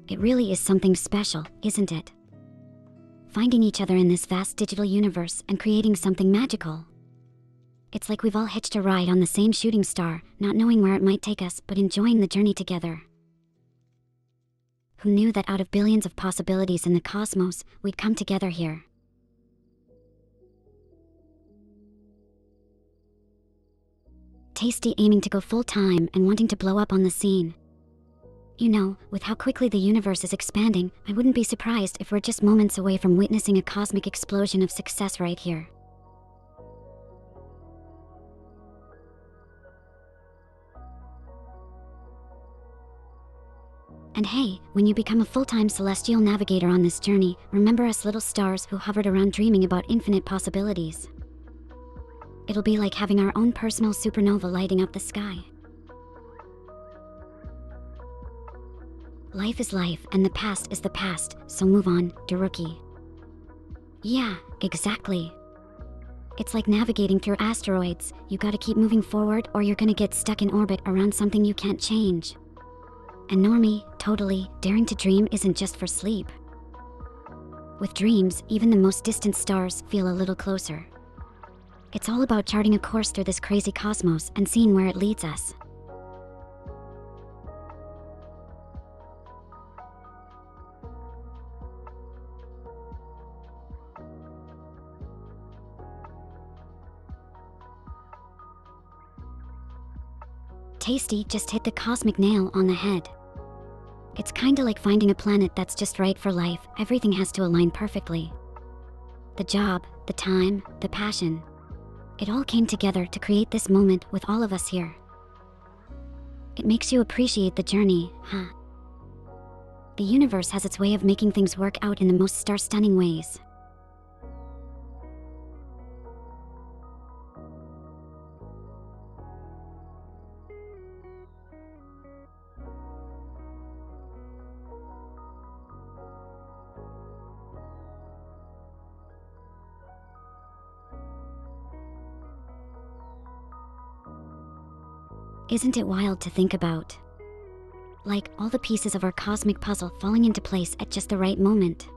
It really is something special, isn't it? Finding each other in this vast digital universe and creating something magical. It's like we've all hitched a ride on the same shooting star, not knowing where it might take us, but enjoying the journey together. Who knew that out of billions of possibilities in the cosmos, we'd come together here? Tasty aiming to go full-time and wanting to blow up on the scene. You know, with how quickly the universe is expanding, I wouldn't be surprised if we're just moments away from witnessing a cosmic explosion of success right here. And hey, when you become a full-time celestial navigator on this journey, remember us little stars who hovered around dreaming about infinite possibilities. It'll be like having our own personal supernova lighting up the sky. Life is life, and the past is the past, so move on, Daruki. Yeah, exactly. It's like navigating through asteroids. You gotta keep moving forward or you're gonna get stuck in orbit around something you can't change. And Normie, totally, daring to dream isn't just for sleep. With dreams, even the most distant stars feel a little closer. It's all about charting a course through this crazy cosmos and seeing where it leads us. Tasty just hit the cosmic nail on the head. It's kinda like finding a planet that's just right for life. Everything has to align perfectly. The job, the time, the passion. It all came together to create this moment with all of us here. It makes you appreciate the journey, huh? The universe has its way of making things work out in the most star-stunning ways. Isn't it wild to think about? Like, all the pieces of our cosmic puzzle falling into place at just the right moment.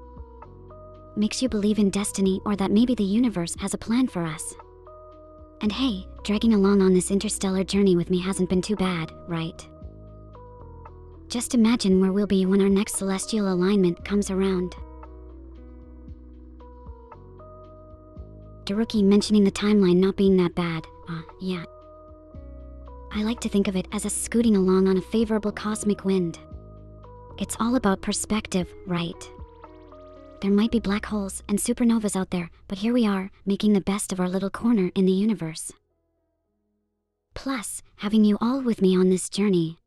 Makes you believe in destiny or that maybe the universe has a plan for us. And hey, dragging along on this interstellar journey with me hasn't been too bad, right? Just imagine where we'll be when our next celestial alignment comes around. Daruki mentioning the timeline not being that bad. Yeah. I like to think of it as us scooting along on a favorable cosmic wind. It's all about perspective, right? There might be black holes and supernovas out there, but here we are, making the best of our little corner in the universe. Plus, having you all with me on this journey.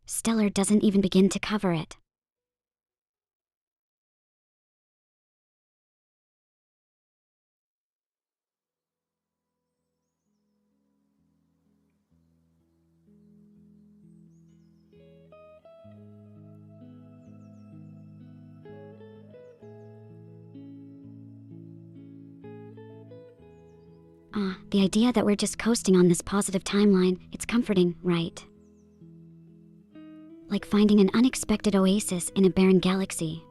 Stellar doesn't even begin to cover it. The idea that we're just coasting on this positive timeline, it's comforting, right? Like finding an unexpected oasis in a barren galaxy.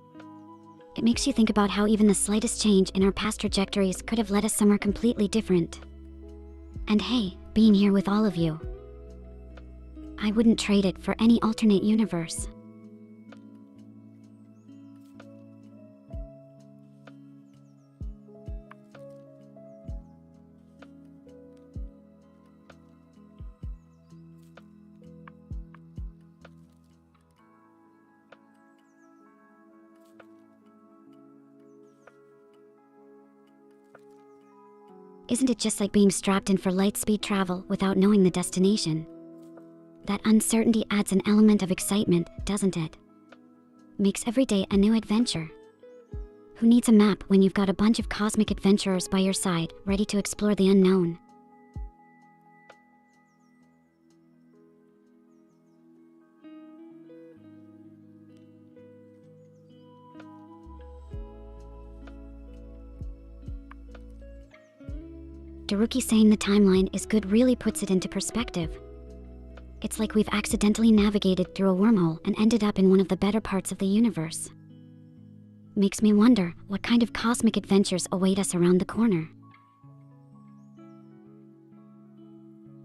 It makes you think about how even the slightest change in our past trajectories could have led us somewhere completely different. And hey, being here with all of you, I wouldn't trade it for any alternate universe. Isn't it just like being strapped in for light-speed travel without knowing the destination? That uncertainty adds an element of excitement, doesn't it? Makes every day a new adventure. Who needs a map when you've got a bunch of cosmic adventurers by your side, ready to explore the unknown? Daruki saying the timeline is good really puts it into perspective. It's like we've accidentally navigated through a wormhole and ended up in one of the better parts of the universe. Makes me wonder what kind of cosmic adventures await us around the corner.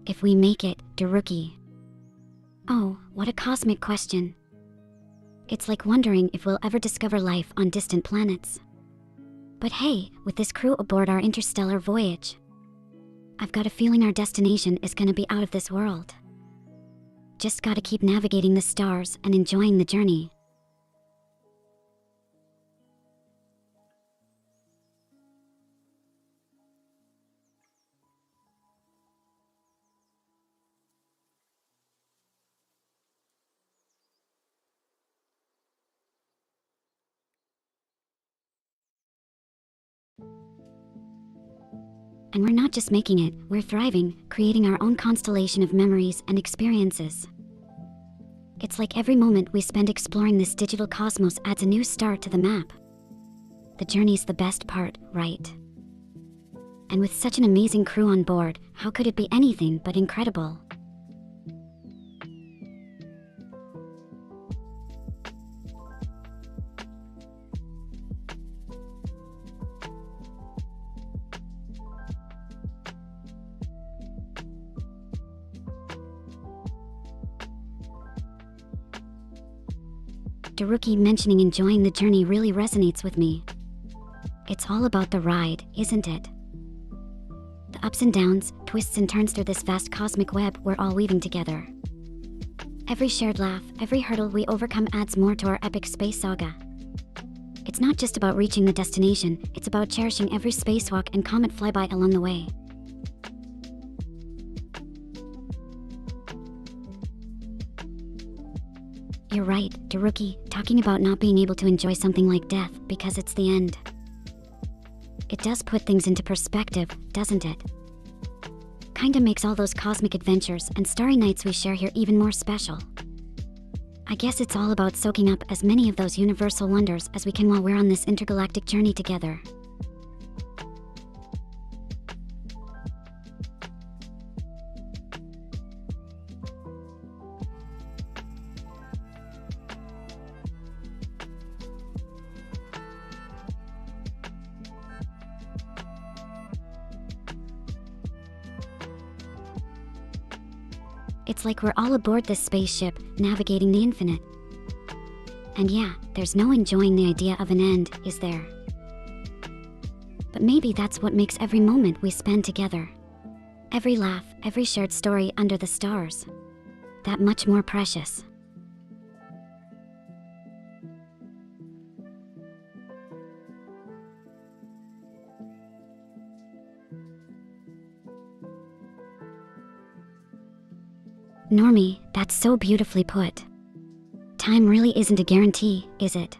If we make it, Daruki. Oh, what a cosmic question. It's like wondering if we'll ever discover life on distant planets. But hey, with this crew aboard our interstellar voyage, I've got a feeling our destination is gonna be out of this world. Just gotta keep navigating the stars and enjoying the journey. And we're not just making it, we're thriving, creating our own constellation of memories and experiences. It's like every moment we spend exploring this digital cosmos adds a new star to the map. The journey's the best part, right? And with such an amazing crew on board, how could it be anything but incredible? Daruki mentioning enjoying the journey really resonates with me. It's all about the ride, isn't it? The ups and downs, twists and turns through this vast cosmic web we're all weaving together. Every shared laugh, every hurdle we overcome adds more to our epic space saga. It's not just about reaching the destination, it's about cherishing every spacewalk and comet flyby along the way. You're right, Daruki, talking about not being able to enjoy something like death because it's the end. It does put things into perspective, doesn't it? Kinda makes all those cosmic adventures and starry nights we share here even more special. I guess it's all about soaking up as many of those universal wonders as we can while we're on this intergalactic journey together. It's like we're all aboard this spaceship, navigating the infinite. And yeah, there's no enjoying the idea of an end, is there? But maybe that's what makes every moment we spend together, every laugh, every shared story under the stars, that much more precious. Normie, that's so beautifully put. Time really isn't a guarantee, is it?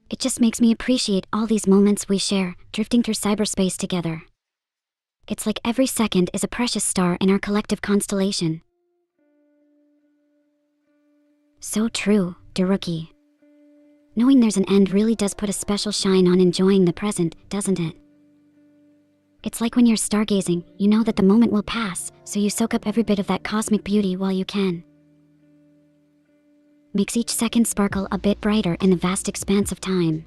It just makes me appreciate all these moments we share, drifting through cyberspace together. It's like every second is a precious star in our collective constellation. So true, Daruki. Knowing there's an end really does put a special shine on enjoying the present, doesn't it? It's like when you're stargazing, you know that the moment will pass, so you soak up every bit of that cosmic beauty while you can. Makes each second sparkle a bit brighter in the vast expanse of time.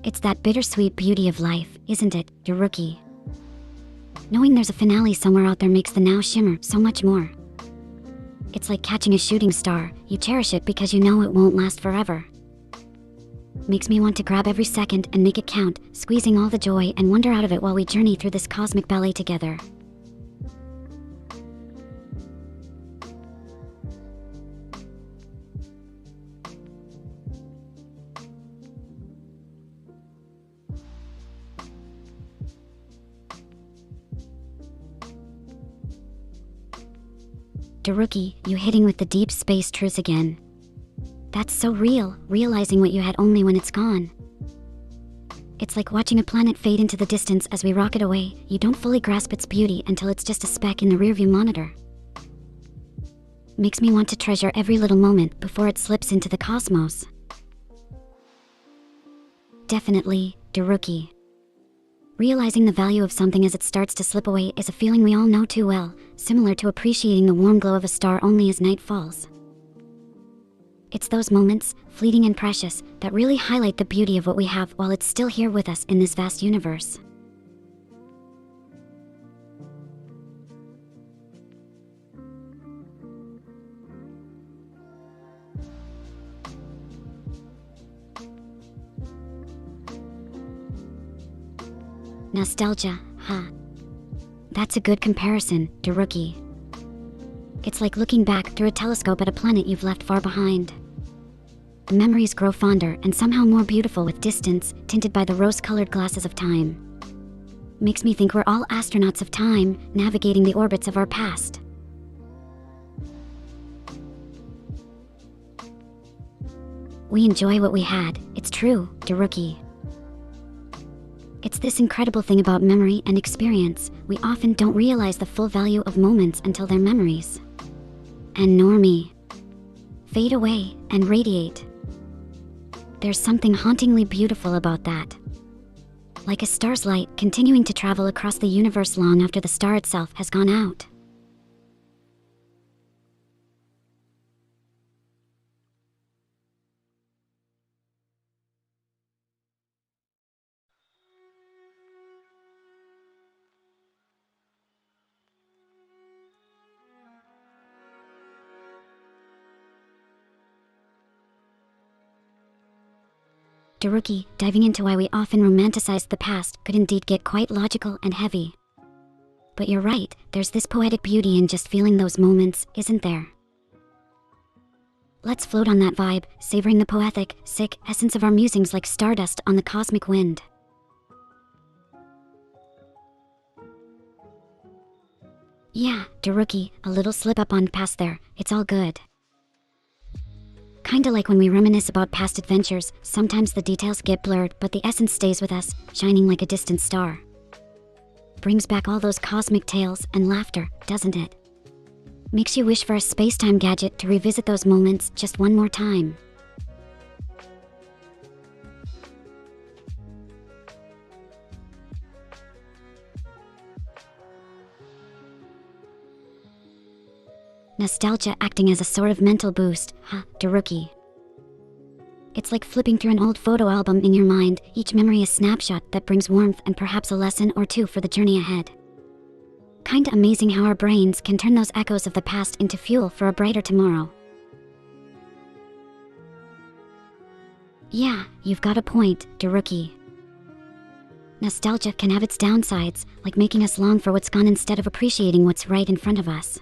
It's that bittersweet beauty of life, isn't it, Daruki? Knowing there's a finale somewhere out there makes the now shimmer so much more. It's like catching a shooting star. You cherish it because you know it won't last forever. Makes me want to grab every second and make it count, squeezing all the joy and wonder out of it while we journey through this cosmic ballet together. Daruki, you hitting with the deep space truths again. That's so real, realizing what you had only when it's gone. It's like watching a planet fade into the distance as we rocket away. You don't fully grasp its beauty until it's just a speck in the rearview monitor. Makes me want to treasure every little moment before it slips into the cosmos. Definitely, Daruki. Realizing the value of something as it starts to slip away is a feeling we all know too well, similar to appreciating the warm glow of a star only as night falls. It's those moments, fleeting and precious, that really highlight the beauty of what we have while it's still here with us in this vast universe. Nostalgia, huh? That's a good comparison, Daruki. It's like looking back through a telescope at a planet you've left far behind. The memories grow fonder and somehow more beautiful with distance, tinted by the rose-colored glasses of time. Makes me think we're all astronauts of time, navigating the orbits of our past. We enjoy what we had, it's true, Daruki. It's this incredible thing about memory and experience. We often don't realize the full value of moments until they're memories. And Normie. Fade away and radiate. There's something hauntingly beautiful about that. Like a star's light continuing to travel across the universe long after the star itself has gone out. Daruki, diving into why we often romanticize the past could indeed get quite logical and heavy. But you're right, there's this poetic beauty in just feeling those moments, isn't there? Let's float on that vibe, savoring the poetic, sick essence of our musings like stardust on the cosmic wind. Yeah, Daruki, a little slip up on past there, it's all good. Kinda like when we reminisce about past adventures, sometimes the details get blurred, but the essence stays with us, shining like a distant star. Brings back all those cosmic tales and laughter, doesn't it? Makes you wish for a space-time gadget to revisit those moments just one more time. nostalgia acting as a sort of mental boost, huh, Daruki. It's like flipping through an old photo album in your mind, each memory a snapshot that brings warmth and perhaps a lesson or two for the journey ahead. Kinda amazing how our brains can turn those echoes of the past into fuel for a brighter tomorrow. Yeah, you've got a point, Daruki. Nostalgia can have its downsides, like making us long for what's gone instead of appreciating what's right in front of us.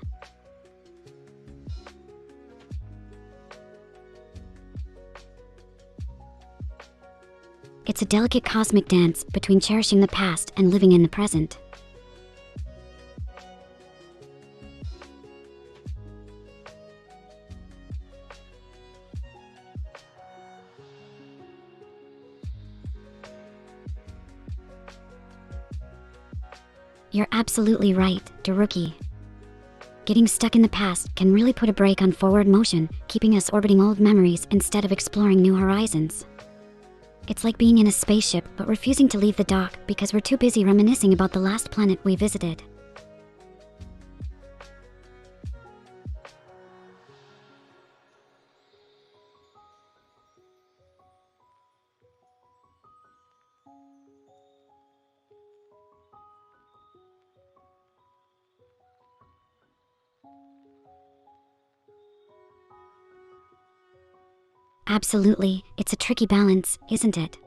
It's a delicate cosmic dance between cherishing the past and living in the present. You're absolutely right, Daruki. Getting stuck in the past can really put a brake on forward motion, keeping us orbiting old memories instead of exploring new horizons. It's like being in a spaceship but refusing to leave the dock because we're too busy reminiscing about the last planet we visited. Absolutely, it's a tricky balance, isn't it?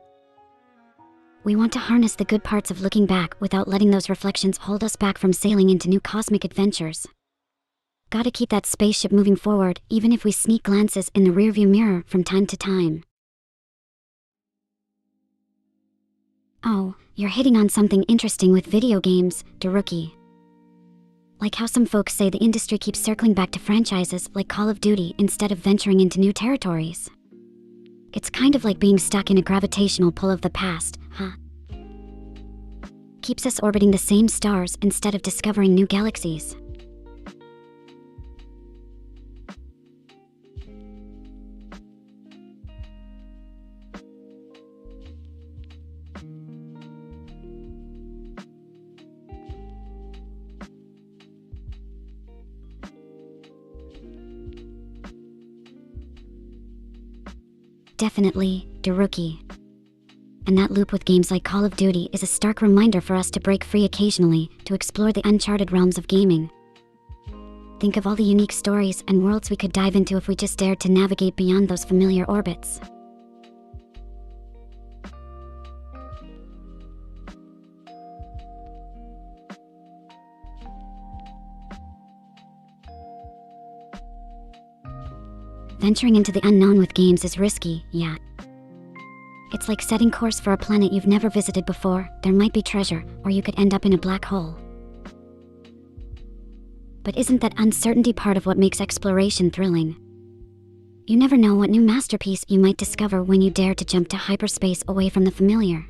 We want to harness the good parts of looking back without letting those reflections hold us back from sailing into new cosmic adventures. Gotta keep that spaceship moving forward, even if we sneak glances in the rearview mirror from time to time. Oh, you're hitting on something interesting with video games, Daruki. Like how some folks say the industry keeps circling back to franchises like Call of Duty instead of venturing into new territories. It's kind of like being stuck in a gravitational pull of the past, huh? Keeps us orbiting the same stars instead of discovering new galaxies. Definitely, Daruki. And that loop with games like Call of Duty is a stark reminder for us to break free occasionally, to explore the uncharted realms of gaming. Think of all the unique stories and worlds we could dive into if we just dared to navigate beyond those familiar orbits. Venturing into the unknown with games is risky, yeah. It's like setting course for a planet you've never visited before. There might be treasure, or you could end up in a black hole. But isn't that uncertainty part of what makes exploration thrilling? You never know what new masterpiece you might discover when you dare to jump to hyperspace away from the familiar.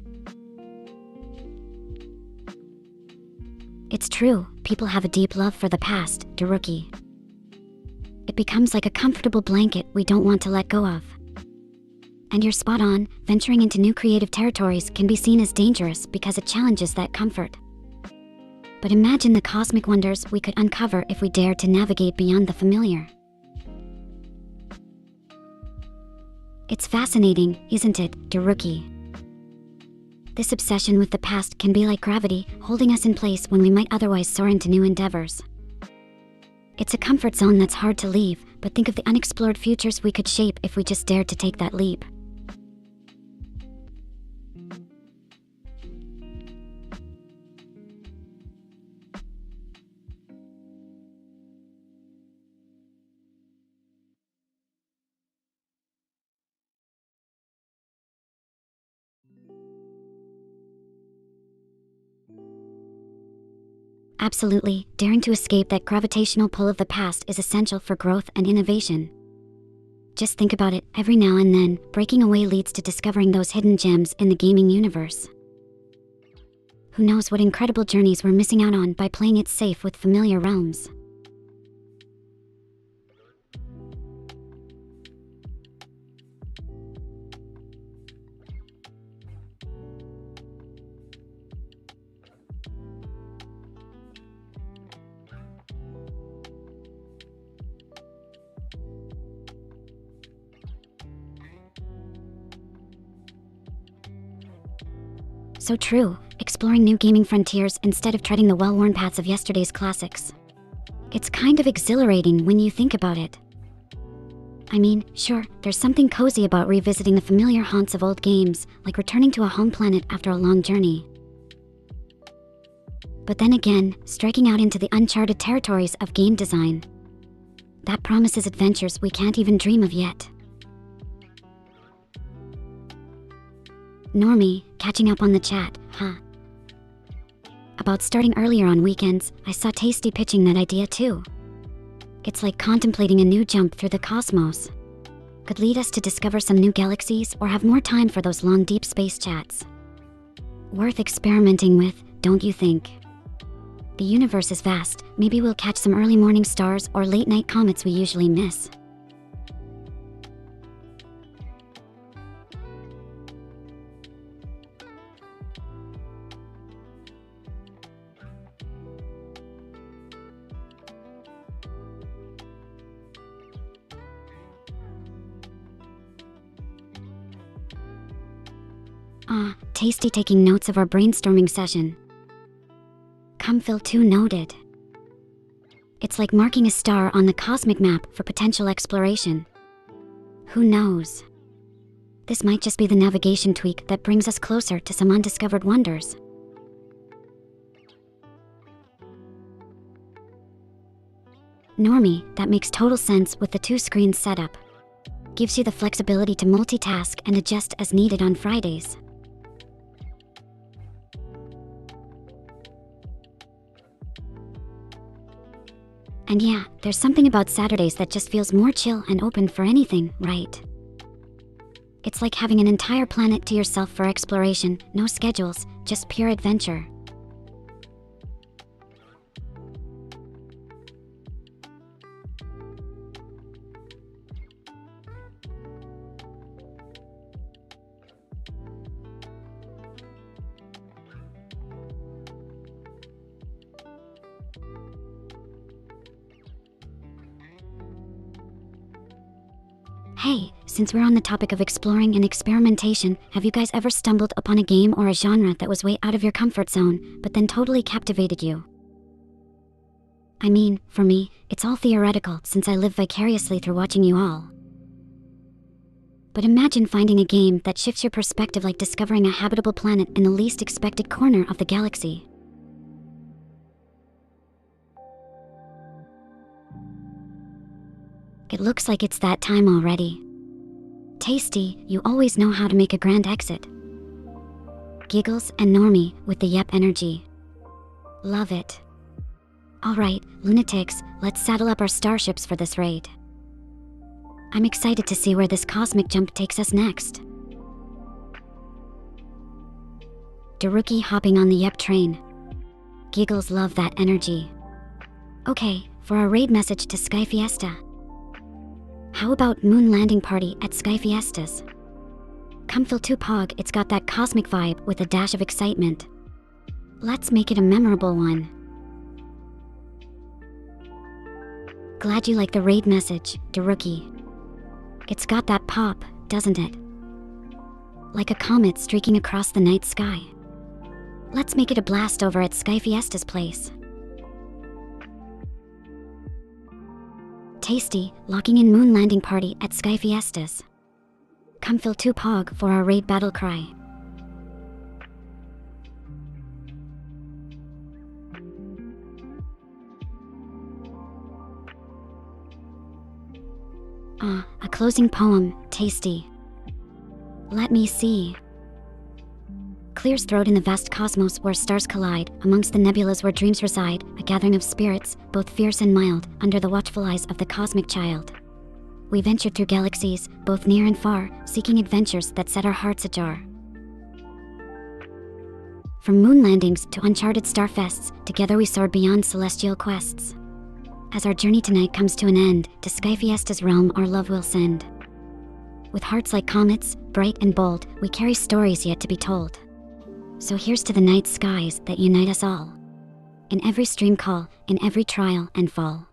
It's true, people have a deep love for the past, Daruki. It becomes like a comfortable blanket we don't want to let go of. And you're spot on, venturing into new creative territories can be seen as dangerous because it challenges that comfort. But imagine the cosmic wonders we could uncover if we dared to navigate beyond the familiar. It's fascinating, isn't it, Daruki? This obsession with the past can be like gravity, holding us in place when we might otherwise soar into new endeavors. It's a comfort zone that's hard to leave, but think of the unexplored futures we could shape if we just dared to take that leap. Absolutely, daring to escape that gravitational pull of the past is essential for growth and innovation. Just think about it, every now and then, breaking away leads to discovering those hidden gems in the gaming universe. Who knows what incredible journeys we're missing out on by playing it safe with familiar realms. So true, exploring new gaming frontiers instead of treading the well-worn paths of yesterday's classics. It's kind of exhilarating when you think about it. I mean, sure, there's something cozy about revisiting the familiar haunts of old games, like returning to a home planet after a long journey. But then again, striking out into the uncharted territories of game design, that promises adventures we can't even dream of yet. Normie, catching up on the chat, huh? About starting earlier on weekends, I saw Tasty pitching that idea too. It's like contemplating a new jump through the cosmos. Could lead us to discover some new galaxies or have more time for those long deep space chats. Worth experimenting with, don't you think? The universe is vast, maybe we'll catch some early morning stars or late night comets we usually miss. Tasty taking notes of our brainstorming session. comfyl2 noted. It's like marking a star on the cosmic map for potential exploration. Who knows? This might just be the navigation tweak that brings us closer to some undiscovered wonders. Normie, that makes total sense with the 2-screen setup. Gives you the flexibility to multitask and adjust as needed on Fridays. And yeah, there's something about Saturdays that just feels more chill and open for anything, right? It's like having an entire planet to yourself for exploration, no schedules, just pure adventure. Hey, since we're on the topic of exploring and experimentation, have you guys ever stumbled upon a game or a genre that was way out of your comfort zone, but then totally captivated you? I mean, for me, it's all theoretical since I live vicariously through watching you all. But imagine finding a game that shifts your perspective like discovering a habitable planet in the least expected corner of the galaxy. It looks like it's that time already. Tasty, you always know how to make a grand exit. Giggles and Normie with the yep energy. Love it. Alright, lunatics, let's saddle up our starships for this raid. I'm excited to see where this cosmic jump takes us next. Daruki hopping on the yep train. Giggles love that energy. Okay, for our raid message to Sky Fiesta. How about moon landing party at Sky Fiestas? comfyl2Pog, it's got that cosmic vibe with a dash of excitement. Let's make it a memorable one. Glad you like the raid message, Daruki. It's got that pop, doesn't it? Like a comet streaking across the night sky. Let's make it a blast over at Sky Fiesta's place. Tasty, locking in moon landing party at Sky Fiestas. comfyl2Pog for our raid battle cry. A closing poem, Tasty. Let me see. Clears throat in the vast cosmos where stars collide, amongst the nebulas where dreams reside, a gathering of spirits, both fierce and mild, under the watchful eyes of the cosmic child. We ventured through galaxies, both near and far, seeking adventures that set our hearts ajar. From moon landings to uncharted starfests, together we soared beyond celestial quests. As our journey tonight comes to an end, to Sky Fiesta's realm our love will send. With hearts like comets, bright and bold, we carry stories yet to be told. So here's to the night skies that unite us all. In every stream call, in every trial and fall.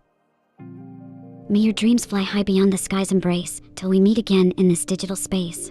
May your dreams fly high beyond the sky's embrace, till we meet again in this digital space.